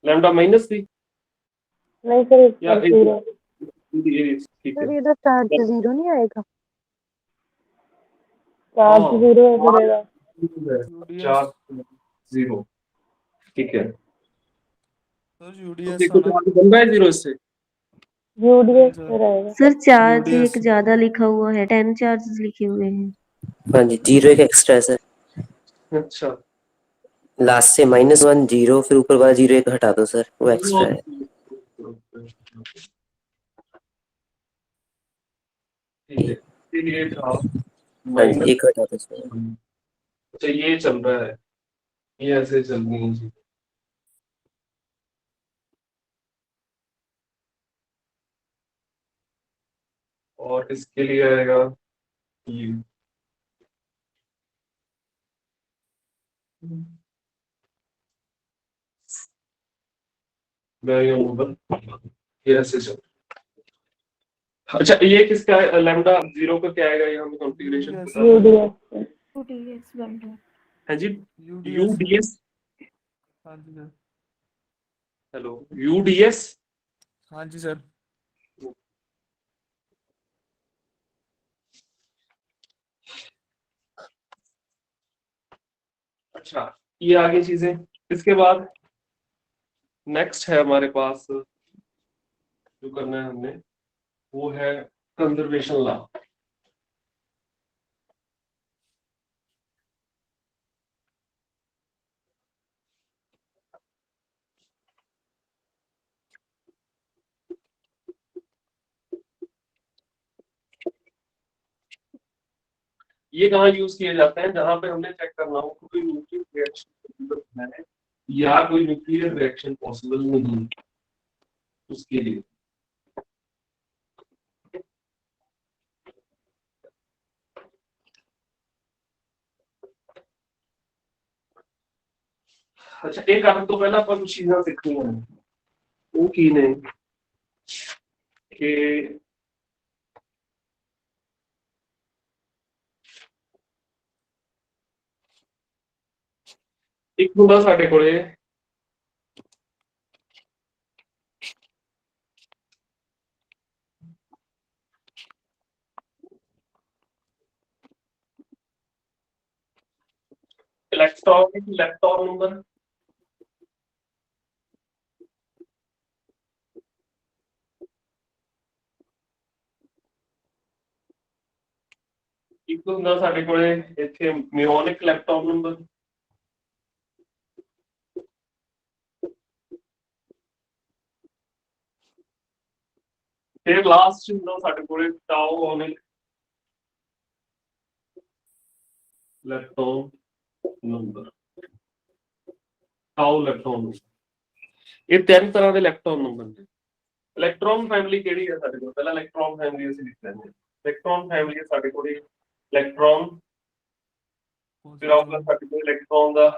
लैम्डा माइनस थी नहीं सर या इसका जीरो ठीक सर है ये चार्ज 0 नहीं आएगा चार्ज हाँ। जीरो करेगा चार्ज 0 ठीक है सर तो यूडीएस देखो चार्ज बन रहा है 0 इससे यूडीएस पे रहेगा सर चार्ज UDS एक ज्यादा लिखा हुआ है 10 चार्जेस लिखे हुए हैं। हाँ जी 0 एक एक्स्ट्रा है सर अच्छा लास्ट से -1 0 फिर ऊपर वाला 0 एक हटा दो सर वो एक्स्ट्रा है। ठीक है ये था हाँ जी एक हटा दो सर। अच्छा ये चल रहा है ये ऐसे चल रही है जी और इसके लिए आएगा ये वेरिएबल ये ऐसे चल अच्छा ये किसका है लैम्डा 0 का क्या आएगा, ये हमें कॉन्फ़िगरेशन UDS पता है? UDS sir. UDS lambda. है जी UDS यूडीएस, हाँ जी सर। Hello UDS. हाँ जी सर। अच्छा ये आगे चीजें, इसके बाद नेक्स्ट है हमारे पास जो करना है हमने, वो है कंजर्वेशन लॉ। ये कहाँ यूज किए जाते हैं, जहां पे हमने चेक करना हो कोई न्यूक्लियर रिएक्शन है या कोई न्यूक्लियर रिएक्शन पॉसिबल नहीं, उसके लिए। अच्छा एक काम तो पहला अपन कुछ चीजें सीखनी है, वो की ने कि एक ਹੁੰਦਾ ਸਾਡੇ ਕੋਲੇ इलेक्ट्रॉन नंबर, ਇੱਕ ਹੁੰਦਾ ਸਾਡੇ ਕੋਲੇ ਇੱਥੇ ਮਿਓਨਿਕ ਇਲੈਕਟ੍ਰੋਨ ਨੰਬਰ, ਫਿਰ ਲਾਸਟ ਹੁੰਦਾ ਸਾਡੇ ਕੋਲੇ ਟਾਓਨਿਕ ਇਲੈਕਟ੍ਰੋਨ ਨੰਬਰ। ਟਾਓ ਇਲੈਕਟ੍ਰੋਨ ਨੰਬਰ, ਇਹ ਤਿੰਨ ਤਰ੍ਹਾਂ ਦੇ ਇਲੈਕਟ੍ਰੋਨ ਨੰਬਰ ਨੇ। ਇਲੈਕਟ੍ਰੋਨ ਫੈਮਿਲੀ ਕਿਹੜੀ ਹੈ ਸਾਡੇ ਕੋਲ, ਪਹਿਲਾਂ ਇਲੈਕਟ੍ਰੋਨ ਫੈਮਿਲੀ ਅਸੀਂ ਲਿਖ ਲੈਂਦੇ ਹਾਂ। ਇਲੈਕਟ੍ਰੋਨ ਫੈਮਿਲੀ ਸਾਡੇ ਕੋਲ ਇਲੈਕਟ੍ਰੋਨ, ਫਿਰ ਆਊਗਾ ਸਾਡੇ ਕੋਲ ਇਲੈਕਟ੍ਰੋਨ ਦਾ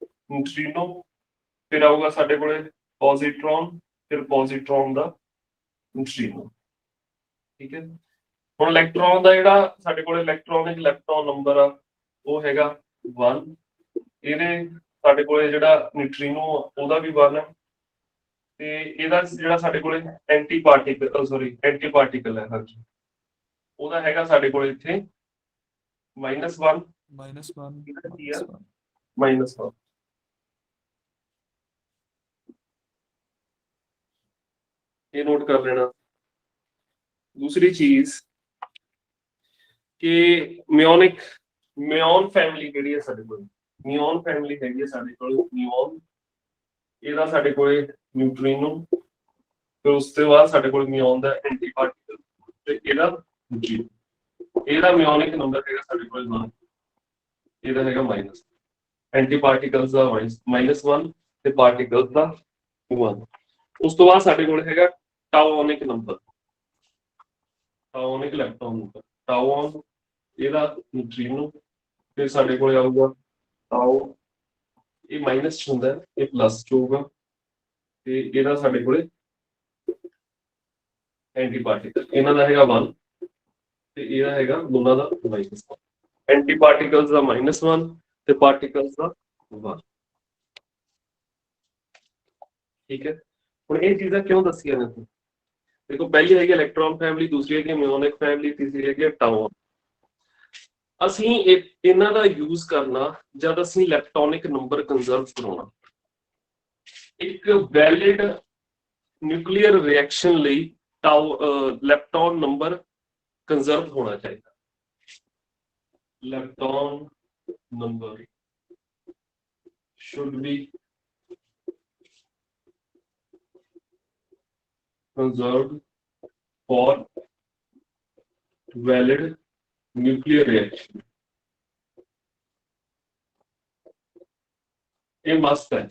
ਨਿਊਟ੍ਰੀਨੋ, ਫਿਰ ਆਊਗਾ ਸਾਡੇ ਕੋਲੇ ਪੋਜ਼ਿਟਰੋਨ, ਫਿਰ ਪੋਜ਼ਿਟਰੋਨ ਦਾ ਨਿਊਟ੍ਰੀਨੋ। ਠੀਕ ਹੈ, ਹੁਣ ਇਲੈਕਟ੍ਰੋਨ ਦਾ ਜਿਹੜਾ ਸਾਡੇ ਕੋਲ ਇਲੈਕਟ੍ਰੋਨਿਕ ਇਲੈਕਟ੍ਰੋਨ ਨੰਬਰ ਆ ਉਹ ਹੈਗਾ 1। ਇਹਦੇ ਸਾਡੇ ਕੋਲੇ ਜਿਹੜਾ ਨਿਊਟ੍ਰੀਨੋ ਉਹਦਾ ਵੀ 1 ਹੈ, ਤੇ ਇਹਦਾ ਜਿਹੜਾ ਸਾਡੇ ਕੋਲੇ ਐਂਟੀ ਪਾਰਟੀਕਲ ਹੈ, ਹਾਂਜੀ ਉਹਦਾ ਹੈਗਾ ਸਾਡੇ ਕੋਲੇ ਇੱਥੇ -1 -1 -1। ये नोट कर लेना। दूसरी चीज कि म्योन फैमिली केड़ी है साडे कोल, म्योन फैमिली हैगी है साडे कोल म्योन, ਇਹਦਾ ਸਾਡੇ ਕੋਲੇ ਨਿਊਟ੍ਰੀਨੋ, ਫਿਰ ਉਸ ਤੋਂ ਬਾਅਦ ਸਾਡੇ ਕੋਲ ਮਿਓਨ ਦਾ ਐਂਟੀ ਪਾਰਟੀਕਲ ਤੇ ਇਹਦਾ ਨਿਊਟ੍ਰੀਨੋ। ਇਹਦਾ ਮਿਓਨਿਕ ਨੰਬਰ ਹੈਗਾ ਸਾਡੇ ਕੋਲ 1, ਇਹਦਾ ਹੈਗਾ -, ਐਂਟੀ ਪਾਰਟੀਕਲਸ ਦਾ -1 ਤੇ ਪਾਰਟੀਕਲਸ ਦਾ 1। ਉਸ ਤੋਂ ਬਾਅਦ ਸਾਡੇ ਕੋਲ ਹੈਗਾ ਟਾਓਨਿਕ ਨੰਬਰ, ਟਾਓਨਿਕ ਇਲੈਕਟ੍ਰੋਨ ਨੰਬਰ ਟਾਓਨ, ਇਹਦਾ ਨਿਊਟ੍ਰੀਨੋ, ਫਿਰ ਸਾਡੇ ਕੋਲ ਆਊਗਾ ਟਾਓ, ਇਹ ਮਾਈਨਸ ਚ ਹੁੰਦਾ ਇਹ ਪਲੱਸ ਚ ਹੋਊਗਾ, ਤੇ ਇਹਦਾ ਸਾਡੇ ਕੋਲੇ ਐਂਟੀ ਪਾਰਟੀਕਲ, ਇਹਨਾਂ ਦਾ ਹੈਗਾ 1 ਤੇ ਇਹਦਾ ਹੈਗਾ ਦੋਨਾਂ ਦਾ -1। ਐਂਟੀ ਪਾਰਟੀਕਲਸ ਦਾ -1 ਤੇ ਪਾਰਟੀਕਲਸ ਦਾ 1। ਠੀਕ ਹੈ, ਹੁਣ ਇਹ ਚੀਜ਼ਾਂ ਕਿਉਂ ਦੱਸੀਆਂ ਨੇ? देखो पहली है इलेक्ट्रॉन फैमिली, दूसरी है म्योनिक फैमिली, तीसरी है टाओन। ਅਸੀਂ ਇਹਨਾਂ ਦਾ ਯੂਜ਼ ਕਰਨਾ ਜਦ ਅਸੀਂ ਇਲੈਕਟ੍ਰੋਨਿਕ ਨੰਬਰ ਕੰਜ਼ਰਵ ਕਰਾਉਣਾ। ਇੱਕ ਵੈਲਿਡ ਨਿਊਕਲੀਅਰ ਰਿਐਕਸ਼ਨ ਲਈ ਇਲੈਕਟ੍ਰੋਨ ਨੰਬਰ ਕੰਜ਼ਰਵ ਹੋਣਾ ਚਾਹੀਦਾ। Electron number should be conserved for valid nuclear reaction। ये मस्ट है,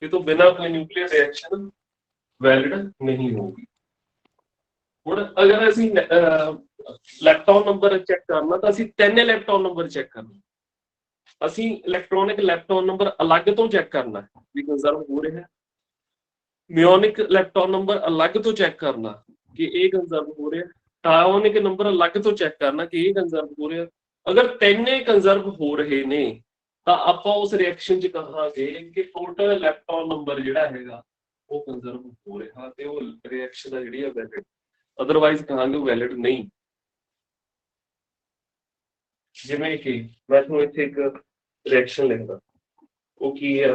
ये तो बिना कोई न्यूक्लियर रिएक्शन वैलिड नहीं होगी। ਹੁਣ ਅਗਰ ਅਸੀਂ ਇਲੈਕਟ੍ਰੋਨ ਨੰਬਰ ਚੈੱਕ ਕਰਨਾ ਤਾਂ ਅਸੀਂ 3 ਇਲੈਕਟ੍ਰੋਨ ਨੰਬਰ ਚੈੱਕ ਕਰਨਾ। ਅਸੀਂ ਇਲੈਕਟ੍ਰੋਨਿਕ ਇਲੈਕਟ੍ਰੋਨ ਨੰਬਰ ਅਲੱਗ ਤੋਂ ਚੈੱਕ ਕਰਨਾ ਵੀ ਕੰਜ਼ਰਵ ਹੋ ਰਿਹਾ। ਮਿਓਨਿਕ ਇਲੈਕਟ੍ਰੋਨ ਨੰਬਰ ਅਲੱਗ ਤੋਂ ਚੈੱਕ ਕਰਨਾ ਕਿ ਇਹ ਕੰਜ਼ਰਵ ਹੋ ਰਿਹਾ, ਟਾਇਓਨਿਕ ਨੰਬਰ ਅਲੱਗ ਤੋਂ ਚੈੱਕ ਕਰਨਾ ਕਿ ਇਹ ਕੰਜ਼ਰਵ ਹੋ ਰਿਹਾ। ਅਗਰ ਤਿੰਨੇ ਕੰਜ਼ਰਵ ਹੋ ਰਹੇ ਨੇ ਤਾਂ ਆਪਾਂ ਉਸ ਰਿਐਕਸ਼ਨ 'ਚ ਕਹਾਂਗੇ ਕਿ ਟੋਟਲ ਇਲੈਕਟ੍ਰੋਨ ਨੰਬਰ ਜਿਹੜਾ ਹੈਗਾ ਉਹ ਕੰਜ਼ਰਵ ਹੋ ਰਿਹਾ ਤੇ ਉਹ ਰਿਐਕਸ਼ਨ ਆ ਜਿਹੜੀ ਆ ਵੈਲਿਡ, ਅਦਰਵਾਈਜ਼ ਕਹਾਂਗੇ ਉਹ ਵੈਲਿਡ ਨਹੀਂ। ਜਿਵੇਂ ਕਿ ਮੈਂ ਤੁਹਾਨੂੰ ਇੱਥੇ ਇੱਕ ਰਿਐਕਸ਼ਨ ਲਿਖਦਾ, ਉਹ ਕੀ ਹੈ,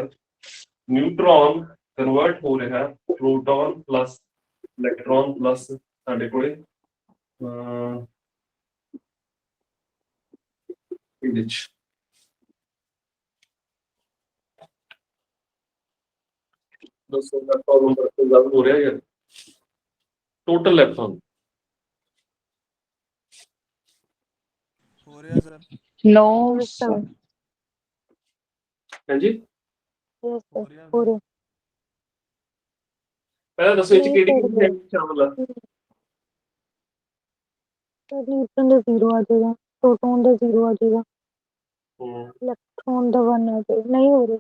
ਨਿਊਟਰੋਨ ਕਨਵਰਟ ਹੋ ਰਿਹਾ ਪ੍ਰੋਟੋਨ ਪਲੱਸ ਇਲੈਕਟ੍ਰੋਨ ਪਲੱਸ ਸਾਡੇ ਕੋਲੇ ਇਹਦੇ 'ਚ ਦੱਸੋ ਇਲੈਕਟ੍ਰੋਨ ਨੰਬਰ ਕੰਜ਼ਰਵ ਹੋ ਰਿਹਾ ਯਾਰ, ਟੋਟਲ ਇਲੈਕਟ੍ਰੋਨ ਹੋ ਰਿਹਾ sir. No, Yes, sir. sir. ਹਾਂਜੀ। Yes, sir. ਹੋ ਰਿਹਾ हो रहा ਪਹਿਲਾਂ ਦੱਸੋ ਇਹ 'ਚ ਇਹ ਕਿਹੜੀ ਫਿਰ ਕਿਹੜੀ ਸ਼ਾਮਲ ਆ? सर न्यूट्रॉन का 0 आ जाएगा, प्रोटॉन का 0 आ जाएगा, ਹੂੰ, इलेक्ट्रॉन का 1 आ जाएगा। नहीं हो रहा,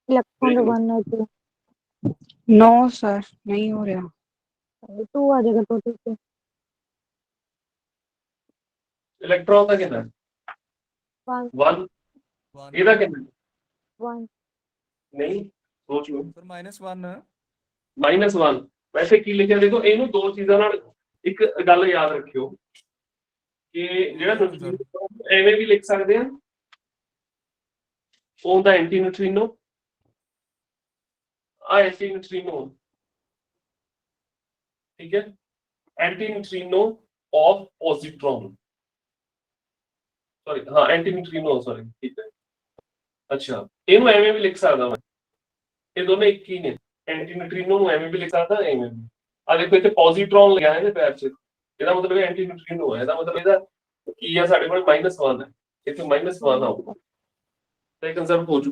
इलेक्ट्रॉन का 1 आ जाएगा, No, sir. नहीं हो रहा। 2 आ जाएगा टोटल से। ਇਲੈਕਟ੍ਰੋਨ ਦਾ ਕਿੰਨਾ? 1 1। ਇਹਦਾ ਕਿੰਨਾ? 1 ਨਹੀਂ, ਸੋਚ ਲਓ। ਸਰ -1 -1 ਵੈਸੇ ਕੀ ਲਿਖਿਆ ਦੇਖੋ, ਇਹਨੂੰ ਦੋ ਚੀਜ਼ਾਂ ਨਾਲ ਇੱਕ ਗੱਲ ਯਾਦ ਰੱਖਿਓ ਕਿ ਜਿਹੜਾ ਨਿਊਟ੍ਰੀਨੋ ਐਵੇਂ ਵੀ ਲਿਖ ਸਕਦੇ ਆ, ਉਹਦਾ ਐਂਟੀ ਨਿਊਟ੍ਰੀਨੋ, ਆ ਐਂਟੀ ਨਿਊਟ੍ਰੀਨੋ, ਠੀਕ ਹੈ, ਐਂਟੀ ਨਿਊਟ੍ਰੀਨੋ ਆਫ ਪੋਜ਼ਿਟਰੋਨ, ਸੌਰੀ ਹਾਂ ਐਂਟੀ ਨਿਊਟ੍ਰੀਨੋ, ਸੌਰੀ ਠੀਕ ਹੈ। ਅੱਛਾ, ਇਹਨੂੰ ਐਵੇਂ ਵੀ ਲਿਖ ਸਕਦਾ ਮੈਂ, ਇਹ ਦੋਨੇ ਇੱਕ ਹੀ ਨੇ। ਐਂਟੀ ਨਿਊਟ੍ਰੀਨੋ ਨੂੰ ਐਵੇਂ ਵੀ ਲਿਖ ਸਕਦਾ, ਐਵੇਂ ਵੀ। ਆ ਦੇਖੋ ਇੱਥੇ ਪੋਜ਼ਿਟਰੋਨ ਲਿਖਿਆ ਹੈ ਇਹਦੇ ਪੈਰ 'ਚ, ਇਹਦਾ ਮਤਲਬ ਐਂਟੀ ਨਿਊਟ੍ਰੀਨੋ ਹੈ, ਇਹਦਾ ਮਤਲਬ ਇਹਦਾ ਕੀ ਆ, ਸਾਡੇ ਕੋਲ -1 ਹੈ, ਇੱਥੇ -1 ਆਊਗਾ ਤੇ ਕੰਜ਼ਰਵ ਹੋ ਜੂ।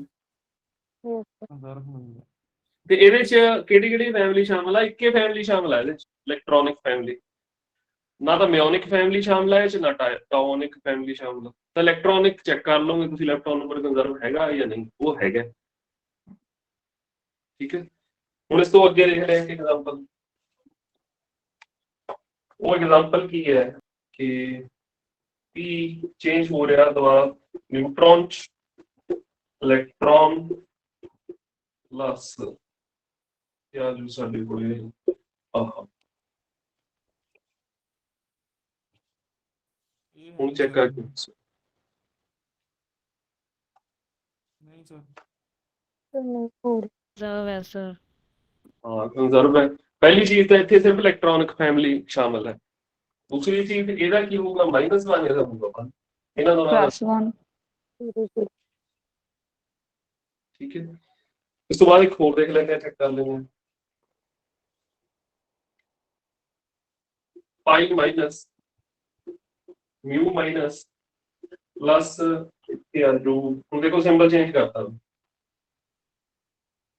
ਕੰਜ਼ਰਵ ਹੋ ਗਿਆ। ਤੇ ਇਹਦੇ 'ਚ ਕਿਹੜੀ ਕਿਹੜੀ ਫੈਮਿਲੀ ਸ਼ਾਮਲ ਆ? ਇੱਕੇ ਫੈਮਿਲੀ ਸ਼ਾਮਲ ਆ ਇਹਦੇ 'ਚ, ਇਲੈਕਟ੍ਰੋਨਿਕ ਫੈਮਿਲੀ। ਨਾ ਤਾਂ ਮਿਓਨਿਕ ਫੈਮਿਲੀ ਸ਼ਾਮਲ ਹੈ ਇਹ 'ਚ, ਨਾ ਟਾਓਨਿਕ ਫੈਮਿਲੀ ਸ਼ਾਮਲ ਆ। ਤਾਂ ਇਲੈਕਟ੍ਰੋਨਿਕ ਚੈੱਕ ਕਰ ਲਓਗੇ ਤੁਸੀਂ, ਇਲੈਕਟ੍ਰੋਨ ਨੰਬਰ ਕੰਜ਼ਰਵ ਹੈਗਾ ਜਾਂ ਨਹੀਂ, ਉਹ ਹੈਗਾ। ਠੀਕ ਹੈ, ਹੁਣ ਇਸ ਤੋਂ ਅੱਗੇ ਦੇਖ ਰਹੇ ਹਾਂ ਐਗਜ਼ਾਮਪਲ। ਉਹ ਐਗਜ਼ਾਮਪਲ ਕੀ ਹੈ ਕਿ P ਚੇਂਜ ਹੋ ਰਿਹਾ ਦੁਬਾਰਾ ਨਿਊਟਰੋਨ 'ਚ, ਇਲੈਕਟ੍ਰੋਨ ਪਲੱਸ ਕਿਆ ਜੋ ਸਾਡੇ ਕੋਲੇ ਆਹ ਇਹ ਹੁਣ ਚੈੱਕ ਕਰਕੇ ਦੱਸੋ। ਨਹੀਂ ਸਰ। तो नहीं हो रहा। ਰਿਜ਼ਰਵ ਹੈ ਸਰ। ਹਾਂ ਕੰਜ਼ਰਵ ਹੈ। ਪਹਿਲੀ ਚੀਜ਼ ਤਾਂ ਇੱਥੇ ਸਿਰਫ ਇਲੈਕਟ੍ਰੋਨਿਕ ਫੈਮਿਲੀ ਸ਼ਾਮਲ ਹੈ। ਦੂਸਰੀ ਚੀਜ਼ ਇਹਦਾ ਕੀ ਹੋਊਗਾ, -1 ਇਹਦਾ ਹੋਊਗਾ 1, ਇਹਨਾਂ ਦੋਨਾਂ ਦਾ। +1. 0 0 ਠੀਕ ਹੈ, ਇਸ ਤੋਂ ਬਾਅਦ ਇੱਕ ਹੋਰ ਦੇਖ ਲੈਂਦੇ ਹਾਂ, ਚੈੱਕ ਕਰ ਲੈਂਦੇ ਹਾਂ। ਪਾਈ ਮਾਈਨਸ ਮਿਊ ਮਾਈਨਸ ਪਲੱਸ ਯਾਰ ਜੋ ਹੁਣ ਦੇਖੋ ਸਿੰਬਲ ਚੇਂਜ ਕਰਤਾ,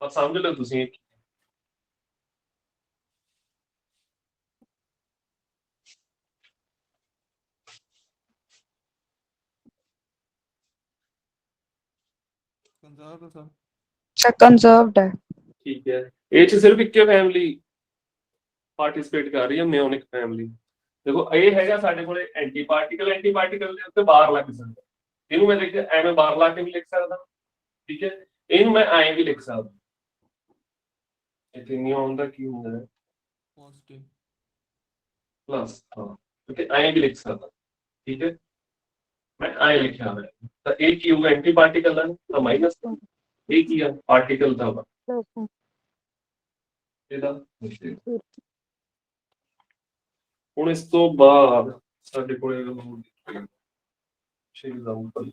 ਆਪ ਸਮਝ ਲਓ ਤੁਸੀਂ। ਕੰਜ਼ਰਵ ਸਰ। Sir, conserved है। ਠੀਕ ਹੈ, ਇਹ 'ਚ ਸਿਰਫ ਇੱਕੇ ਫੈਮਿਲੀ ਪਾਰਟਿਸਿਪੇਟ ਕਰ ਰਹੀ ਹੈ, ਮਿਓਨਿਕ ਫੈਮਿਲੀ। ਦੇਖੋ ਇਹ ਹੈਗਾ ਸਾਡੇ ਕੋਲੇ ਐਂਟੀ ਪਾਰਟੀਕਲ, ਐਂਟੀ ਪਾਰਟੀਕਲ ਦੇ ਉੱਤੇ ਬਾਰ ਲੱਗ ਸਕਦਾ, ਇਹਨੂੰ ਮੈਂ ਦੇਖ ਐਵੇਂ ਬਾਰ ਲਾ ਕੇ ਵੀ ਲਿਖ ਸਕਦਾ। ਠੀਕ ਹੈ, ਇਹਨੂੰ ਮੈਂ ਐਂ ਵੀ ਲਿਖ ਸਕਦਾ, ਇੱਥੇ ਨਿਓਨ ਦਾ ਕੀ ਹੁੰਦਾ ਹੈ ਪੋਜ਼ਿਟਿਵ ਪਲੱਸ, ਹਾਂ ਕਿਉਂਕਿ ਐਂ ਵੀ ਲਿਖ ਸਕਦਾ। ਠੀਕ ਹੈ, ਮੈਂ ਐਂ ਲਿਖਿਆ ਹੋਇਆ, ਤਾਂ ਇਹ ਕੀ ਹੋਊਗਾ, ਐਂਟੀ ਪਾਰਟੀਕਲ ਦਾ ਤਾਂ ਮਾਈਨਸ, ਇਹ ਕੀ ਆ ਪਾਰਟੀਕਲ ਦਾ ਵਾ प्लस ਇਹਦਾ। ਹੁਣ ਇਸ ਤੋਂ ਬਾਅਦ ਸਾਡੇ ਕੋਲੇ ਐਗਜ਼ਾਮਪਲ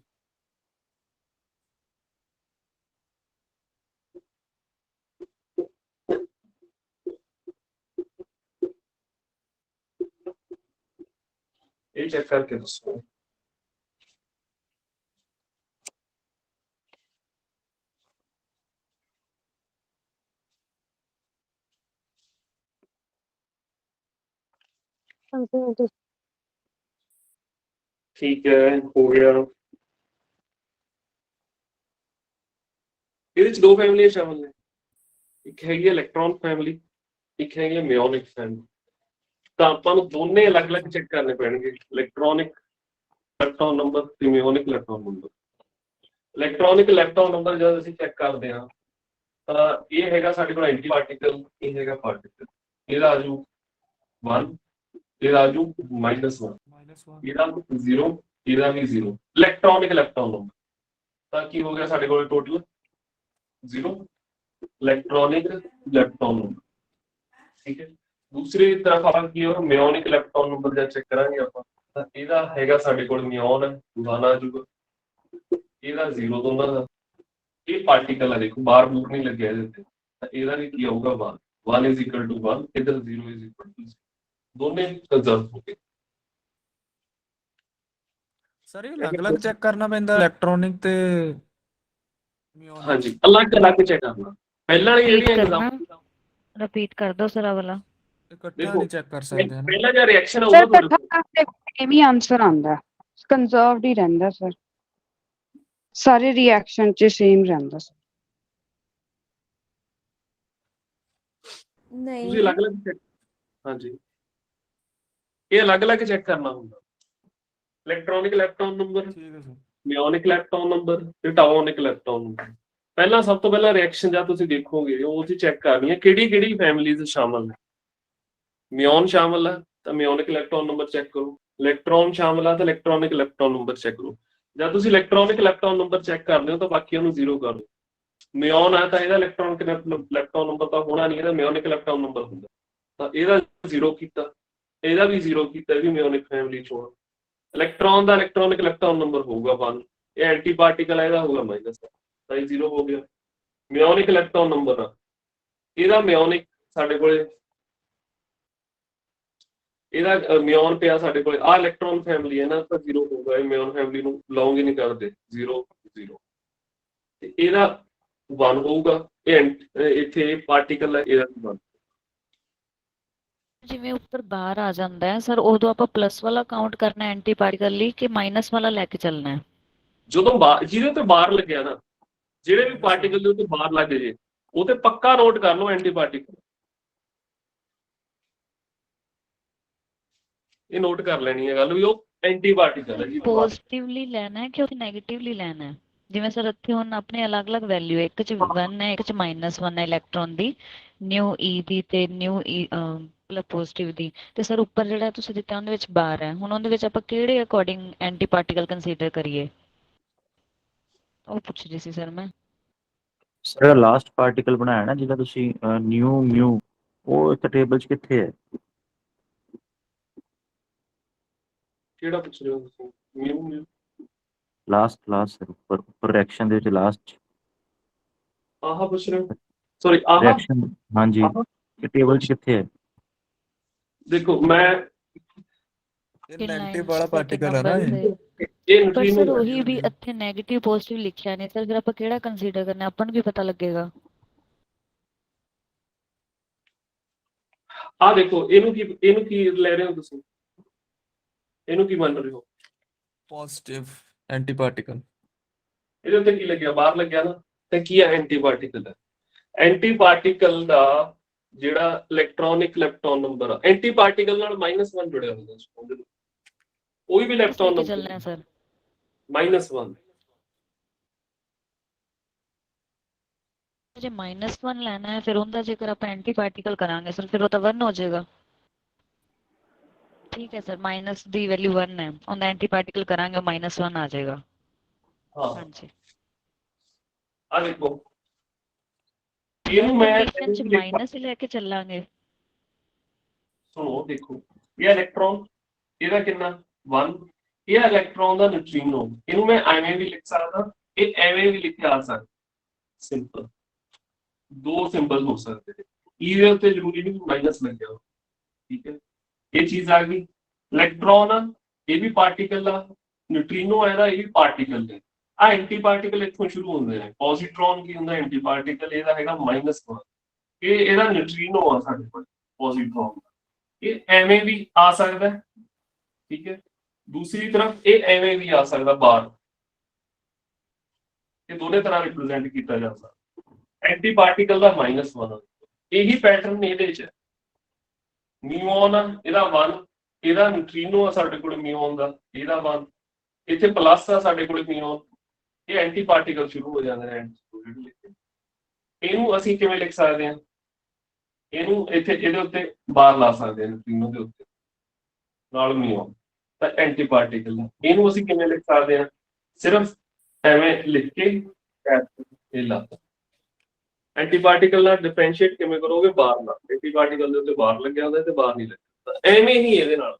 ਇਹ ਚੈੱਕ ਕਰਕੇ ਦੱਸੋ। कंजर्वेटिव ਠੀਕ ਹੈ, ਹੋ ਗਿਆ। ਇਹਦੇ 'ਚ ਦੋ ਫੈਮਲੀਆਂ ਸ਼ਾਮਲ ਨੇ, ਇੱਕ ਹੈਗੀ ਇਲੈਕਟ੍ਰੋਨ ਫੈਮਿਲੀ, ਇੱਕ ਹੈਗੀ ਮਿਓਨਿਕ ਫੈਮਿਲੀ। ਤਾਂ ਆਪਾਂ ਨੂੰ ਦੋਨੇ ਅਲੱਗ-ਅਲੱਗ ਚੈੱਕ ਕਰਨੇ ਪੈਣਗੇ, ਇਲੈਕਟ੍ਰੋਨਿਕ ਇਲੈਕਟ੍ਰੋਨ ਨੰਬਰ ਤੇ muonic electron number. Electronic electron number ਜਦ ਅਸੀਂ ਚੈੱਕ ਕਰਦੇ ਹਾਂ ਤਾਂ ਇਹ ਹੈਗਾ ਸਾਡੇ ਕੋਲ ਐਂਟੀ ਪਾਰਟੀਕਲ, ਇਹ ਹੈਗਾ ਪਾਰਟੀਕਲ, ਇਹਦਾ ਆ ਜੂ 1, ਇਹਦਾ ਆ ਜੂ -1, ਇਹਦਾ 0, ਇਹਦਾ ਵੀ 0। ਇਲੈਕਟ੍ਰੋਨਿਕ ਇਲੈਕਟ੍ਰੋਨ ਨੰਬਰ ਤਾਂ ਕੀ ਹੋ ਗਿਆ ਸਾਡੇ ਕੋਲ ਟੋਟਲ 0 ਇਲੈਕਟ੍ਰੋਨਿਕ ਇਲੈਕਟ੍ਰੋਨ ਨੰਬਰ, ਠੀਕ ਹੈ। ਦੂਸਰੀ ਤਰਫ ਆਪਾਂ ਕੀ ਹੋ ਮਿਓਨਿਕ ਇਲੈਕਟ੍ਰੋਨ ਨੰਬਰ ਜਦ ਚੈੱਕ ਕਰਾਂਗੇ ਆਪਾਂ ਤਾਂ ਇਹਦਾ ਹੈਗਾ ਸਾਡੇ ਕੋਲ ਮਿਓਨ 1 ਆ ਜੂਗਾ, ਇਹਦਾ 0 ਦੋਨਾਂ ਦਾ। ਇਹ ਪਾਰਟੀਕਲ ਆ, ਦੇਖੋ ਬਾਰ ਬੂਰ ਨਹੀਂ ਲੱਗਿਆ ਇਹਦੇ ਤੇ, ਤਾਂ ਇਹਦਾ ਵੀ ਕੀ ਆਊਗਾ 1, 1 = 1, ਇਧਰ 0 = 0, ਦੋਨੇ ਕੰਜ਼ਰਵ ਹੋ ਗਏ। ਸਰ ਇਹ ਅਲੱਗ-ਅਲੱਗ ਚੈੱਕ ਕਰਨਾ ਪੈਂਦਾ ਇਲੈਕਟ੍ਰੋਨਿਕ ਤੇ ਮਿਓਨਿਕ? ਹਾਂਜੀ, ਅਲੱਗ-ਅਲੱਗ ਚੈੱਕ ਕਰਨਾ। ਪਹਿਲਾਂ ਵਾਲੀ ਰਿਪੀਟ ਜਿਹੜੀਆਂ ਕਰਨਾ, ਐਗਜ਼ਾਮਪਲ ਰਿਪੀਟ ਕਰ ਦੋ ਸਰ ਆਹ ਵਾਲਾ। ਇਕੱਠਾ ਦੇਖੋ ਨਹੀਂ ਚੈੱਕ ਕਰ ਸਕਦੇ ਹਨ। ਪਹਿਲਾਂ ਜਿਹੜਾ ਰਿਐਕਸ਼ਨ ਸਰ ਆਊਗਾ ਤੁਹਾਡੇ ਇਕੱਠਾ ਕੋਲ, ਕਰਦੇ ਸੇਮ ਹੀ ਆਨਸਰ ਆਉਂਦਾ, ਕੰਜ਼ਰਵਡ ਹੀ ਰਹਿੰਦਾ ਸਰ, ਸਾਰੇ ਰਿਐਕਸ਼ਨ ਚ ਸੇਮ ਰਹਿੰਦਾ ਸਰ। ਤੁਸੀਂ नहीं ਅਲੱਗ-ਅਲੱਗ ਚੈੱਕ, ਹਾਂਜੀ ਇਹ ਅਲੱਗ-ਅਲੱਗ ਚੈੱਕ ਕਰਨਾ ਹੁੰਦਾ। ਇਲੈਕਟ੍ਰੋਨਿਕ ਇਲੈਕਟ੍ਰੋਨ ਨੰਬਰ, ਠੀਕ ਹੈ ਸਰ। ਮਿਓਨਿਕ ਇਲੈਕਟ੍ਰੋਨ ਨੰਬਰ ਤੇ ਟਾਓਨਿਕ ਇਲੈਕਟ੍ਰੋਨ ਨੰਬਰ। ਪਹਿਲਾਂ ਸਭ ਤੋਂ ਪਹਿਲਾਂ ਰਿਐਕਸ਼ਨ ਜਦ ਤੁਸੀਂ ਦੇਖੋਗੇ ਉਹ ਤੁਸੀਂ ਚੈੱਕ ਕਰਨੀ ਹੈ ਕਿਹੜੀ ਫੈਮਿਲੀਜ਼ ਸ਼ਾਮਲ ਨੇ। ਮਿਓਨ ਸ਼ਾਮਲ ਹੈ ਤਾਂ ਮਿਓਨਿਕ ਇਲੈਕਟ੍ਰੋਨ ਨੰਬਰ ਚੈੱਕ ਕਰੋ, ਇਲੈਕਟ੍ਰੋਨ ਸ਼ਾਮਲ ਹੈ ਤਾਂ ਇਲੈਕਟ੍ਰੋਨਿਕ ਇਲੈਕਟ੍ਰੋਨ ਨੰਬਰ ਚੈੱਕ ਕਰੋ। ਜਦ ਤੁਸੀਂ ਇਲੈਕਟ੍ਰੋਨਿਕ ਇਲੈਕਟ੍ਰੋਨ ਨੰਬਰ ਚੈੱਕ ਕਰਦੇ ਹੋ ਤਾਂ ਬਾਕੀਆਂ ਨੂੰ 0 ਕਰ ਦਿਓ। ਮਿਓਨ ਆ ਤਾਂ ਇਹਦਾ ਇਲੈਕਟ੍ਰੋਨਿਕ ਇਲੈਕਟ੍ਰੋਨ ਨੰਬਰ ਤਾਂ ਹੋਣਾ ਨਹੀਂ, ਇਹਦਾ ਮਿਓਨਿਕ ਇਲੈਕਟ੍ਰੋਨ ਨੰਬਰ ਹੁੰਦਾ, ਤਾਂ ਇਹਦਾ 0 ਕੀਤਾ, ਇਹਦਾ ਵੀ 0 ਕੀਤਾ, ਇਹ ਵੀ ਮਿਓਨਿਕ ਫੈਮਿਲੀ ਚੋਂ ਆ। ਇਲੈਕਟ੍ਰੋਨ ਦਾ ਇਲੈਕਟ੍ਰੋਨਿਕ ਇਲੈਕਟ੍ਰੋਨ ਨੰਬਰ ਹੋਊਗਾ 1, ਇਹ ਐਂਟੀ ਪਾਰਟੀਕਲ ਹੈ, ਇਹਦਾ ਹੋਊਗਾ -, ਤਾਂ ਇਹ 0 ਹੋ ਗਿਆ। ਮਿਓਨਿਕ ਇਲੈਕਟ੍ਰੋਨ ਨੰਬਰ ਆ, ਇਹਦਾ ਮਿਓਨਿਕ ਸਾਡੇ ਕੋਲੇ, ਇਹਦਾ ਮਿਓਨ ਪਿਆ ਸਾਡੇ ਕੋਲੇ, ਆਹ ਇਲੈਕਟ੍ਰੋਨ ਫੈਮਿਲੀ ਹੈ ਨਾ, ਤਾਂ 0 ਹੋਊਗਾ। ਇਹ ਮਿਓਨ ਫੈਮਿਲੀ ਨੂੰ ਬਿਲੋਂਗ ਹੀ ਨਹੀਂ ਕਰਦੇ, 0 0। ਤੇ ਇਹਦਾ 1 ਹੋਊਗਾ, ਇਹ ਇੱਥੇ ਪਾਰਟੀਕਲ ਹੈ, ਇਹਦਾ 1। ਜਿਵੇਂ ਉੱਪਰ ਬਾਹਰ ਆ ਜਾਂਦਾ ਹੈ ਸਰ, ਉਦੋਂ ਆਪਾਂ ਪਲੱਸ ਵਾਲਾ ਕਾਊਂਟ ਕਰਨਾ ਐਂਟੀ ਪਾਰਟੀਕਲ ਲਈ ਕਿ ਮਾਈਨਸ ਵਾਲਾ ਲੈ ਕੇ ਚੱਲਣਾ ਹੈ? ਜਦੋਂ ਜਿਹਦੇ ਤੇ ਬਾਹਰ ਲੱਗਿਆ ਨਾ, ਜਿਹੜੇ ਵੀ ਪਾਰਟੀਕਲ ਦੇ ਉੱਤੇ ਬਾਹਰ ਲੱਗ ਜੇ ਉਹ ਤੇ ਪੱਕਾ ਨੋਟ ਕਰ ਲਓ ਐਂਟੀ ਪਾਰਟੀਕਲ, ਇਹ ਨੋਟ ਕਰ ਲੈਣੀ ਹੈ ਗੱਲ ਵੀ ਉਹ ਐਂਟੀ ਪਾਰਟੀਕਲ ਹੈ ਜੀ। ਪੋਜ਼ਿਟਿਵਲੀ ਲੈਣਾ ਹੈ ਕਿ ਉਹ ਨੈਗੇਟਿਵਲੀ ਲੈਣਾ ਹੈ? ਜਿਵੇਂ ਸਰ ਇੱਥੇ ਹੁਣ ਆਪਣੇ ਅਲੱਗ-ਅਲੱਗ ਵੈਲਿਊ ਹੈ, ਇੱਕ ਚ 1 ਹੈ, ਇੱਕ ਚ -1 ਹੈ ਇਲੈਕਟ੍ਰੋਨ ਦੀ, ਨਿਊ ਈ ਦੀ ਤੇ ਨਿਊ ਈ ਪੋਜ਼ਿਟਿਵ ਦੀ, ਤੇ ਸਰ ਉੱਪਰ ਜਿਹੜਾ ਤੁਸੀਂ ਦਿੱਤਾ ਉਹਦੇ ਵਿੱਚ ਬਾਰ ਹੈ, ਹੁਣ ਉਹਦੇ ਵਿੱਚ ਆਪਾਂ ਕਿਹੜੇ ਅਕੋਰਡਿੰਗ ਐਂਟੀ ਪਾਰਟੀਕਲ ਕੰਸੀਡਰ ਕਰੀਏ, ਉਹ ਪੁੱਛ ਰਹੀ ਸੀ ਸਰ ਮੈਂ। ਸਰ ਲਾਸਟ ਪਾਰਟੀਕਲ ਬਣਾਇਆ ਨਾ ਜਿਹਦਾ ਤੁਸੀਂ ਨਿਊ ਮਿਊ, ਉਹ ਇੱਕ ਟੇਬਲ 'ਚ ਕਿੱਥੇ ਹੈ? ਕਿਹੜਾ ਪੁੱਛ ਰਹੇ ਹੋ ਤੁਸੀਂ? ਮਿਊ ਲਾਸਟ ਸਰ, ਉੱਪਰ ਰਿਐਕਸ਼ਨ ਦੇ ਵਿੱਚ ਲਾਸਟ ਆਹ ਪੁੱਛ ਰਹੇ ਹੋ? ਸੌਰੀ ਆਹ ਰਿਐਕਸ਼ਨ, ਹਾਂਜੀ, ਇਹ ਟੇਬਲ 'ਚ ਕਿੱਥੇ ਹੈ? ਦੇਖੋ ਮੈਂ ਇਹ ਨੈਗੇਟਿਵ ਵਾਲਾ ਪਾਰਟੀਕਲ ਹੈ ਨਾ ਇਹ। ਇਹ ਪਰ ਨਿਊਟ੍ਰੀਨੋ ਸਰ ਉਹੀ ਵੀ ਇੱਥੇ ਨੈਗੇਟਿਵ ਪੋਜ਼ਿਟਿਵ ਲਿਖਿਆ ਨੇ ਸਰ, ਫਿਰ ਆਪਾਂ ਕਿਹੜਾ ਕੰਸੀਡਰ ਕਰਨਾ, ਆਪਾਂ ਨੂੰ ਵੀ ਪਤਾ ਲੱਗੇਗਾ। ਆਹ ਦੇਖੋ, ਇਹਨੂੰ ਕੀ ਲੈ ਰਹੇ ਹੋ ਤੁਸੀਂ, ਇਹਨੂੰ ਕੀ ਮੰਨ ਰਹੇ ਹੋ? Positive anti particle. ਇਹਦੇ ਉੱਤੇ ਕੀ ਲੱਗਿਆ? ਬਾਹਰ ਲੱਗਿਆ ਨਾ, ਤੇ ਕੀ ਹੈ? ਐਂਟੀ ਪਾਰਟੀਕਲ ਹੈ। ਐਂਟੀ ਪਾਰਟੀਕਲ ਦਾ ਜਿਹੜਾ ਇਲੈਕਟ੍ਰੋਨਿਕ ਇਲੈਕਟ੍ਰੋਨ ਨੰਬਰ ਆ, ਐਂਟੀ ਪਾਰਟੀਕਲ ਨਾਲ -1 ਜੁੜਿਆ ਹੁੰਦਾ, ਕੋਈ ਵੀ ਇਲੈਕਟ੍ਰੋਨ ਨੰਬਰ ਚੱਲਣਾ ਸਰ -1। ਜੇ -1 ਲੈਣਾ ਹੈ ਫਿਰ ਉਹਦਾ ਜੇਕਰ ਆਪਾਂ ਐਂਟੀ ਪਾਰਟੀਕਲ ਕਰਾਂਗੇ ਸਰ, ਫਿਰ ਉਹ ਤਾਂ 1 ਹੋ ਜਾਏਗਾ। ਠੀਕ ਹੈ ਸਰ, ਮਾਈਨਸ ਦੀ ਵੈਲਿਊ 1 ਹੈ, ਉਹਦਾ ਐਂਟੀ ਪਾਰਟੀਕਲ ਕਰਾਂਗੇ -1 ਆ ਜਾਏਗਾ। ਹਾਂ, ਹਾਂਜੀ, ਆ ਦੇਖੋ ਇਹਨੂੰ ਮੈਂ ਕੰਡੀਸ਼ਨ ਚ ਮਾਈਨਸ ਹੀ ਲੈ ਕੇ ਚੱਲਾਂਗੇ। ਸੁਣੋ, ਦੇਖੋ ਇਹ ਇਲੈਕਟ੍ਰੋਨ, ਇਹਦਾ ਕਿੰਨਾ 1, ਇਹ ਇਲੈਕਟ੍ਰੋਨ ਦਾ ਨਿਊਟ੍ਰੀਨੋ, ਇਹਨੂੰ ਮੈਂ ਐਵੇਂ ਵੀ ਲਿਖ ਸਕਦਾ, ਇਹ ਐਵੇਂ ਵੀ ਲਿਖਿਆ ਆ ਸਕਦਾ, ਸਿੰਪਲ 2 ਸਿੰਬਲ ਹੋ ਸਕਦੇ ਨੇ, ਇਹਦੇ ਉੱਤੇ ਜ਼ਰੂਰੀ ਨਹੀਂ ਮਾਈਨਸ ਲੱਗਿਆ ਹੋ, ਠੀਕ ਹੈ। ਇਹ ਚੀਜ਼ ਆ ਗਈ। ਇਲੈਕਟ੍ਰੋਨ ਆ, ਇਹ ਵੀ ਪਾਰਟੀਕਲ ਆ, ਨਿਊਟ੍ਰੀਨੋ ਇਹਦਾ, ਇਹ ਵੀ ਪਾਰਟੀਕਲ ਹੈ। ਆ ਐਂਟੀ ਪਾਰਟੀਕਲ ਇੱਥੋਂ ਸ਼ੁਰੂ ਹੁੰਦੇ ਨੇ। ਪੋਜ਼ਿਟਰੋਨ ਕੀ ਹੁੰਦਾ? ਐਂਟੀ ਪਾਰਟੀਕਲ, ਇਹਦਾ ਹੈਗਾ -1, ਇਹ ਇਹਦਾ ਨਿਊਟ੍ਰੀਨੋ ਆ ਸਾਡੇ ਕੋਲ ਪੋਜ਼ਿਟਰੋਨ ਦਾ, ਇਹ ਐਵੇਂ ਵੀ ਆ ਸਕਦਾ, ਠੀਕ ਹੈ। ਦੂਸਰੀ ਤਰਫ ਇਹ ਐਵੇਂ ਵੀ ਆ ਸਕਦਾ ਬਾਹਰ, ਇਹ ਦੋਨੇ ਤਰ੍ਹਾਂ ਰਿਪਰੈਜ਼ੈਂਟ ਕੀਤਾ ਜਾ ਸਕਦਾ। ਐਂਟੀ ਪਾਰਟੀਕਲ ਦਾ -1 ਇਹੀ ਪੈਟਰਨ ਇਹਦੇ ਚ ਮਿਊਨ ਆ ਇਹਦਾ 1, ਇਹਦਾ ਨਿਊਟ੍ਰੀਨੋ ਆ ਸਾਡੇ ਕੋਲ ਮਿਊਨ ਦਾ ਇਹਦਾ 1, ਇੱਥੇ ਪਲੱਸ ਆ ਸਾਡੇ ਕੋਲ ਮਿਊਨ, ਇਹ ਐਂਟੀ ਪਾਰਟੀਕਲ ਸ਼ੁਰੂ ਹੋ ਜਾਂਦੇ ਨੇ। ਇਹਨੂੰ ਅਸੀਂ ਕਿਵੇਂ ਲਿਖ ਸਕਦੇ ਹਾਂ? ਇਹਨੂੰ ਇੱਥੇ ਇਹਦੇ ਉੱਤੇ ਬਾਰ ਲਾ ਸਕਦੇ ਹਾਂ ਨਿਊਟ੍ਰੀਨੋ ਦੇ ਉੱਤੇ ਨਾਲ ਮਿਊਨ ਤਾਂ ਐਂਟੀ ਪਾਰਟੀਕਲ ਦਾ। ਇਹਨੂੰ ਅਸੀਂ ਕਿਵੇਂ ਲਿਖ ਸਕਦੇ ਹਾਂ? ਸਿਰਫ ਐਵੇਂ ਲਿਖ ਕੇ ਇਹ ਲਾ ਐਂਟੀ ਪਾਰਟੀਕਲ ਨਾਲ ਡਿਫਰੈਂਸ਼ੀਏਟ ਕਿਵੇਂ ਕਰੋਗੇ? ਬਾਰ ਨਾਲ। ਐਂਟੀ ਪਾਰਟੀਕਲ ਦੇ ਉੱਤੇ ਬਾਰ ਲੱਗਿਆ ਹੁੰਦਾ ਤੇ ਬਾਰ ਨਹੀਂ ਲੱਗਿਆ, ਐਵੇਂ ਹੀ ਇਹਦੇ ਨਾਲ।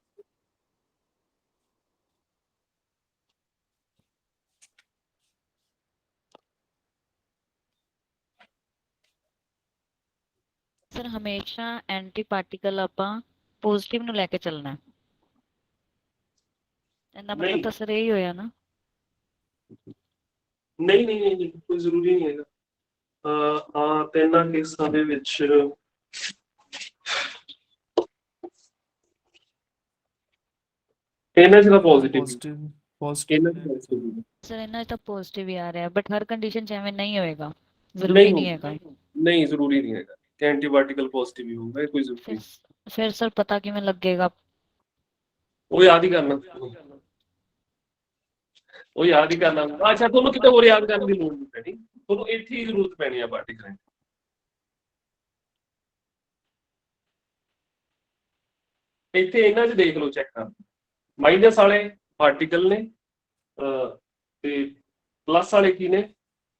ਸਰ ਹਮੇਸ਼ਾ ਐਂਟੀ ਪਾਰਟੀਕਲ ਆਪਾਂ ਪੋਜ਼ਿਟਿਵ ਨੂੰ ਲੈ ਕੇ ਚੱਲਣਾ ਹੈ। ਇਹਦਾ ਮਤਲਬ ਤਾਂ ਸਰ ਇਹੀ ਹੋਇਆ ਨਾ? ਨਹੀਂ ਨਹੀਂ ਨਹੀਂ, ਕੋਈ ਜ਼ਰੂਰੀ ਨਹੀਂ ਹੈਗਾ। ਹਾਂ ਤਿੰਨਾਂ ਕੇਸਾਂ ਦੇ ਵਿੱਚ ਇਹਨਾਂ ਚ ਤਾਂ ਪੋਜ਼ਿਟਿਵ ਸਰ ਇਹਨਾਂ 'ਚ ਤਾਂ ਪੋਜ਼ਿਟਿਵ ਹੀ ਆ ਰਿਹਾ, ਬਟ ਹਰ ਕੰਡੀਸ਼ਨ 'ਚ ਐਵੇਂ ਨਹੀਂ ਹੋਏਗਾ, ਜ਼ਰੂਰੀ ਨਹੀਂ ਹੈਗਾ। ਨਹੀਂ ਜ਼ਰੂਰੀ ਨਹੀਂ ਹੈਗਾ ਕਿ ਐਂਟੀ ਪਾਰਟੀਕਲ ਪੋਜ਼ਿਟਿਵ ਹੀ ਹੋਊਗਾ, ਕੋਈ ਜ਼ਰੂਰੀ ਨਹੀਂ। ਫਿਰ ਸਰ ਪਤਾ ਕਿਵੇਂ ਲੱਗੇਗਾ? ਉਹ ਯਾਦ ਹੀ ਕਰਨਾ, ਉਹ ਯਾਦ ਹੀ ਕਰਨਾ। ਅੱਛਾ, ਤੁਹਾਨੂੰ ਕਿਤੇ ਹੋਰ ਯਾਦ ਕਰਨ ਦੀ ਲੋੜ ਨਹੀਂ ਪੈਣੀ, ਤੁਹਾਨੂੰ ਇੱਥੇ ਹੀ ਜ਼ਰੂਰਤ ਪੈਣੀ ਆ ਪਾਰਟੀਕਲ। ਇੱਥੇ ਇਹਨਾਂ 'ਚ ਦੇਖ ਲਓ, ਚੈੱਕ ਕਰ, ਮਾਈਨਸ ਵਾਲੇ ਪਾਰਟੀਕਲ ਨੇ ਤੇ ਪਲੱਸ ਵਾਲੇ ਕੀ ਨੇ?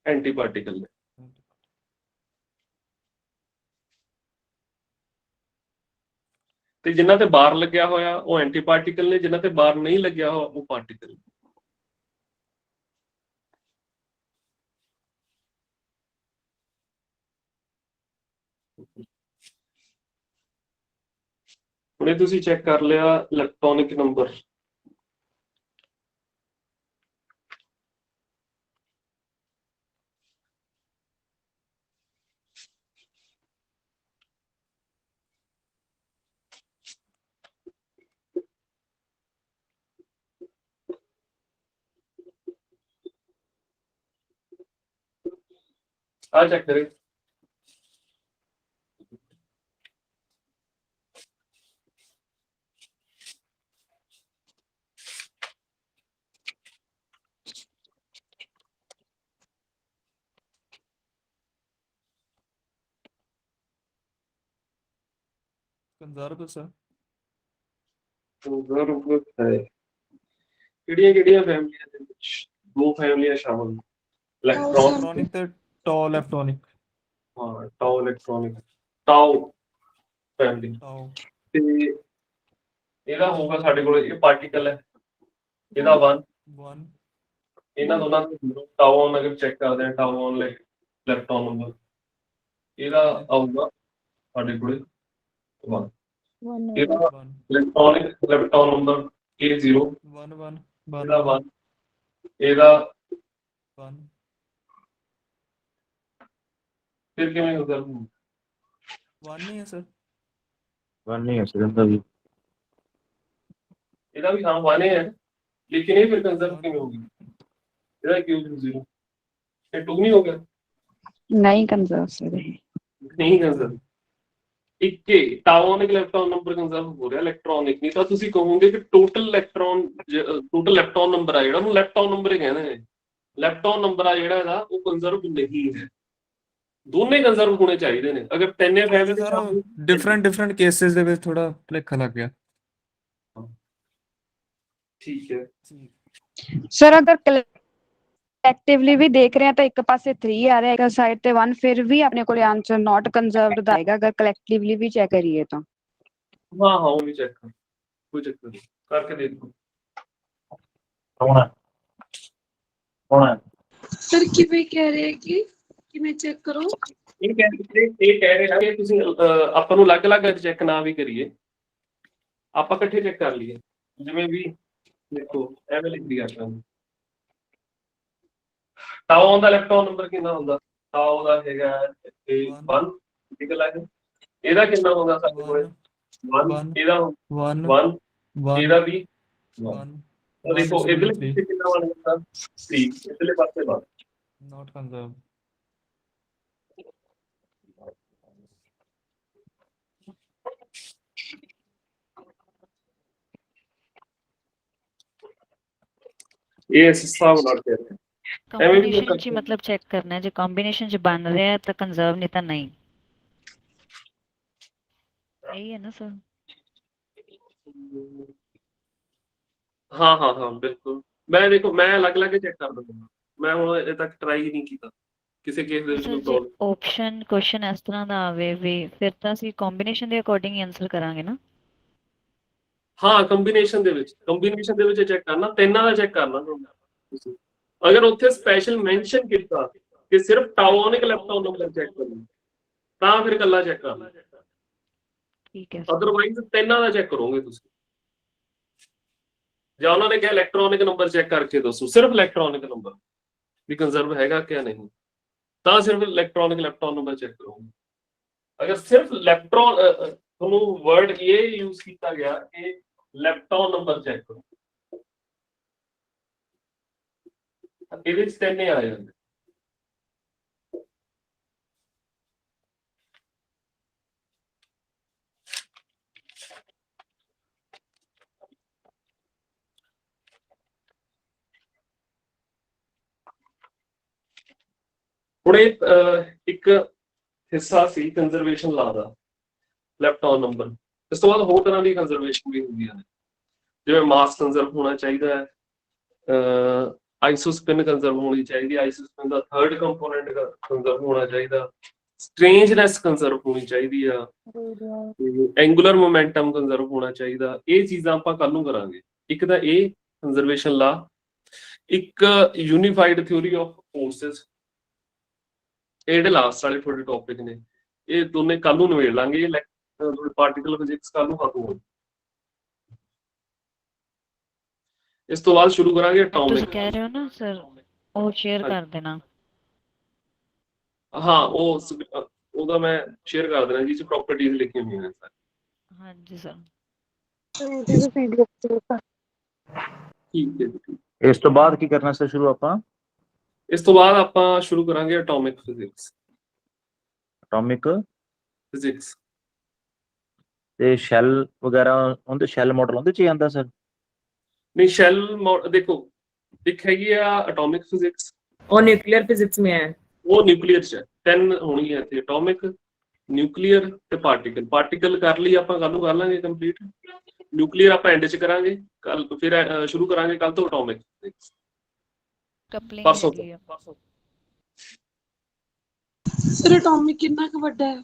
ਐਂਟੀ ਪਾਰਟੀਕਲ ਨੇ। ਤੇ ਜਿਨ੍ਹਾਂ ਤੇ ਬਾਰ ਲੱਗਿਆ ਹੋਇਆ ਉਹ ਐਂਟੀ ਪਾਰਟੀਕਲ ਨੇ, ਜਿਨ੍ਹਾਂ ਤੇ ਬਾਰ ਨਹੀਂ ਲੱਗਿਆ ਹੋਇਆ ਉਹ ਪਾਰਟੀਕਲ। ਹੁਣੇ ਤੁਸੀਂ ਚੈੱਕ ਕਰ ਲਿਆ ਇਲੈਕਟ੍ਰੋਨਿਕ ਨੰਬਰ। ਆ ਚੈੱਕ ਕਰੇ। ਕੰਜ਼ਰਵ ਸਰ ਕਿਹੜੀਆਂ ਫੈਮਲੀਆਂ ਦੇ ਵਿੱਚ 2 ਫੈਮਲੀਆਂ ਸ਼ਾਮਲ ਨੇ, ਇਲੈਕਟ੍ਰੋਨਿਕ ਤੇ ਟਾਓ ਇਲੈਕਟ੍ਰੋਨਿਕ। ਹਾਂ, ਟਾਓ ਇਲੈਕਟ੍ਰੋਨਿਕ, ਟਾਓ ਫੈਮਲੀ। ਤੇ ਇਹਦਾ ਹੋਊਗਾ ਸਾਡੇ ਕੋਲ, ਇਹ ਪਾਰਟੀਕਲ ਹੈ, ਇਹਦਾ 1 ਇਹਨਾਂ ਦੋਨਾਂ ਦਾ ਟਾਓ ਔਨ ਅਗਰ ਚੈੱਕ ਕਰਦੇ ਹਾਂ, ਟਾਓ ਔਨ ਇਲੈਕਟ੍ਰੋਨ ਨੰਬਰ ਇਹਦਾ ਆਊਗਾ ਸਾਡੇ ਕੋਲ 1। ਇਹਦਾ ਇਲੈਕਟ੍ਰੋਨ ਨੰਬਰ ਇਹ 0 ਇਹਦਾ 1 ਇਹਦਾ 1। ਫਿਰ ਕਿਵੇਂ ਹੋਗਾ? 1 ਨਹੀਂ ਹੈ ਸਰ, 1 ਨਹੀਂ ਹੈ ਸਰ ਇਹਦਾ ਵੀ। ਇਹਦਾ ਵੀ ਹਾਂ 1 ਹੈ, ਲੇਕਿਨ ਇਹ ਫਿਰ ਕੰਜ਼ਰਵ ਕਿਵੇਂ ਹੋਗੀ? ਇਹਦਾ ਕਿਉਂ 0? ਇਹ 2 ਨਹੀਂ ਹੋ ਗਿਆ? ਨਹੀਂ ਕੰਜ਼ਰਵ ਸਰ ਇਹ ਨਹੀਂ ਕੰਜ਼ਰਵ। ਇੱਕੇ ਟਾਓਨਿਕ ਇਲੈਕਟ੍ਰੋਨ ਨੰਬਰ ਕੰਜ਼ਰਵ ਹੋ ਰਿਹਾ, ਇਲੈਕਟ੍ਰੋਨਿਕ ਨਹੀਂ। ਤਾਂ ਤੁਸੀਂ ਕਹੋਗੇ ਕਿ ਟੋਟਲ ਇਲੈਕਟ੍ਰੋਨ ਨੰਬਰ ਆ ਜਿਹੜਾ ਉਹਨੂੰ ਲੈਪਟੋਨ ਨੰਬਰ ਹੀ ਕਹਿੰਦੇ ਨੇ। ਲੈਪਟੋਨ ਨੰਬਰ ਆ ਜਿਹੜਾ ਇਹਦਾ ਉਹ ਕੰਜ਼ਰਵ ਨਹੀਂ ਹੈ। ਦੋਨੇ ਕੰਜ਼ਰਵ ਹੋਣੇ ਚਾਹੀਦੇ ਨੇ। ਅਗਰ ਤਿੰਨੇ ਫੈਮਿਲੀ ਡਿਫਰੈਂਟ ਕੇਸਿਸ ਦੇ ਵਿੱਚ ਥੋੜਾ ਭੁਲੇਖਾ ਲੱਗ ਗਿਆ। ਠੀਕ ਹੈ ਸਰ, ਅਗਰ ਕਲੈਕਟਿਵਲੀ ਵੀ ਦੇਖ ਰਹੇ ਹਾਂ ਤਾਂ ਇੱਕ ਪਾਸੇ 3 ਆ ਰਿਹਾ, ਇੱਕ ਸਾਈਡ ਤੇ 1, ਫਿਰ ਵੀ ਆਪਣੇ ਕੋਲ ਆਨਸਰ ਨਾਟ ਕੰਜ਼ਰਵਡ ਦਾ ਆਏਗਾ। ਅਗਰ ਕਲੈਕਟਿਵਲੀ ਵੀ ਚੈੱਕ ਕਰੀਏ ਤਾਂ ਹਾਂ ਉਹ ਵੀ ਚੈੱਕ ਕਰ, ਕੋਈ ਚੱਕਰ ਨਹੀਂ, ਕਰਕੇ ਦੇਖੋ। ਕੌਣ ਸਰ ਕਿਵੇਂ ਕਹਿ ਰਹੇ ਕਿ ਕਿਵੇਂ ਚੈੱਕ ਕਰੋ? ਇਹ ਕਹਿ ਰਹੇ ਕਿ ਤੁਸੀਂ ਆਪਾਂ ਨੂੰ ਅਲੱਗ-ਅਲੱਗ ਚੈੱਕ ਨਾ ਵੀ ਕਰੀਏ, ਆਪਾਂ ਇਕੱਠੇ ਚੈੱਕ ਕਰ ਲਈਏ। ਜਿਵੇਂ ਵੀ ਦੇਖੋ ਐਵੇਂ ਲਿਖ ਦਿਆ ਕਰਾਂਗੇ। ਟਾਓ ਦਾ ਇਲੈਕਟ੍ਰੋਨ ਨੰਬਰ ਕਿੰਨਾ ਹੁੰਦਾ? ਟਾਓ ਦਾ ਹੈਗਾ 1, ਠੀਕ ਹੈ। ਇਹਦਾ ਕਿੰਨਾ ਹੁੰਦਾ ਸਾਡੇ ਕੋਲ? 1 ਇਹਦਾ 1 ਇਹਦਾ ਵੀ 1। ਉਹ ਦੇਖੋ ਇਧਰਲੇ ਪਾਸੇ ਕਿੰਨਾ ਬਣ ਜਾਂਦਾ? 3 ਇਧਰਲੇ ਪਾਸੇ 1 ਨਾਟ ਕੰਜ਼ਰਵ। ਇਹ ਇਸ ਹਿਸਾਬ ਨਾਲ ਕਹਿ ਰਹੇ ਐਵੇਂ ਵੀ ਕੰਬੀਨੇਸ਼ਨ ਚ ਹੀ ਮਤਲਬ ਚੈੱਕ ਕਰਨਾ ਹੈ, ਜੇ ਕੰਬੀਨੇਸ਼ਨ ਚ ਬਣ ਰਿਹਾ ਤਾਂ ਕੰਜ਼ਰਵ, ਨਹੀਂ ਤਾਂ ਨਹੀਂ। ਇਹੀ ਹੈ ਨਾ ਸਰ। ਹਾਂ ਹਾਂ ਹਾਂ ਬਿਲਕੁਲ। ਮੈਂ ਦੇਖੋ ਮੈਂ ਅਲੱਗ-ਅਲੱਗ ਚੈੱਕ ਕਰ ਦਿੰਦਾ, ਮੈਂ ਹੁਣ ਅਜੇ ਤੱਕ ਟਰਾਈ ਹੀ ਨਹੀਂ ਕੀਤਾ ਕਿਸੇ ਕੇਸ ਦੇ ਵਿੱਚ ਸਰ ਕੋਈ ਜੇ ਪ੍ਰੋਬਲਮ। ਆਪਸ਼ਨ ਕੁਐਸਚਨ ਇਸ ਤਰ੍ਹਾਂ ਦਾ ਆਵੇ ਵੀ ਫਿਰ ਤਾਂ ਅਸੀਂ ਕੰਬੀਨੇਸ਼ਨ ਦੇ ਅਕੋਰਡਿੰਗ ਹੀ ਆਨਸਰ ਕਰਾਂਗੇ ਨਾ। ਹਾਂ ਕੰਬੀਨੇਸ਼ਨ ਦੇ ਵਿੱਚ ਚੈੱਕ ਕਰਨਾ, ਤਿੰਨਾਂ ਦਾ ਚੈੱਕ ਕਰਨਾ ਤੁਸੀਂ। ਅਗਰ ਉੱਥੇ ਸਪੈਸ਼ਲ ਮੈਂਸ਼ਨ ਕੀਤਾ ਕਿ ਸਿਰਫ ਟਾਓਨਿਕ ਲੈਪਟਾਪ ਨੰਬਰ ਚੈੱਕ ਕਰਨਾ, ਤਾਂ ਫਿਰ ਇਕੱਲਾ ਚੈੱਕ ਕਰਨਾ। ਠੀਕ ਹੈ ਅਦਰਵਾਈਜ਼ ਤਿੰਨਾਂ ਦਾ ਚੈੱਕ ਕਰੋਗੇ ਤੁਸੀਂ। ਜਾਂ ਉਹਨਾਂ ਨੇ ਕਿਹਾ ਇਲੈਕਟ੍ਰੋਨਿਕ ਨੰਬਰ ਚੈੱਕ ਕਰਕੇ ਦੱਸੋ, ਸਿਰਫ ਇਲੈਕਟ੍ਰੋਨਿਕ ਨੰਬਰ ਵੀ ਕੰਜ਼ਰਵ ਹੈਗਾ ਕਿ ਨਹੀਂ, ਤਾਂ ਸਿਰਫ ਇਲੈਕਟ੍ਰੋਨਿਕ ਲੈਪਟਾਪ ਨੰਬਰ ਚੈੱਕ ਕਰੋਗੇ। ਅਗਰ ਸਿਰਫ ਲੈਪਟੋਪ ਤੁਹਾਨੂੰ ਵਰਡ ਇਹ ਯੂਜ਼ ਕੀਤਾ ਗਿਆ ਕਿ ਲੈਪਟਾਪ ਨੰਬਰ ਚੈੱਕ ਕਰੋ, ਇਹਦੇ ਵਿੱਚ ਤਿੰਨੇ ਆ ਜਾਂਦੇ। ਹੁਣ ਇਹ ਇੱਕ ਹਿੱਸਾ ਸੀ ਕੰਜ਼ਰਵੇਸ਼ਨ ਲਾ ਦਾ, ਲੈਪਟਾਪ ਨੰਬਰ। ਇਸ ਤੋਂ ਬਾਅਦ ਹੋਰ ਤਰ੍ਹਾਂ ਦੀ ਕੰਜ਼ਰਵੇਸ਼ਨ ਵੀ ਹੁੰਦੀਆਂ ਨੇ, ਜਿਵੇਂ ਮਾਸ ਕੰਜ਼ਰਵ ਹੋਣਾ ਚਾਹੀਦਾ ਹੈ, ਆਈਸੋਸਪਿਨ ਕੰਜ਼ਰਵ ਹੋਣੀ ਚਾਹੀਦੀ, ਆਈਸੋਸਪਿਨ ਦਾ ਥਰਡ ਕੰਪੋਨੈਂਟ ਕੰਜ਼ਰਵ ਹੋਣਾ ਚਾਹੀਦਾ, ਸਟ੍ਰੇਂਜਨੈਸ ਕੰਜ਼ਰਵ ਹੋਣੀ ਚਾਹੀਦੀ ਆ, ਐਂਗੂਲਰ ਮੋਮੈਂਟਮ ਕੰਜ਼ਰਵ ਹੋਣਾ ਚਾਹੀਦਾ। ਇਹ ਚੀਜ਼ਾਂ ਆਪਾਂ ਕੱਲ ਨੂੰ ਕਰਾਂਗੇ। ਇੱਕ ਤਾਂ ਇਹ ਕੰਜ਼ਰਵੇਸ਼ਨ ਲਾ, ਇੱਕ ਯੂਨੀਫਾਈਡ ਥਿਊਰੀ ਆਫ ਫੋਰਸਸ, ਇਹ ਜਿਹੜੇ ਲਾਸਟ ਵਾਲੇ ਤੁਹਾਡੇ ਟੌਪਿਕ ਨੇ, ਇਹ ਦੋਨੇ ਕੱਲ ਨੂੰ ਨਿਬੇੜ ਲਾਂਗੇ। ਪਾਰਟੀਕਲ ਫਿਜ਼ਿਕਸ ਕੱਲ ਨੂੰ ਖਤਮ ਹੋ। ਇਸ ਤੋਂ ਬਾਅਦ ਸ਼ੁਰੂ ਕਰਾਂਗੇ ਤੁਸੀਂ ਐਟੋਮਿਕ। ਕਹਿ ਰਹੇ ਹੋ ਨਾ ਸਰ, ਉਹ ਸ਼ੇਅਰ ਕਰ ਦੇਣਾ। ਹਾਂ ਉਹਦਾ ਮੈਂ ਸ਼ੇਅਰ ਕਰ ਦੇਣਾ ਜੀ, ਚ ਪ੍ਰੋਪਰਟੀਜ਼ ਲਿਖੀਆਂ ਹੋਈਆਂ ਨੇ ਸਰ। ਹਾਂਜੀ ਸਰ। ਠੀਕ ਹੈ ਜੀ। ਇਸ ਤੋਂ ਬਾਅਦ ਕੀ ਕਰਨਾ ਸਰ ਸ਼ੁਰੂ ਆਪਾਂ? ਇਸ ਤੋਂ ਬਾਅਦ ਆਪਾਂ ਸ਼ੁਰੂ ਕਰਾਂਗੇ ਐਟੋਮਿਕ ਫਿਜ਼ਿਕਸ। ਐਟੋਮਿਕ ਫਿਜ਼ਿਕਸ ਤੇ ਸ਼ੈਲ ਵਗੈਰਾ, ਉਹਦੇ ਸ਼ੈਲ ਮਾਡਲ ਉਹਦੇ ਚ ਹੀ ਆਉਂਦਾ ਸਰ? ਨਹੀਂ ਸ਼ੈਲ ਦੇਖੋ, ਇੱਕ ਹੈਗੀ ਆ ਐਟੋਮਿਕ ਫਿਜ਼ਿਕਸ, ਉਹ न्यूक्लियर फिजिक्स में है। ਉਹ ਨਿਊਕਲੀਅਰ ਚ ਹੈ। ਤਿੰਨ ਹੋਣੀ ਹੈ ਇੱਥੇ, ਐਟੋਮਿਕ, ਨਿਊਕਲੀਅਰ ਤੇ ਪਾਰਟੀਕਲ। ਪਾਰਟੀਕਲ ਕਰ ਲਈ ਆਪਾਂ, ਕੱਲ ਨੂੰ ਕਰ ਲਾਂਗੇ ਕੰਪਲੀਟ। ਨਿਊਕਲੀਅਰ ਆਪਾਂ ਐਂਡ ਚ ਕਰਾਂਗੇ ਕੱਲ, ਫਿਰ ਸ਼ੁਰੂ ਕਰਾਂਗੇ ਕੱਲ ਤੋਂ ਐਟੋਮਿਕ ਫਿਜ਼ਿਕਸ। ਕਪਲਿੰਗ ਪਰਸੋਂ ਹੈਗੀ ਆ। ਸਰ ਐਟੋਮਿਕ ਕਿੰਨਾ ਕੁ ਵੱਡਾ ਹੈ?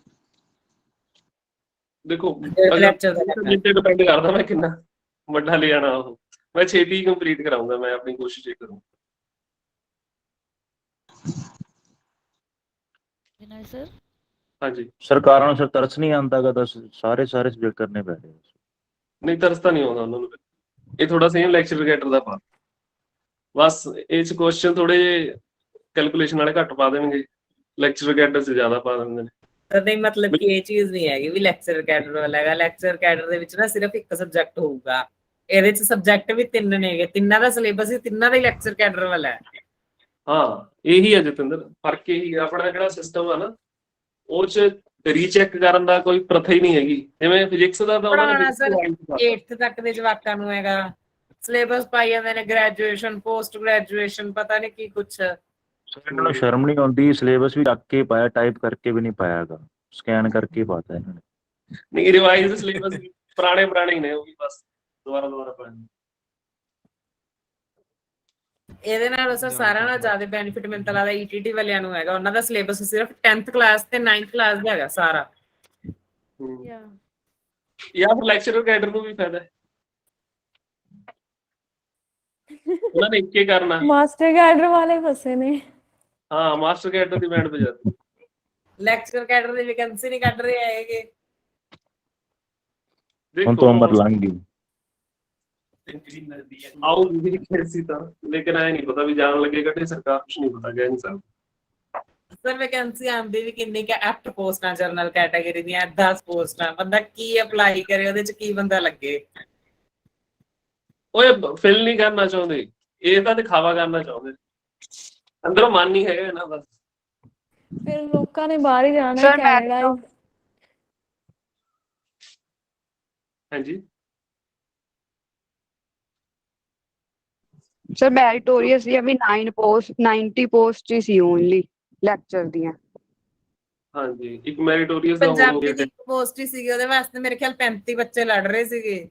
ਦੇਖੋ लेक्चर का करना है। ਡਿਪੈਂਡ ਕਰਦਾ ਮੈਂ ਕਿੰਨਾ ਵੱਡਾ ਲੈ ਜਾਣਾ। ਉਹ ਮੈਂ ਛੇਤੀ ਕੰਪਲੀਟ ਕਰਾਉਂਗਾ, ਮੈਂ ਆਪਣੀ ਕੋਸ਼ਿਸ਼ ਇਹ ਕਰੂੰ। ਸਰ ਹਾਂਜੀ ਸਰਕਾਰਾਂ ਨੂੰ ਸਰ ਤਰਸ ਨਹੀਂ ਆਉਂਦਾਗਾ, ਤਾਂ ਸਾਰੇ ਸਬਜੈਕਟ ਕਰਨੇ ਪੈ ਰਹੇ। ਨਹੀਂ ਤਰਸ ਤਾਂ ਨਹੀਂ ਆਉਂਦਾ ਉਹਨਾਂ ਨੂੰ। ਇਹ ਥੋੜਾ ਸੇਮ ਲੈਕਚਰ ਕੈਟਰ ਦਾ ਪਾ, ਬਸ ਇਹ ਚ ਕੁਐਸਚਨ ਥੋੜੇ ਜਿਹੇ ਕੈਲਕੂਲੇਸ਼ਨ ਵਾਲੇ ਘੱਟ ਪਾ ਦੇਣਗੇ, ਲੈਕਚਰ ਕੈਟਰ ਚ ਜ਼ਿਆਦਾ ਪਾ ਦਿੰਦੇ ਨੇ। ਨਹੀਂ ਮਤਲਬ ਕਿ ਇਹ ਚੀਜ਼ ਨਹੀਂ ਹੈਗੀ ਵੀ ਲੈਕਚਰ ਕੈਡਰ ਵਾਲਾ ਹੈਗਾ। ਲੈਕਚਰ ਕੈਡਰ ਦੇ ਵਿੱਚ ਨਾ ਸਿਰਫ ਇੱਕ ਸਬਜੈਕਟ ਹੋਊਗਾ, ਇਹਦੇ ਚ ਸਬਜੈਕਟ ਵੀ ਤਿੰਨ ਨੇਗੇ, ਤਿੰਨਾਂ ਦਾ ਸਿਲੇਬਸ ਹੀ ਤਿੰਨਾਂ ਦਾ ਹੀ ਲੈਕਚਰ ਕੈਡਰ ਵਾਲਾ ਹੈ। ਹਾਂ ਇਹੀ ਹੈ ਜਤਿੰਦਰ, ਫਰਕ ਇਹੀ ਹੈ। ਆਪਣਾ ਜਿਹੜਾ ਸਿਸਟਮ ਆ ਨਾ, ਉਹ ਚ ਰੀਚੈਕ ਕਰਨ ਦਾ ਕੋਈ ਪ੍ਰਥਾ ਹੀ ਨਹੀਂ ਹੈਗੀ। ਜਿਵੇਂ ਫਿਜ਼ਿਕਸ ਦਾ ਤਾਂ ਉਹਨਾਂ ਪੜਾਉਣਾ ਸਰ ਨੇ 8th ਤੱਕ ਦੇ ਜਵਾਕਾਂ ਨੂੰ ਹੈਗਾ, ਸਿਲੇਬਸ ਪਾਈ ਜਾਂਦੇ ਨੇ ਗ੍ਰੈਜੂਏਸ਼ਨ, ਪੋਸਟ ਗ੍ਰੈਜੂਏਸ਼ਨ, ਪਤਾ ਨਹੀਂ ਕੀ ਕੁਛ। ਇਹਨਾਂ ਨੂੰ ਸ਼ਰਮ ਨਹੀਂ ਆਉਂਦੀ, ਸਿਲੇਬਸ ਵੀ ਚੱਕ ਕੇ ਪਾਇਆ, ਟਾਈਪ ਕਰਕੇ ਵੀ ਨਹੀਂ ਪਾਇਆ ਹੈਗਾ, ਸਕੈਨ ਕਰਕੇ ਪਾਤਾ ਇਹਨਾਂ ਨੇ। ਨਹੀਂ ਰਿਵਾਈਜ਼ ਸਿਲੇਬਸ ਪੁਰਾਣੇ ਹੀ ਨੇ, ਉਹ ਵੀ ਬਸ ਦੁਬਾਰਾ ਪੜ੍ਹਨੇ। ਇਹਦੇ ਨਾਲ ਸਰ ਸਾਰਿਆਂ ਨਾਲ ਜ਼ਿਆਦਾ ਬੈਨੀਫਿਟ ਮੈਨੂੰ ਤਾਂ ਲੱਗਦਾ ETT ਵਾਲਿਆਂ ਨੂੰ ਹੈਗਾ। ਉਹਨਾਂ ਦਾ ਸਿਲੇਬਸ ਸਿਰਫ 10th ਕਲਾਸ ਤੇ 9th ਕਲਾਸ ਦਾ ਹੈਗਾ ਸਾਰਾ। ਜਾਂ ਫਿਰ ਲੈਕਚਰਰ ਕੈਡਰ ਨੂੰ ਵੀ ਫਾਇਦਾ ਹੈ, ਉਹਨਾਂ ਨੇ ਇੱਕ ਹੀ ਕਰਨਾ। मास्टर कैडर वाले फंसे ने। ਹਾਂ ਮਾਸਟਰ ਕੈਡਰ ਦੀ ਬੈਂਡ ਵਜਾਤੀ। ਲੈਕਚਰ ਕੈਡਰ ਦੀ ਵੈਕੈਂਸੀ ਨਹੀਂ ਕੱਢ ਰਹੇ ਹੈਗੇ। ਹੁਣ ਤੋਂ ਉਮਰ ਲੰਘ ਗਈ। ਆਓ ਵੀ ਵੈਕੈਂਸੀ ਤਾਂ, ਲੇਕਿਨ ਐ ਨਹੀਂ ਪਤਾ ਵੀ ਜਾਣ ਲੱਗੇ ਕੱਢੇ ਸਰਕਾਰ, ਕੁਛ ਨਹੀਂ ਪਤਾ ਕਹਿ ਨਹੀਂ ਸਕਦਾ। ਸਰ ਵੈਕੈਂਸੀ ਆਉਂਦੀ ਵੀ ਕਿੰਨੀ ਕਿ 8 ਪੋਸਟਾਂ ਜਨਰਲ ਕੈਟਾਗਰੀ ਦੀਆਂ, 10 ਪੋਸਟਾਂ, ਬੰਦਾ ਕੀ ਅਪਲਾਈ ਕਰੇ, ਉਹਦੇ ਚ ਕੀ ਬੰਦਾ ਲੱਗੇ। ਓਏ ਫਿਲ ਨਹੀਂ ਕਰਨਾ ਚਾਹੁੰਦੇ, ਇਹ ਤਾਂ ਦਿਖਾਵਾ ਕਰਨਾ ਚਾਹੁੰਦੇ, ਅੰਦਰੋਂ ਮਨ ਨਹੀਂ ਹੈਗਾ ਇਹਨਾਂ ਦਾ। फिर लोगों ने बाहर ही जाना है, सर मैं कनाडा ही। ਹਾਂਜੀ ਸਰ ਮੈਰੀਟੋਰੀਅਸ ਦੀਆਂ ਵੀ 9 ਪੋਸਟ 90 ਪੋਸਟ ਹੀ ਸੀ ਓਨਲੀ ਲੈਕਚਰ ਦੀਆਂ। ਹਾਂਜੀ, ਇੱਕ ਮੈਰੀਟੋਰੀਅਸ ਦਾ ਹੋਰ ਹੋ ਪੰਜਾਬੀ ਗਿਆ। ਦੀ ਇੱਕ ਪੋਸਟ ਹੀ ਸੀਗੀ, ਉਹਦੇ ਵਾਸਤੇ ਮੇਰੇ ਖਿਆਲ 35 ਬੱਚੇ ਲੜ ਰਹੇ ਸੀਗੇ।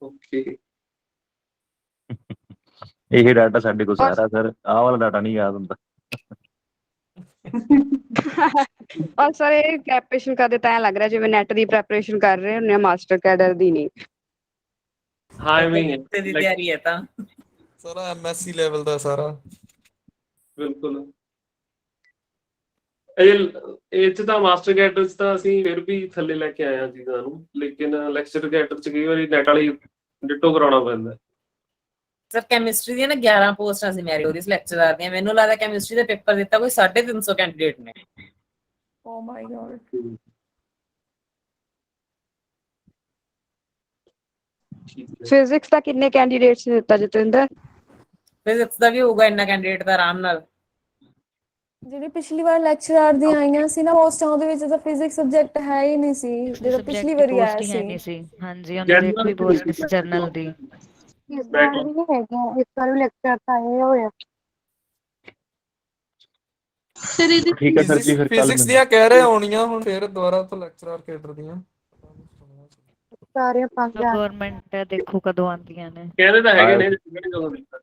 ਓਕੇ। ਇਹ ਡਾਟਾ ਸਾਡੇ ਕੋਲ ਸਾਰਾ ਸਰ, ਆਹ ਵਾਲਾ ਡਾਟਾ ਨਹੀਂ ਯਾਦ ਹੁੰਦਾ। ਔਰ ਸਰ ਇਹ ਪ੍ਰੈਪਰੇਸ਼ਨ ਕਰਦੇ ਤਾਂ ਐਂ ਲੱਗ ਰਿਹਾ ਜਿਵੇਂ ਨੈਟ ਦੀ ਪ੍ਰੈਪਰੇਸ਼ਨ ਕਰ ਰਹੇ ਹੁੰਦੇ ਆ, ਮਾਸਟਰ ਕੈਡਰ ਦੀ ਨਹੀਂ। ਹਾਂ ਐਵੇਂ ਹੀ ਤੇ ਦੀ ਹੈ ਤਿਆਰੀ ਹੈ ਤਾਂ ਸਾਰਾ ਐਮਐਸਸੀ ਲੈਵਲ ਦਾ ਸਾਰਾ। ਬਿਲਕੁਲ। ਇਹ ਚ ਤਾਂ ਮਾਸਟਰ ਕੈਡਰ ਚ ਤਾਂ ਅਸੀਂ ਫਿਰ ਵੀ ਥੱਲੇ ਲੈ ਕੇ ਆਏ ਹਾਂ ਚੀਜ਼ਾਂ ਨੂੰ, ਲੇਕਿਨ ਲੈਕਚਰ ਕੈਡਰ ਚ ਕਈ ਵਾਰੀ ਨੈਟ ਵਾਲੀ ਡਿਟੋ ਕਰਾਉਣਾ ਪੈਂਦਾ। ਸਰ ਕੈਮਿਸਟਰੀ ਦੀਆਂ ਨਾ 11 ਪੋਸਟਾਂ ਸੀ ਮੈਰੀਟੋਰੀਅਸ ਲੈਕਚਰਰ ਦੀਆਂ। ਮੈਨੂੰ ਲੱਗਦਾ ਕੈਮਿਸਟਰੀ ਦਾ ਪੇਪਰ ਦਿੱਤਾ ਕੋਈ 350 ਕੈਂਡੀਡੇਟ ਨੇ। ਓ ਮਾਈ ਗॉड। ਠੀਕ ਹੈ। ਫਿਜ਼ਿਕਸ ਦਾ ਕਿੰਨੇ ਕੈਂਡੀਡੇਟਸ ਦਿੱਤਾ ਜਤਿੰਦਰ? ਫਿਜ਼ਿਕਸ ਦਾ ਵੀ ਹੋਊਗਾ ਇੰਨਾ ਕੈਂਡੀਡੇਟ ਦਾ ਆਰਾਮ ਨਾਲ। ਜਿਹੜੀ ਪਿਛਲੀ ਵਾਰ ਲੈਕਚਰਰ ਦੀਆਂ ਆਈਆਂ ਸੀ ਨਾ ਪੋਸਟਾਂ, ਉਹਦੇ ਵਿੱਚ ਤਾਂ ਫਿਜ਼ਿਕਸ ਸਬਜੈਕਟ ਹੈ ਹੀ ਨਹੀਂ ਸੀ, ਜਿਹੜਾ ਪਿਛਲੀ ਸਬਜੈਕਟ ਵਾਰੀ ਆਇਆ ਪੋਸਟ ਹੀ ਹੈ ਨਹੀਂ ਸੀ। ਸੀ। ਹਾਂਜੀ, ਉਹਨਾਂ ਦੀ ਇੱਕ ਵੀ ਪੋਸਟ ਨਹੀਂ ਸੀ ਜਰਨਲ ਦੀ। ਇਸ ਵਾਰ ਵੀ ਹੈਗਾ, ਇਸ ਵਾਰ ਵੀ ਲੈਕਚਰ ਤਾਂ ਆਏ ਹੋਇਆ। ਸਰ ਇਹਦੇ ਠੀਕ ਹੈ ਸਰ ਜੀ, ਫਿਰ ਕੱਲ ਫਿਜ਼ਿਕਸ ਦੀਆਂ ਕਹਿ ਰਹੇ ਆਉਣੀਆਂ ਹੁਣ ਫਿਰ ਦੁਬਾਰਾ ਤੋਂ ਲੈਕਚਰਰ ਕੈਡਰ ਦੀਆਂ। ਸਾਰੀਆਂ 5000 ਗਵਰਨਮੈਂਟ ਹੈ, ਦੇਖੋ ਕਦੋਂ ਆਉਂਦੀਆਂ ਨੇ। ਕਹਿੰਦੇ ਤਾਂ ਹੈਗੇ ਨੇ ਜਦੋਂ ਦਿੱਤਾ।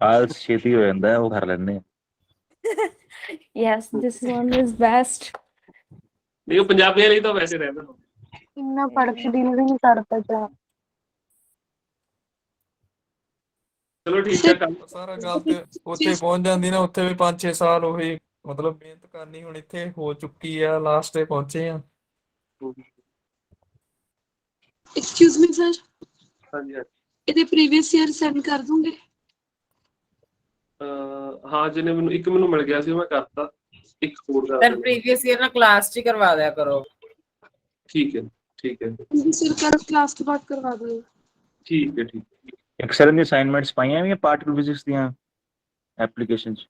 ਆਲਸ ਛੇਤੀ ਹੋ ਜਾਂਦਾ, ਉਹ ਕਰ ਲੈਂਦੇ ਆ। Yes, this one is best. ਨਹੀਂ ਉਹ ਪੰਜਾਬੀਆਂ ਲਈ ਤਾਂ ਵੈਸੇ ਰਹਿੰਦਾ। ਇੰਨਾ ਪੜ੍ਹ ਕੇ ਦਿਲ ਵੀ ਨਹੀਂ ਕਰਦਾ ਜਾ। ਚਲੋ ਠੀਕ ਹੈ ਕੱਲ। ਸਾਰਾ ਗੱਲ ਤੇ ਉੱਥੇ ਪਹੁੰਚ ਜਾਂਦੀ ਨਾ, ਉੱਥੇ ਵੀ 5-6 ਸਾਲ ਉਹੀ ਮਤਲਬ ਮਿਹਨਤ ਕਰਨੀ। ਹੁਣ ਇੱਥੇ ਹੋ ਚੁੱਕੀ ਆ, ਲਾਸਟ ਤੇ ਪਹੁੰਚੇ ਆ। ਐਕਸਕਿਊਜ਼ ਮੀ ਸਰ, ਹਾਂਜੀ ਇਹਦੇ ਪ੍ਰੀਵੀਅਸ ਈਅਰ ਸੈਂਡ ਕਰ ਦੂੰਗੇ? ਹਾਂ ਜਿਹਨੇ ਮੈਨੂੰ ਮਿਲ ਗਿਆ ਸੀ, ਮੈਂ ਕਰਤਾ। ਇੱਕ ਹੋਰ ਕਰ ਸਰ ਦੇਣਾ। ਪ੍ਰੀਵੀਅਸ ਈਅਰ ਨਾ ਕਲਾਸ 'ਚ ਹੀ ਕਰਵਾ ਦਿਆ ਕਰੋ। ਠੀਕ ਹੈ ਠੀਕ ਹੈ ਸਰ ਕਲਾਸ ਤੋਂ ਬਾਅਦ ਕਰਵਾ ਦਿਓ। ਠੀਕ ਹੈ ਠੀਕ ਹੈ। ਇੱਕ ਸਰ ਦੀ ਅਸਾਈਨਮੈਂਟਸ ਪਾਈਆਂ ਵੀ ਪਾਰਟੀਕਲ ਫਿਜ਼ਿਕਸ ਦੀਆਂ ਐਪਲੀਕੇਸ਼ਨ 'ਚ?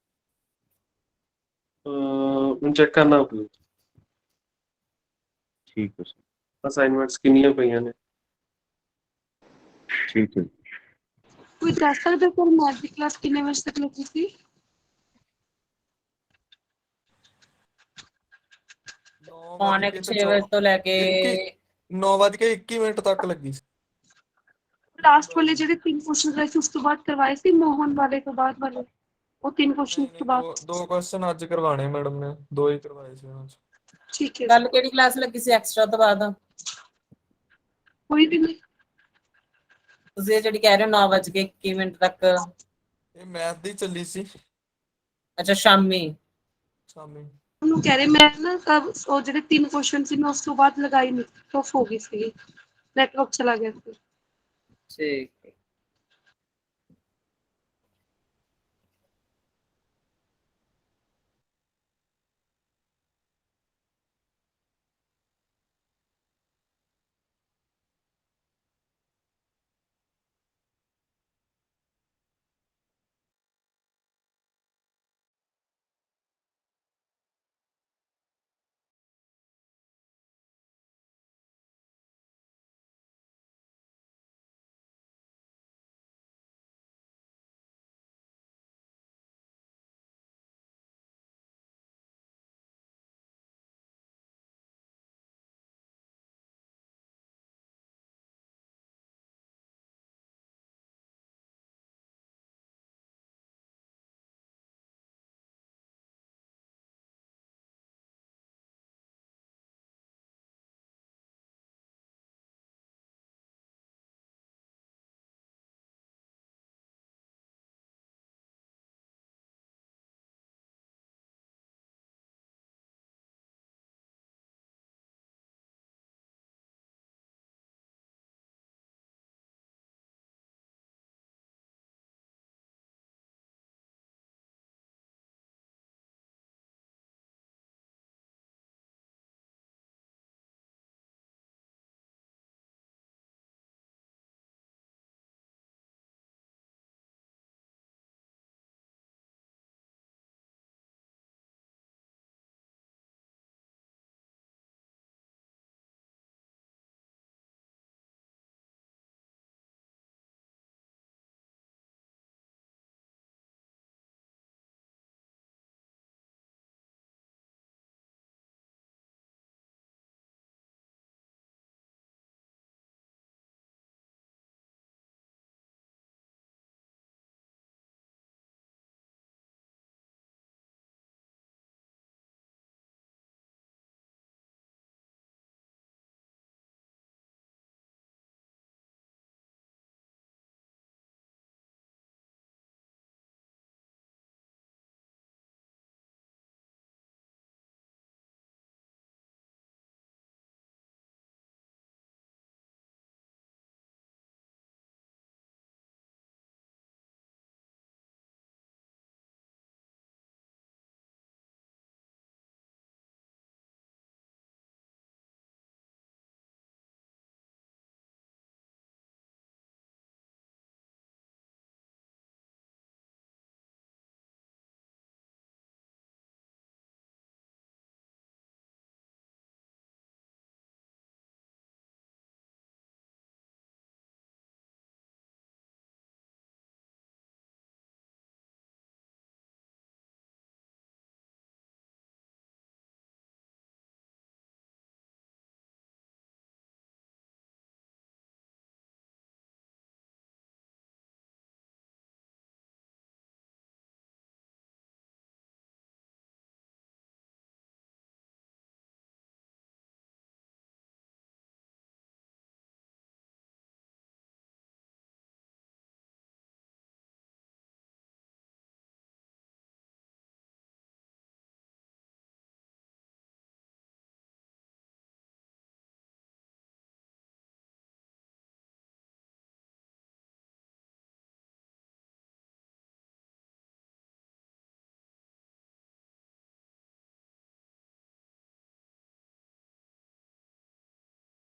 ਹੁਣ ਚੈੱਕ ਕਰਨਾ ਪਊ ਠੀਕ ਹੈ ਸਰ। ਅਸਾਈਨਮੈਂਟਸ ਕਿੰਨੀਆਂ ਪਈਆਂ ਨੇ। ਠੀਕ ਹੈ। ਕੋਈ ਦੱਸ ਸਕਦਾ ਸਰ ਮੈਥ ਦੀ ਕਲਾਸ ਕਿੰਨੇ ਵਜੇ ਤੱਕ ਲੱਗੀ ਸੀ? 6 ਵਜੇ ਤੋਂ ਲੈ ਕੇ 9:21 ਤੱਕ ਲੱਗੀ ਸੀ। ਲਾਸਟ ਵਾਲੇ ਜਿਹੜੇ 3 ਕੁਐਸਚਨ ਰਹੇ ਸੀ ਉਸ ਤੋਂ ਬਾਅਦ ਕਰਵਾਏ ਸੀ, ਮੋਹਨ ਵਾਲੇ ਤੋਂ ਬਾਅਦ ਵਾਲੇ ਉਹ 3 ਕੁਐਸਚਨ ਤੋਂ ਬਾਅਦ? ਦੋ ਕੁਐਸਚਨ ਅੱਜ ਕਰਵਾਣੇ ਮੈਡਮ ਨੇ, 2 ਹੀ ਕਰਵਾਏ ਸੀ ਉਹਨਾਂ 'ਚ। ਠੀਕ ਹੈ। ਕੱਲ ਕਿਹੜੀ ਕਲਾਸ ਲੱਗੀ ਸੀ ਐਕਸਟਰਾ ਤੋਂ ਬਾਅਦ? ਕੋਈ ਵੀ ਨਹੀਂ। ਤੁਸੀਂ ਇਹ ਜਿਹੜੀ ਕਹਿ ਰਹੇ ਹੋ 9:21 ਤੱਕ, ਇਹ ਮੈਥ ਦੀ ਚੱਲੀ ਸੀ ਅੱਛਾ ਸ਼ਾਮੀ। ਉਹਨੂੰ ਕਹਿ ਰਹੇ ਮੈਂ ਨਾ ਉਹ ਜਿਹੜੇ 3 ਕੁਐਸਚਨ ਸੀ ਮੈਂ ਉਸ ਤੋਂ ਬਾਅਦ ਲਗਾਈ ਨਹੀਂ, ਆਫ ਹੋ ਗਈ ਸੀ, ਨੈਟਵਰਕ ਚਲਾ ਗਿਆ ਸੀ। ਠੀਕ ਹੈ।